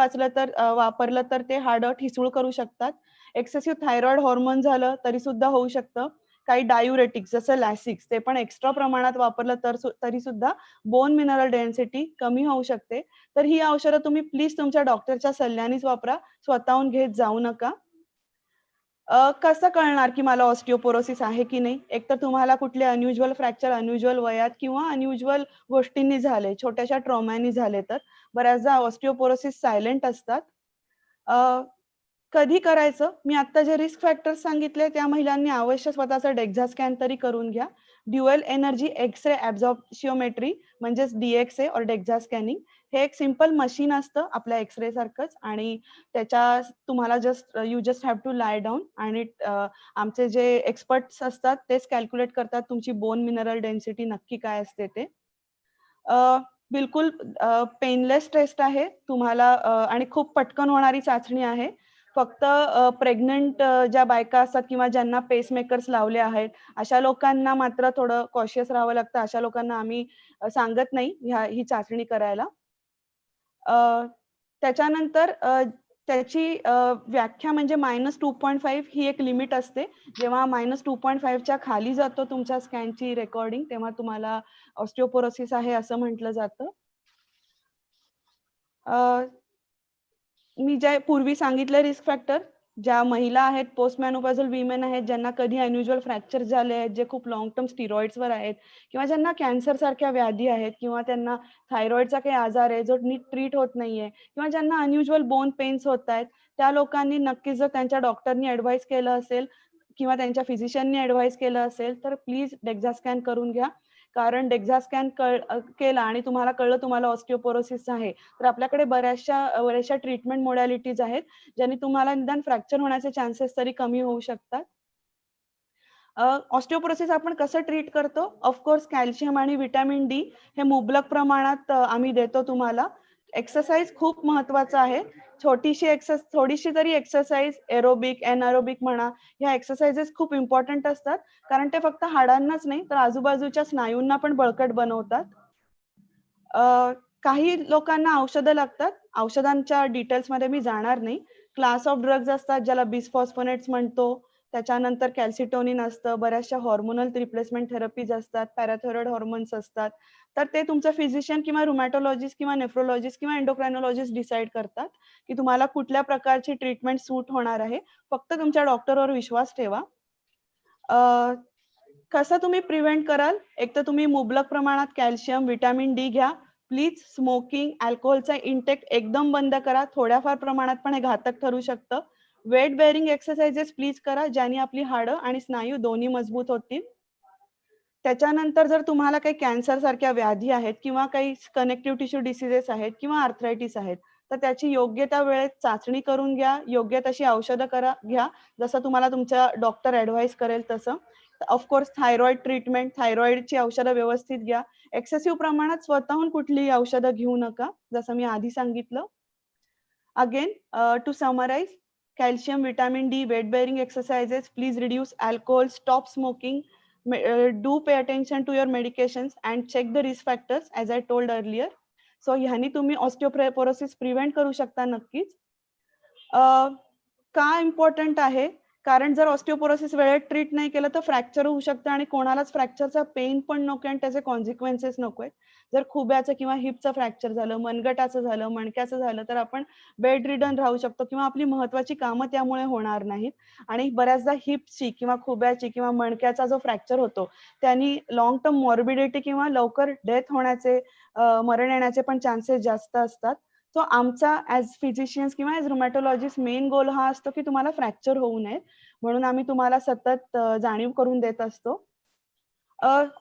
वापरलं तर ते हाडं ठिसूळ करू शकतात. एक्सेसिव्ह थायरॉइड हॉर्मोन झालं तरी सुद्धा होऊ शकतं. काही डायुरेटिक्स जसं लॅसिक्स ते पण एक्स्ट्रा प्रमाणात वापरलं तर तरी सुद्धा बोन मिनरल डेन्सिटी कमी होऊ शकते. तर ही औषधं तुम्ही प्लीज तुमच्या डॉक्टरच्या सल्ल्यानेच वापरा, स्वतःहून घेत जाऊ नका. कसं कळणार की मला ऑस्टिओपोरोसिस आहे की नाही? एक तर तुम्हाला कुठले अनयुज्युअल फ्रॅक्चर अनयुज्युअल वयात किंवा अनयुज्युअल गोष्टींनी झाले, छोट्याशा ट्रॉमानी झाले तर. बऱ्याचदा ऑस्टिओपोरोसिस सायलेंट असतात. कधी करायचं? मी आता जे रिस्क फॅक्टर्स सांगितले त्या महिलांनी अवश्य स्वतःचा डेक्झा स्कॅन तरी करून घ्या. ड्युअल एनर्जी एक्स-रे ॲब्झॉर्प्शिओमेट्री म्हणजेच DXA और डेक्झा स्कॅनिंग, हे एक सिंपल मशीन असतं आपल्या एक्स-रे सारखंच आणि त्याच्या तुम्हाला you just have to lie down आणि आमचे जे एक्सपर्ट्स असतात तेच कॅल्क्युलेट करतात तुमची बोन मिनरल डेन्सिटी नक्की काय असते ते. बिलकुल पेनलेस टेस्ट आहे तुम्हाला आणि खूप पटकन होणारी चाचणी आहे. फक्त प्रेग्नंट ज्या बायका असतात किंवा ज्यांना पेसमेकर्स लावले आहेत अशा लोकांना मात्र थोडं कॉशियस राहावं लागतं. अशा लोकांना आम्ही सांगत नाही ही चाचणी करायला. त्याच्यानंतर त्याची व्याख्या म्हणजे -2.5 ही एक लिमिट असते. जेव्हा -2.5च्या खाली जातो तुमच्या स्कॅनची रेकॉर्डिंग तेव्हा तुम्हाला ऑस्टिओपोरोसिस आहे असं म्हटलं जातं. मी ज्या पूर्वी सांगितलं रिस्क फॅक्टर, ज्या महिला आहेत, पोस्ट मॅनोपॉझल विमेन आहेत, ज्यांना कधी अनयुज्युअल फ्रॅक्चर झाले आहेत, जे खूप लॉंग टर्म स्टिरॉइड्सवर आहेत किंवा ज्यांना कॅन्सर सारख्या व्याधी आहेत किंवा त्यांना थायरॉइडचा काही आजार आहे जो नीट ट्रीट होत नाहीये किंवा ज्यांना अनयुज्युअल बोन पेन्स होत आहेत, त्या लोकांनी नक्कीच जर त्यांच्या डॉक्टरनी ॲडवाइस केलं असेल किंवा त्यांच्या फिजिशियननी ॲडवाइस केलं असेल तर प्लीज डेक्झा स्कॅन करून घ्या. कारण डेक्झा स्कॅन केला आणि तुम्हाला कळलं तुम्हाला ऑस्टिओपोरोसिस आहे तर आपल्याकडे बऱ्याचशा ट्रीटमेंट मोडॅलिटीज आहेत ज्यांनी तुम्हाला निदान फ्रॅक्चर होण्याचे चान्सेस तरी कमी होऊ शकतात. ऑस्टिओपोरोसिस आपण कसं ट्रीट करतो? ऑफकोर्स कॅल्शियम आणि व्हिटॅमिन डी हे मुबलक प्रमाणात आम्ही देतो तुम्हाला. एक्सरसाइज खूप महत्वाचं आहे. थोडीशी तरी एक्सरसाइज, एरोबिक, एनारोबिक म्हणा, ह्या एक्सरसाइजेस खूप इम्पॉर्टंट असतात कारण ते फक्त हाडांनाच नाही तर आजूबाजूच्या स्नायूंना पण बळकट बनवतात. काही लोकांना औषधं लागतात. औषधांच्या डिटेल्समध्ये मी जाणार नाही. क्लास ऑफ ड्रग्ज असतात ज्याला बिसफॉस्फोनेट्स म्हणतो. त्याच्यानंतर कॅल्सिटोनिन असतं, बऱ्याचशा हॉर्मोनल रिप्लेसमेंट थेरपीज असतात, पॅराथायरॉइड हॉर्मोन्स असतात. तर ते तुमचं फिजिशियन किंवा रुमॅटॉलॉजिस्ट किंवा नेफ्रोलॉजिस्ट किंवा एंडोक्रायनॉलॉजिस्ट डिसाईड करतात की तुम्हाला कुठल्या प्रकारची ट्रीटमेंट सूट होणार आहे. फक्त तुमच्या डॉक्टरवर विश्वास ठेवा. कसं तुम्ही प्रिव्हेंट कराल? एक तर तुम्ही मुबलक प्रमाणात कॅल्शियम, व्हिटॅमिन डी घ्या. प्लीज स्मोकिंग, अल्कोहोलचा इंटेक एकदम बंद करा. थोड्याफार प्रमाणात पण हे घातक ठरू शकतं. वेट बेअरिंग एक्सरसाइजेस प्लीज करा ज्याने आपली हाडं आणि स्नायू दोन्ही मजबूत होतील. त्याच्यानंतर जर तुम्हाला काही कॅन्सर सारख्या व्याधी आहेत किंवा काही कनेक्टिव्ह टिश्यू डिसिजेस आहेत किंवा आर्थरायटिस आहेत तर त्याची योग्य त्या वेळेत चाचणी करून घ्या. योग्य तशी औषधं घ्या जसं तुम्हाला तुमचा डॉक्टर ॲडवाइस करेल तसं. ऑफकोर्स थायरॉइड ट्रीटमेंट, थायरॉइडची औषधं व्यवस्थित घ्या. एक्सेसिव्ह प्रमाणात स्वतःहून कुठलीही औषधं घेऊ नका जसं मी आधी सांगितलं. Again to summarise, calcium, vitamin D, weight bearing exercises, please reduce alcohol, stop smoking, do pay attention to your medications and check the risk factors as I told earlier. So ह्यानी तुम्ही ऑस्टिओपोरोसिस प्रिव्हेंट करू शकता नक्कीच. का important आहे? कारण जर osteoporosis वेळेत ट्रीट नाही केलं तर फ्रॅक्चर होऊ शकतं आणि कोणालाच फ्रॅक्चरचा पेन पण नको आणि त्याचे कॉन्सिक्वेन्सेस नको आहेत. जर खुब्याचं किंवा हिपचं फ्रॅक्चर झालं, मनगटाचं झालं, मणक्याचं झालं तर आपण बेड रिडन राहू शकतो किंवा आपली महत्वाची कामं त्यामुळे होणार नाहीत. आणि बऱ्याचदा हिपची किंवा खुब्याची किंवा मणक्याचा जो फ्रॅक्चर होतो त्यांनी लॉंग टर्म मॉर्बिडिटी किंवा लवकर डेथ होण्याचे, मरण येण्याचे पण चान्सेस जास्त असतात. सो आमचा ॲज फिजिशियन्स किंवा ॲज रुमॅटॉलॉजिस्ट मेन गोल हा असतो की तुम्हाला फ्रॅक्चर होऊ नये, म्हणून आम्ही तुम्हाला सतत जाणीव करून देत असतो.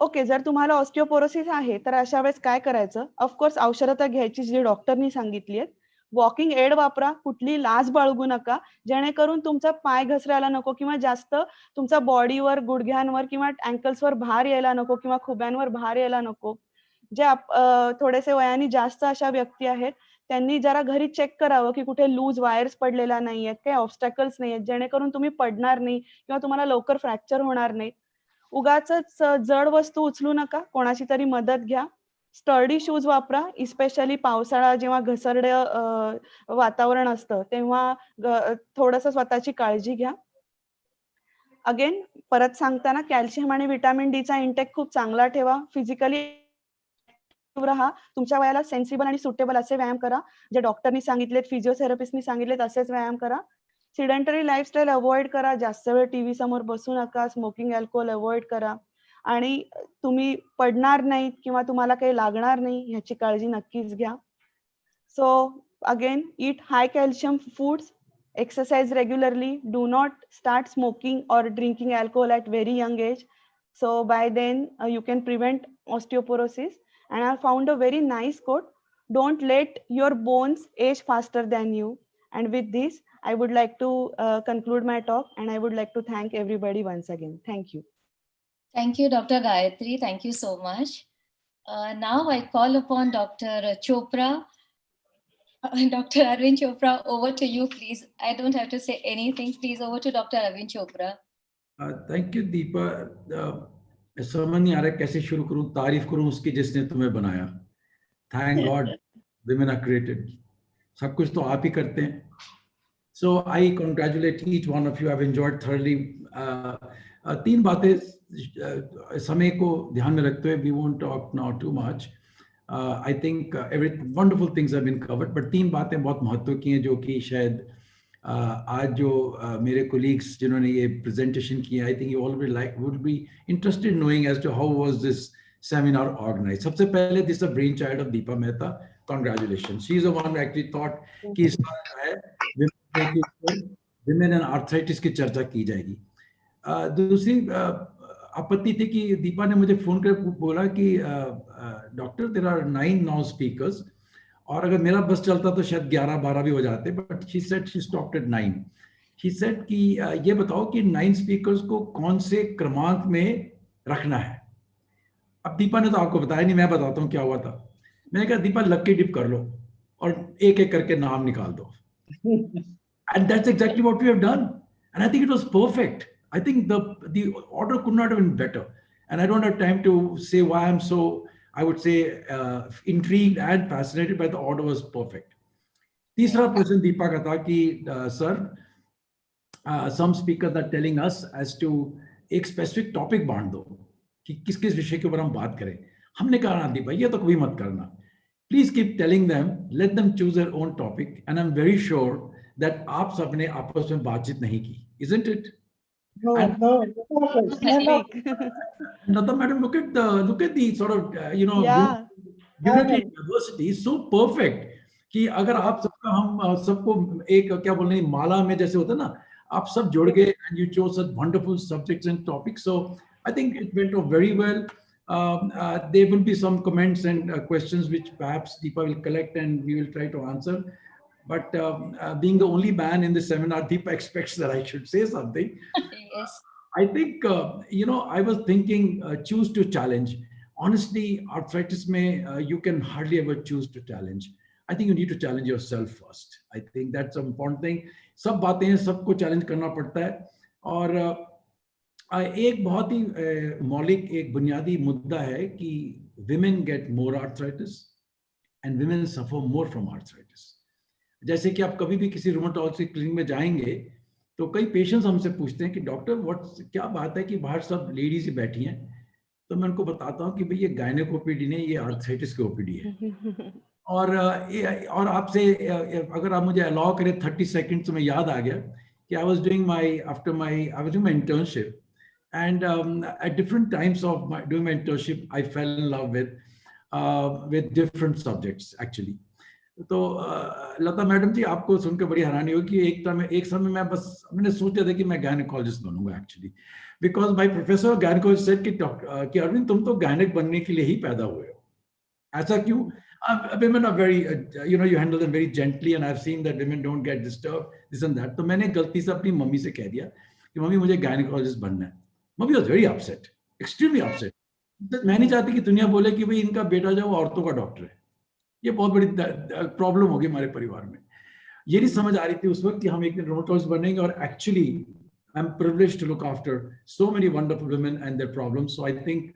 ओके, जर तुम्हाला ऑस्टिओपोरोसिस आहे तर अशा वेळेस काय करायचं? ऑफकोर्स औषधं तर घ्यायची जी डॉक्टरनी सांगितली आहेत. वॉकिंग एड वापरा, कुठली लाज बाळगू नका, जेणेकरून तुमचा पाय घसरायला नको किंवा जास्त तुमचा बॉडीवर, गुडघ्यांवर किंवा अँकल्सवर भार यायला नको किंवा खुब्यांवर भार यायला नको. जे थोडेसे वयाने जास्त अशा व्यक्ती आहेत त्यांनी जरा घरी चेक करावं की कुठे लूज वायर्स पडलेल्या नाहीयेत, काही ऑब्स्टॅकल्स नाहीयेत, जेणेकरून तुम्ही पडणार नाही किंवा तुम्हाला लवकर फ्रॅक्चर होणार नाही. उगाचच जड वस्तू उचलू नका, कोणाची तरी मदत घ्या. स्टर्डी शूज वापरा, इस्पेशली पावसाळा जेव्हा घसरडं वातावरण असतं तेव्हा थोडंसं स्वतःची काळजी घ्या. अगेन परत सांगताना कॅल्शियम आणि व्हिटॅमिन डीचा इंटेक खूप चांगला ठेवा. फिजिकली राहा, तुमच्या वयाला सेन्सिबल आणि सुटेबल असे व्यायाम करा, जे डॉक्टरनी सांगितलेत, फिजिओथेरपिस्टनी सांगितलेत असेच व्यायाम करा. सिडेंटरी लाईफस्टाईल अवॉइड करा, जास्त वेळ टीव्ही समोर बसू नका, स्मोकिंग, अल्कोहोल अवॉइड करा आणि तुम्ही पडणार नाहीत किंवा तुम्हाला काही लागणार नाही ह्याची काळजी नक्कीच घ्या. So again eat hi calcium foods, exercise regularly, do not start smoking or drinking alcohol at very young age. So by then you can prevent osteoporosis. And I found a very nice quote: don't let your bones age faster than you. And with this, I would like to conclude my talk, and I would like to thank everybody once again. Thank you. Thank you, Dr. Gayatri. Thank you so much. Now I call upon Dr. Chopra. Dr. Arvind Chopra, over to you, please. I don't have to say anything. Please, over to Dr. Arvind Chopra. Thank you Deepa. समझ नहीं आ रहा कैसे शुरू करूं, तारीफ करूं उसकी जिसने तुम्हें बनाया. Thank God women are created. सब कुछ तो आप ही करते हैं. So I congratulate each one of you. I've enjoyed thoroughly. तीन बातें समय को ध्यान में रखते हुए, we won't talk now too much. I think every wonderful things have been covered, but तीन बातें बहुत महत्व की हैं जो कि शायद आज जो मेरे colleagues जिन्होंने ये presentation किया, I think you all would be interested in knowing as to how was this seminar organized. सबसे पहले this is a brainchild of Deepa Mehta. Congratulations. She is the one who actually thought कि इस बार है women and arthritis की चर्चा की जाएगी. दूसरी आपत्ति थी कि दीपा ने मुझे फोन कर बोला कि doctor there are 9 now speakers, और अगर मेरा बस चलता तो शायद 11-12 भी हो जाते, but she said she stopped at 9. She said कि ये बताओ कि 9 स्पीकर्स को कौन से क्रमांक में रखना है. अब दीपा ने तो आपको बताया नहीं, मैं बताता हूँ क्या हुआ था. मैंने कहा दीपा लकी डिप कर लो और एक एक करके नाम निकाल दो. And that's exactly what we have done, and I think it was perfect. I think the order could not have been better, and I don't have time to say why I'm so, I would say, intrigued and fascinated by the order was perfect. तीसरा प्रश्न दीपा का था कि sir, some speakers are telling us as to एक specific topic बांट दो कि किस किस विषय के ऊपर हम बात करें. हमने कहा ना दीपा ये तो कभी मत करना. Please keep telling them, let them choose their own topic, and I'm very sure that आप सबने आपस में बातचीत नहीं की, isn't it? No. Nata madam, look at the sort of Yeah. unity and diversity is so perfect कि अगर आप सबका हम सबको एक क्या बोलने माला में जैसे होता है ना, आप सब जुड़ गए and you chose such wonderful subjects and topics. So I think it went off very well. There will be some comments and questions which perhaps Deepa will collect and we will try to answer. But being the only man in the seminar, Deepa expects that I should say something. Yes. I think, I was thinking, choose to challenge. Honestly, arthritis you can hardly ever choose to challenge. I think you need to challenge yourself first. I think that's an important thing. सब बातें हैं, सबको challenge करना पड़ता है. और एक बहुत ही मौलिक एक बुनियादी मुद्दा है कि women get more arthritis and women suffer more from arthritis. जैसे कि आप कभी भी किसी रूमेटोलॉजी क्लिनिक में जाएंगे तो कई पेशेंट्स हमसे पूछते हैं कि डॉक्टर क्या बात है कि बाहर सब लेडीज ही बैठी हैं. तो मैं उनको बताता हूँ कि भाई ये गायनेक ओपीडी नहीं, ये आर्थराइटिस की ओपीडी है. और आपसे अगर आप मुझे अलाउ करें 30 सेकंड्स में याद आ गया कि I was doing my internship, and at different times of doing my internship I fail in love with different subjects actually. तो लता मैडम जी, आपको सुनकर बड़ी हैरानी होगी कि एक समय मैं बस मैंने सोचा था कि मैं गायनेकोलॉजिस्ट बनूंगा actually, because my professor gynaecologist said कि अरविंद तुम तो गायनेक बनने के लिए ही पैदा हुए हो। ऐसा क्यों? Women are very, you handle them very gently, and I've seen that women don't get disturbed, this and that. तो मैंने गलती से अपनी मम्मी से कह दिया कि मम्मी मुझे गायनेकोलॉजिस्ट बनना है। Mummy was very upset, extremely upset. मैं नहीं चाहती कि दुनिया बोले कि भाई इनका बेटा जो औरतों का डॉक्टर है। ये बहुत बड़ी प्रॉब्लम होगी हमारे परिवार में। ये नहीं समझ आ रही थी उस वक्त कि हम एक दिन रोमेटोलॉजिस्ट बनेंगे, और actually I am privileged to look after so many wonderful women and their problems. So I think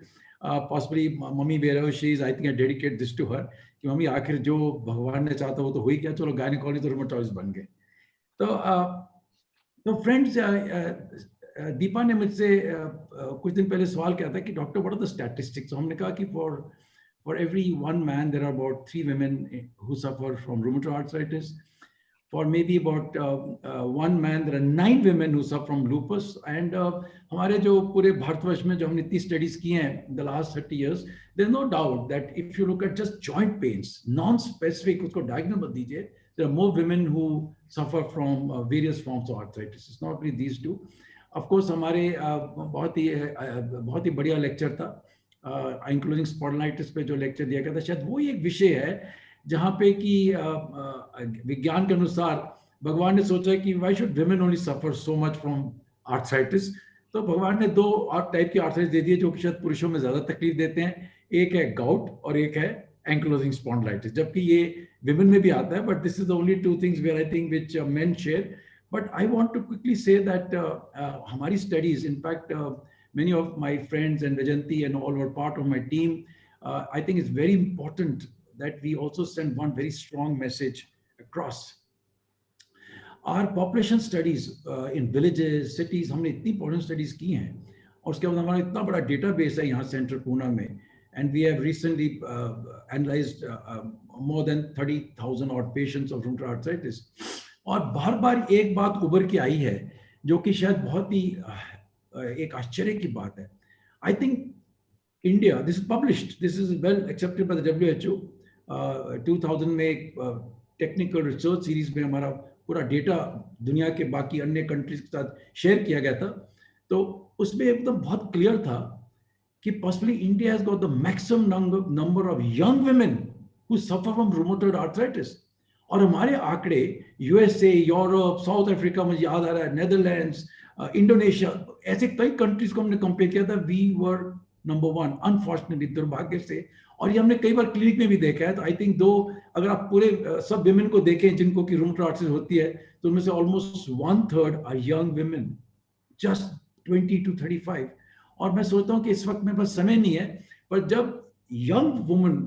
possibly mummy wherever she is, I think I dedicate this to her कि मम्मी आखिर जो भगवान ने चाहता वो तो हुई क्या, चलो गायनेकोलॉजिस्ट और रोमेटोलॉजिस्ट बन गए। तो फ्रेंड्स, दीपा ने मुझसे कुछ दिन पहले सवाल किया था कि doctor what are the statistics. हमने कहा कि for every one man there are about 3 women who suffer from rheumatoid arthritis. For maybe about 1 man there are 9 women who suffer from lupus. And हमारे जो पूरे भारतवर्ष में जो हमने इतनी स्टडीज की हैं the last 30 years, there's no doubt that if you look at just joint pains, non-specific, उसको diagnose मत दीजिए, there are more women who suffer from various forms of arthritis. It's not really these two. Of course, हमारे बहुत ही बढ़िया lecture था including spondylitis पे जो lecture दिया गया था, शायद वो एक विषय है जहाँ पे कि विज्ञान के अनुसार भगवान ने सोचा कि why should women only suffer so much from arthritis. तो भगवान ने 2 टाइप की आर्थराइटिस दे दिए जो कि शायद पुरुषों में ज्यादा तकलीफ देते हैं। एक है गाउट और एक है एंक्लोजिंग स्पॉन्डिलाइटिस, जबकि ये विमेन में भी आता है, but this is the only 2 things where I think which men share. But I want to quickly say that हमारी studies, in fact many of my friends and Rajanti and all were part of my team, I think it's very important that we also send one very strong message across. Our population studies in villages, cities, हमने इतनी population studies की हैं, और उसके बाद हमारा इतना बड़ा database है यहाँ सेंट्रल पूना में, and we have recently analyzed more than 30,000 odd patients of rheumatoid arthritis. और बार-बार एक बात उभर के आई है जो कि शायद बहुत ही एक आश्चर्य की बात है। I think India, this is published, this is well accepted by the WHO। 2000 में एक टेक्निकल रिसर्च सीरीज में हमारा पूरा डेटा दुनिया के बाकी अन्य कंट्रीज के साथ शेयर किया गया था। तो उसमें एकदम बहुत क्लियर था कि possibly India has got the maximum number of young women who suffer from rheumatoid arthritis. और हमारे आंकड़े USA, यूरोप, साउथ अफ्रीका, मुझे याद आ रहा है, नेदरलैंड्स, इंडोनेशिया, ऐसे कई कंट्रीज को हमने कंपेयर किया था। वी वर नंबर 1 अनफॉर्चुनेटली, दुर्भाग्य से। और ये हमने कई बार क्लिनिक में भी देखा है। तो आई थिंक अगर आप पूरे सब विमेन को देखें जिनको कि रूमेटॉइड आर्थराइटिस होती है, तो उनमें से almost 1/3 are young women, just 20 to 35। और मैं सोचता हूँ कि इस वक्त मेरे पास समय नहीं है, पर जब यंग वुमन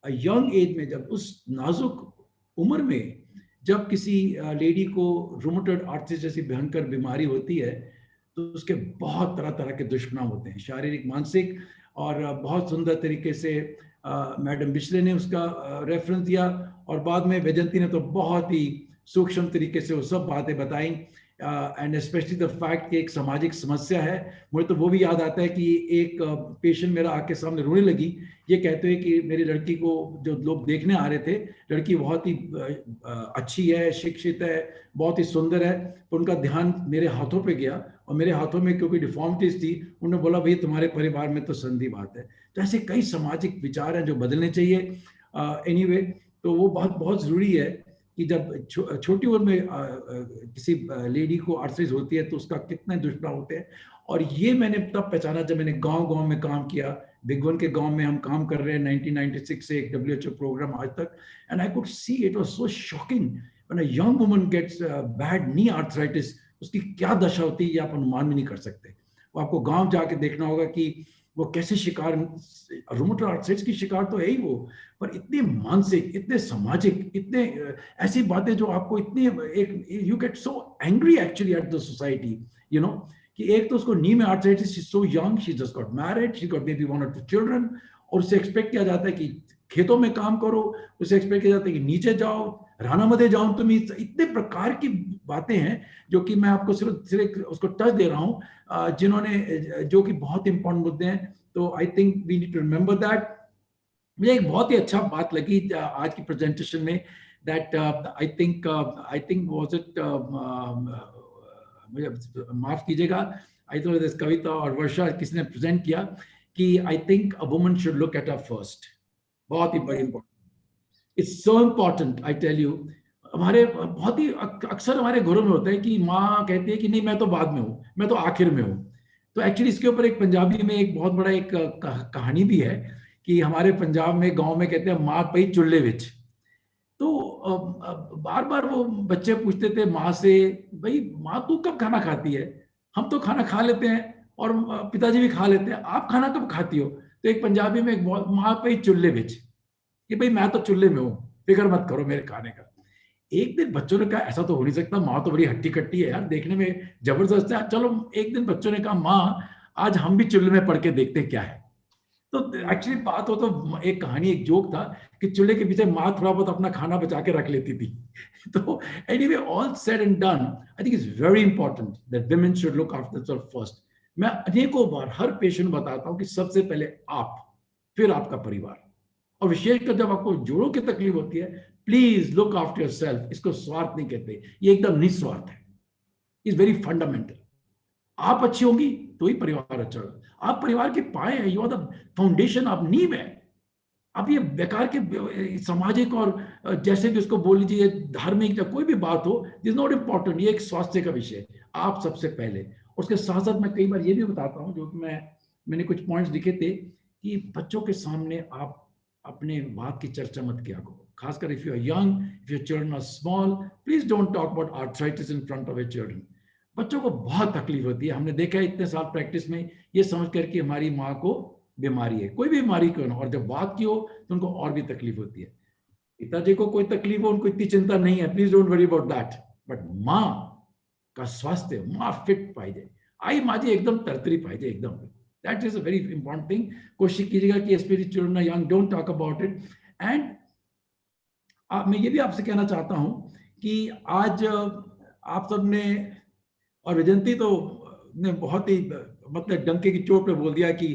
यंग एज में, जब उस नाजुक उम्र में जब किसी लेडी को रूमेटॉइड आर्थराइटिस जैसी भयंकर बीमारी होती है, तो उसके बहुत तरह तरह के दुष्परिणाम होते हैं, शारीरिक, मानसिक। और बहुत सुंदर तरीके से मैडम बिचले ने उसका रेफरेंस दिया, और बाद में वैजंती ने तो बहुत ही सूक्ष्म तरीके से वो सब बातें बताई। एंड स्पेशली द फैक्ट कि एक सामाजिक समस्या है। मुझे तो वो भी याद आता है कि एक पेशेंट मेरा आके सामने रोने लगी, ये कहते हुए कि मेरी लड़की को जो लोग देखने आ रहे थे, लड़की बहुत ही अच्छी है, शिक्षित है, बहुत ही सुंदर है, तो उनका ध्यान मेरे हाथों पे गया, और मेरे हाथों में क्योंकि डिफॉर्मिटीज थी, उन्होंने बोला भाई तुम्हारे परिवार में तो संधि बात है। तो ऐसे कई सामाजिक विचार हैं जो बदलने चाहिए। एनीवे, तो वो बहुत ज़रूरी है कि जब छोटी उम्र में किसी लेडी को आर्थराइटिस होती है तो उसका कितने दुष्प्रभाव होते हैं। और ये मैंने तब पहचाना जब मैंने गांव-गांव में काम किया। बिगवन के गांव में हम काम कर रहे हैं 1996 से, एक WHO प्रोग्राम आज तक, and I could see it was so shocking when a young woman gets bad knee arthritis, उसकी क्या दशा होती है ये आप अनुमान भी नहीं कर सकते। वो आपको गाँव जाके देखना होगा कि वो कैसे शिकार, रूमेटॉइड आर्थराइटिस की शिकार तो है ही वो, पर इतने मानसिक, इतने सामाजिक, इतने ऐसी बातें जो आपको इतनी एक you get so angry actually at the society, you know, कि एक तो उसको नी में arthritis, she is so young, she just got married, she got may be 1 or 2 children, और उससे एक्सपेक्ट किया जाता है कि खेतों में काम करो, उससे एक्सपेक्ट किया जाता है कि नीचे जाओ, राना मदे जाओ तुम। इतने प्रकार की बातें हैं जो कि मैं आपको सिर्फ उसको टच दे रहा हूँ, जिन्होंने, जो कि बहुत इंपॉर्टेंट मुद्दे हैं। तो I think we need to remember that. मुझे एक बहुत ही अच्छा बात लगी आज की प्रेजेंटेशन में that I think was it मुझे माफ कीजिएगा, I thought this कविता और वर्षा किसने प्रेजेंट किया कि I think a woman should look at her first. बहुत ही बड़ी important. It's so important, I tell you. हमारे बहुत ही अक्सर हमारे घरों में होता है कि माँ कहती है कि नहीं मैं तो बाद में हूँ, मैं तो आखिर में हूँ. तो एक्चुअली इसके ऊपर एक पंजाबी में एक बहुत बड़ा एक कहानी भी है कि हमारे पंजाब में गांव में कहते हैं माँ पई चुल्हे विच. तो बार बार वो बच्चे पूछते थे माँ से, भाई माँ तू कब खाना खाती है? हम तो खाना खा लेते हैं और पिताजी भी खा लेते हैं, आप खाना कब खाती हो? तो एक पंजाबी में एक माँ पई चुल्हे विच, कि भाई मैं तो चुल्हे में हूँ, फिक्र मत करो मेरे खाने का. एक दिन बच्चों ने कहा ऐसा तो हो नहीं सकता, माँ तो बड़ी हट्टी कट्टी है यार, देखने में जबरदस्त है. चलो एक दिन बच्चों ने कहा माँ आज हम भी चूल्हे में पढ़ के देखते क्या है. तो एक्चुअली बात हो तो एक कहानी, एक जोक था कि चूल्हे के पीछे माँ थोड़ा बहुत अपना खाना बचा के रख लेती थी. तो anyway, all said and done, I think it's very important that women should look after themself first. मैं अनेकों बार हर पेशेंट बताता हूँ कि सबसे पहले आप, फिर आपका परिवार. और विशेषकर जब आपको जोड़ों की तकलीफ होती है, प्लीज लुक आफ्टर योरसेल्फ. इसको स्वार्थ नहीं कहते, ये एकदम निस्वार्थ है. Is very fundamental. आप अच्छी होंगी तो ही परिवार अच्छा होगा. आप परिवार के पाए हैं, यू आर द फाउंडेशन, आप नींव है. आप ये बेकार के सामाजिक और जैसे भी उसको बोल लीजिए धार्मिक या कोई भी बात हो, इज नॉट इम्पोर्टेंट. ये एक स्वास्थ्य का विषय, आप सबसे पहले. उसके साथ साथ मैं कई बार ये भी बताता हूँ, जो कि मैंने कुछ पॉइंट्स लिखे थे कि बच्चों के सामने आप अपने बात की चर्चा मत किया करो. खासकर if you are young, if your children are small, please don't talk about arthritis in front of your children. बच्चों को बहुत तकलीफ होती है. हमने देखा है इतने साल प्रैक्टिस में, ये समझ कर कि हमारी माँ को बीमारी है, कोई भी बीमारी क्यों ना, और जब बात की हो तो उनको और भी तकलीफ होती है. पिताजी को कोई तकलीफ हो, उनको इतनी चिंता नहीं है, please don't worry about that. But माँ का स्वास्थ्य, माँ फिट पाहिजे, आई माझी एकदम तरतरी पाहिजे एकदम. That is a very important thing. कोशिश कीजिएगा कि spirit children young, don't talk about it. And मैं ये भी आपसे कहना चाहता हूँ कि आज आप सब ने, और विजंती तो ने बहुत ही मतलब डंके की चोट पे बोल दिया कि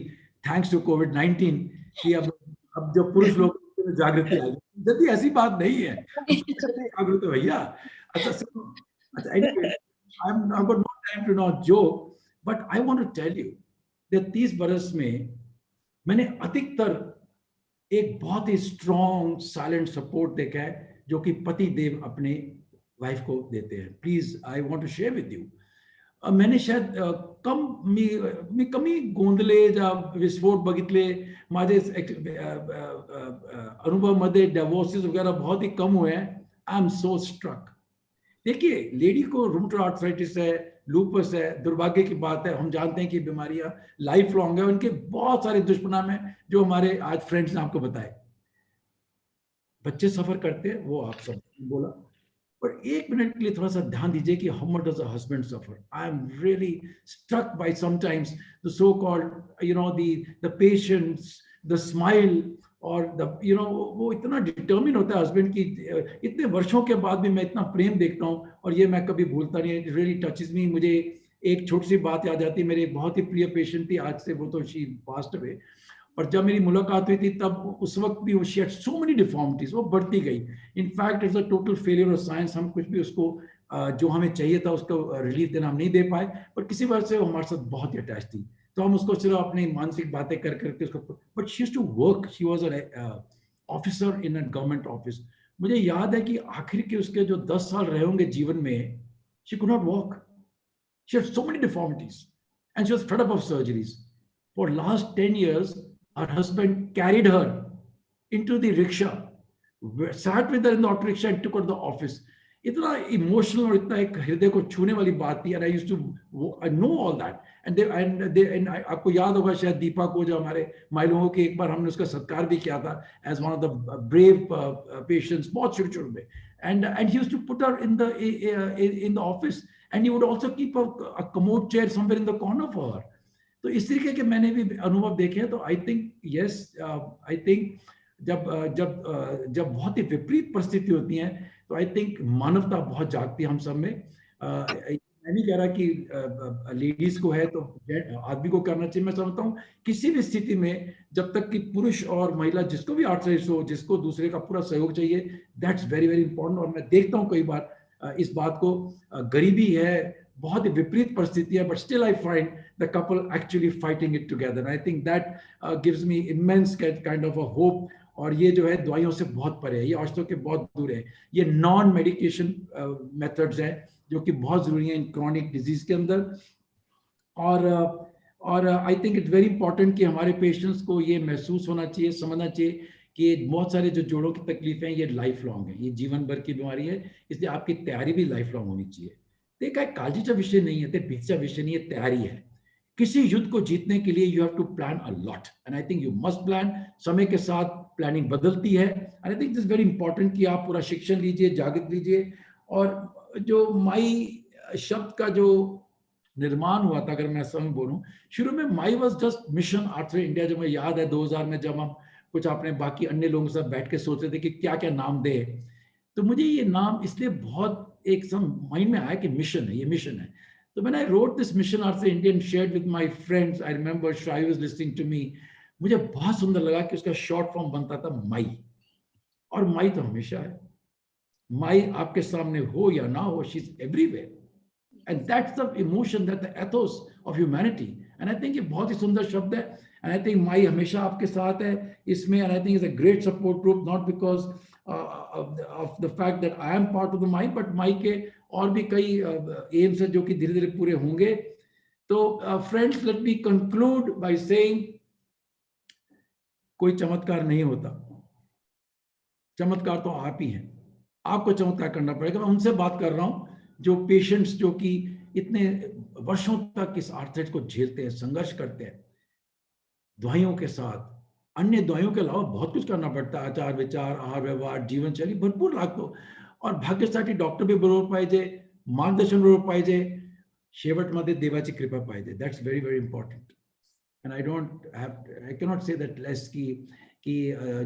थैंक्स टू कोविड-19 कि अब जो पुरुष लोग जागृति आई. यदि ऐसी बात नहीं है, जागृत भैया. अच्छा, anyway, I've got no time to not joke, but I want to tell you that 30 बरस में मैंने अधिकतर एक बहुत ही स्ट्रॉन्ग साइलेंट सपोर्ट देखा है जो कि पति देव अपने वाइफ को देते हैं. Please I want to share with you. मैंने शायद मी कमी गोंधले जा विस्फोट बघितले. माझे अनुभवामध्ये डिवोर्सेस वगैरह बहुत ही कम हुए हैं. I am so struck. देखिए, लेडी को रूमेटॉइड आर्थराइटिस है, लूपस है, दुर्भाग्य की बात है, हम जानते हैं कि बीमारियां लाइफ लॉन्ग है, उनके बहुत सारे दुष्परिणाम हैं जो हमारे आज फ्रेंड्स ने आपको बताए. बच्चे सफर करते हैं, वो आप सब बोला, पर एक मिनट के लिए थोड़ा सा ध्यान दीजिए कि how much does a husband suffer. I am really struck by sometimes the so called the patience, the smile, और वो इतना डिटर्मिन होता है हस्बैंड की. इतने वर्षों के बाद भी मैं इतना प्रेम देखता हूँ और ये मैं कभी भूलता नहीं. इट रियली टचेस मी. मुझे एक छोटी सी बात याद आती है. मेरी एक बहुत ही प्रिय पेशेंट थी, आज से वो तो शी पास्ट अवे, पर जब मेरी मुलाकात हुई थी तब उस वक्त भी she had so many deformities. वो बढ़ती गई. In fact it's a total failure of science. हम कुछ भी उसको जो हमें चाहिए था उसको रिलीफ देना हम नहीं दे पाए, पर किसी वजह से वो हमारे साथ बहुत ही अटैच थी. तो हम उसको सिर्फ अपनी मानसिक बातें कर करके उसको, but she used to work. She was an officer in a government office. मुझे याद है कि आखिर के उसके जो 10 साल रहे होंगे जीवन में, she could not walk. She had so many deformities and she was fed up of surgeries. For last 10 years her husband carried her into the rickshaw, sat with her in the auto rickshaw and took her to the office. इतना emotional और इतना एक हृदय को छूने वाली बात थी. and I used to know all that. and आपको याद होगा शायद दीपा को, जो हमारे माई लोगों के, एक बार हमने उसका सत्कार भी किया था as one of the brave patients, बहुत शुरू में. and he used to put her in the office, and he would also keep a commode chair somewhere in the corner for her. तो इस तरीके के मैंने भी अनुभव देखे हैं. तो I think yes, I think जब बहुत ही विपरीत परिस्थिति होती है तो आई थिंक मानवता बहुत जागती है हम सब में. मैं नहीं कह रहा कि लेडीज को है तो आदमी को करना चाहिए। मैं समझता हूँ किसी भी स्थिति में जब तक कि पुरुष और महिला जिसको भी आर्थराइटिस हो, जिसको दूसरे का पूरा सहयोग चाहिए, दैट्स वेरी वेरी इंपॉर्टेंट। और मैं देखता हूँ कई बार इस बात को, गरीबी है, बहुत ही विपरीत परिस्थिति है, but still I find the couple actually fighting it together. I think that gives me immense kind of a hope. और ये जो है दवाइयों से बहुत परे है, ये औषधों के बहुत दूर है। ये नॉन मेडिकेशन मेथड्स हैं जो कि बहुत जरूरी है इन क्रॉनिक डिजीज के अंदर। और आई थिंक इट्स वेरी इंपॉर्टेंट कि हमारे पेशेंट्स को ये महसूस होना चाहिए, समझना चाहिए कि बहुत सारे जो जोड़ों की तकलीफें हैं ये लाइफ लॉन्ग है, ये जीवन भर की बीमारी है, इसलिए आपकी तैयारी भी लाइफ लॉन्ग होनी चाहिए। ते काय काळजीचा विषय नहीं है, ते भीतीचा विषय नहीं है, तैयारी है। किसी युद्ध को जीतने के लिए you have to plan a lot, and I think you must plan. समय के साथ प्लानिंग बदलती है, and I think it's very important कि आप पूरा शिक्षण लीजिए, जागृत लीजिए। और जो माई शब्द का जो निर्माण हुआ था, अगर मैं समय बोलूं, शुरू में my was just mission arthritis India. जो मुझे याद है 2000 में जब हम कुछ अपने बाकी अन्य लोगों के साथ बैठ के सोच रहे थे कि क्या क्या नाम दे, तो मुझे ये नाम इसलिए बहुत एक सम माइंड में आया कि मिशन है, ये मिशन है। तो मैंने wrote this mission arthritis India, shared with my friends. I remember श्राई वाज लिसनिंग टू मी। मुझे बहुत सुंदर लगा कि उसका शॉर्ट फॉर्म बनता था माई, और माई तो हमेशा है। माई आपके सामने हो या ना हो, she is everywhere, and that's the emotion, that's the Athos of humanity. And I think ये बहुत ही सुंदर शब्द है, एंड आई थिंक माई हमेशा आपके साथ है इसमें। And I think is a great support group, not because of the fact that I am part of the my, but my के और भी कई एम्स हैं जो कि धीरे धीरे पूरे होंगे। तो friends, let me conclude by saying, कोई चमत्कार नहीं होता, चमत्कार तो आप ही हैं। आपको चमत्कार करना पड़ेगा। मैं उनसे बात कर रहा हूं जो पेशेंट्स, जो कि इतने वर्षों तक इस आर्थराइटिस को झेलते हैं, संघर्ष करते हैं दवाइयों के साथ। अन्य दवाइयों के अलावा बहुत कुछ करना पड़ता है, आचार विचार, आहार व्यवहार, जीवनशैली, भरपूर लागतो। और भाग्यासाठी डॉक्टर भी बरोबर पाहिजे, मार्गदर्शन बरोबर पाहिजे, शेवटमध्ये देवाची कृपा पाहिजे। That's very very important. And I cannot say that less कि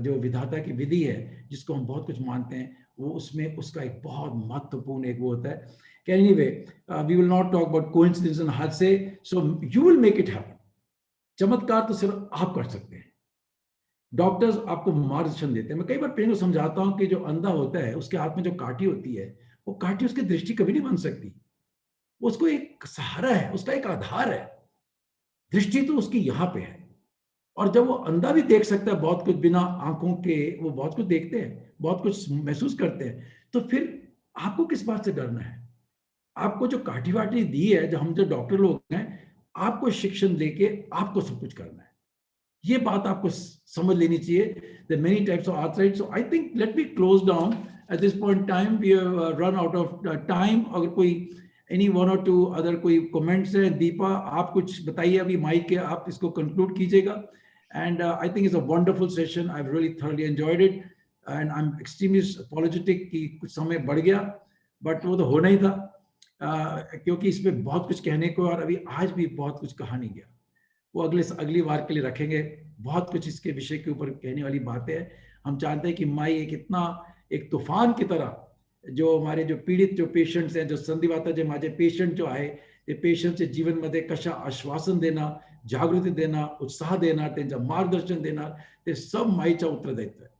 जो विधाता की विधि है जिसको हम बहुत कुछ मानते हैं, वो उसमें उसका एक बहुत महत्वपूर्ण एक वो होता है। Anyway, we will not talk about coincidence and हादसे, so you will make it happen. चमत्कार तो सिर्फ आप कर सकते हैं, डॉक्टर्स आपको मार्गदर्शन देते हैं। मैं कई बार पेशेंट को समझाता हूं कि जो अंधा होता है उसके हाथ में जो काठी होती है, वो काठी उसकी दृष्टि कभी नहीं बन सकती, उसको एक सहारा है, उसका एक आधार है। दृष्टि तो उसकी यहाँ पे है, और जब वो अंधा भी देख सकता है बहुत कुछ बिना आंखों के, वो बहुत कुछ देखते हैं, बहुत कुछ महसूस करते हैं, तो फिर आपको किस बात से डरना है? आपको जो काठी वाटी दी है, जो हम जो डॉक्टर लोग हैं, आपको शिक्षण देके आपको सब कुछ करना है। ये बात आपको समझ लेनी चाहिए। There are many types of arthritis. So I think let me close down at this point in time. We have run out of time. अगर कोई any one or two other कोई comments है, दीपा आप कुछ बताइए अभी माइक के, आप इसको conclude कीजिएगा। And I think it's a wonderful session. I've really thoroughly enjoyed it, and I'm extremely apologetic कि कुछ समय बढ़ गया, but वो तो होना ही था, क्योंकि इसमें बहुत कुछ कहने को, और अभी आज भी बहुत कुछ कहा नहीं गया। वो अगली बार के लिए रखेंगे। बहुत कुछ इसके विषय के ऊपर कहने वाली बातें हैं। हम चाहते हैं कि माई एक इतना एक तूफान की तरह, जो हमारे जो पीड़ित जो पेशंट्स हैं, जो संधिवाताचे माझे पेशंट जो आहे, ते पेशंटचे जीवनमध्ये कशा आश्वासन देणार, जागृती देणार, उत्साह देणार, त्यांचं मार्गदर्शन देणार, ते सब माईच्या उत्तरदायित्व आहे।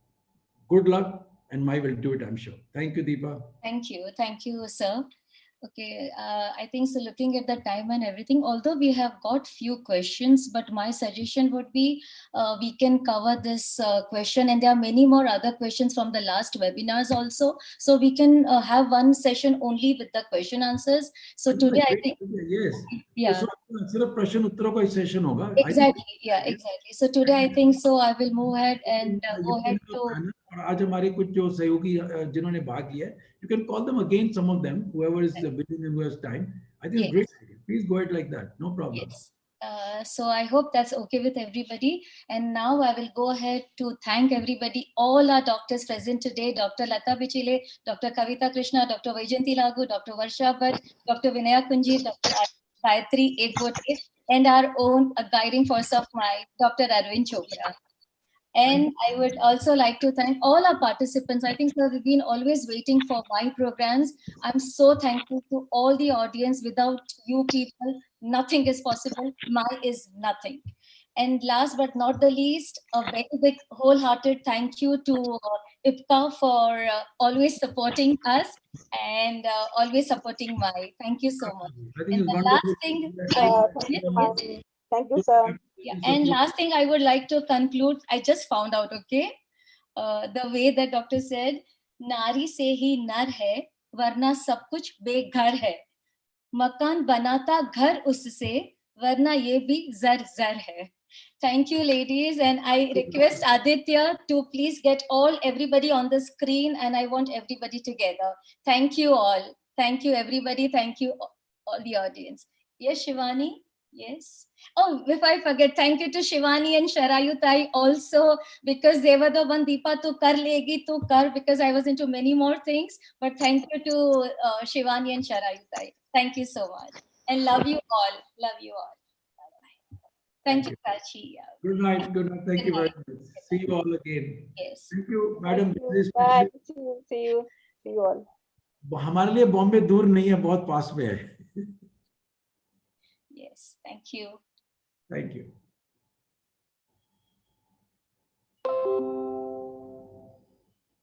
Good luck, and Mai will do it, I'm sure. Thank you, Deepa. Thank you, sir. Okay, I think so. Looking at the time and everything, although we have got few questions, but my suggestion would be we can cover this question, and there are many more other questions from the last webinars also. So we can have one session only with the question answers. So today, I think yes, yeah, सिर्फ प्रश्न उत्तरों का session होगा। exactly, yeah, exactly. So today, I think so. I will move ahead and go ahead to. और आज हमारे कुछ जो सहयोगी जिन्होंने भाग लिया है, you can call them again, some of them, whoever is willing and who has time. I think it's great. Please go ahead like that, no problem. Yes. So I hope that's okay with everybody. And now I will go ahead to thank everybody, all our doctors present today: Dr. Lata Bichile, Dr. Kavita Krishna, Dr. Vaijayanti Lagu, Dr. Varsha Bhatt, Dr. Vinaya Kunji, Dr. Gayatri Ekbote, and our own guiding force of my Dr. Arvind Chopra. And I would also like to thank all our participants. I think sir, we've been always waiting for my programs. I'm so thankful to all the audience. Without you people, nothing is possible. My is nothing. And last but not the least, a very big wholehearted thank you to IPCA for always supporting us and always supporting my. Thank you so much. I think And it's the wonderful. last thing, Thank you, sir. yeah, and last thing I would like to conclude, I just found out, okay, the way that doctor said, नारी से ही नर है, वरना सब कुछ बेघर है. मकान बनाता घर उससे, वरना ये भी जर जर है. Thank you, ladies, and I request Aditya to please get everybody on the screen, and I want everybody together. Thank you all. Thank you, everybody. Thank you, all the audience. Yes, Shivani? Yes. Oh, if I forget, thank you to Shivani and Sharayutai also, because they were the one, Deepa, tu kar legi, tu kar, because I was into many more things. But thank you to Shivani and Sharayutai. Thank you so much. And love you all. Love you all. Thank you, Prachi. Good night. Good night. Thank you very much. See you all again. Yes. Thank you, madam. Bye. See you. See you all. हमारे लिए बॉम्बे दूर नहीं है, बहुत पास में है. Yes. Thank you. Thank you.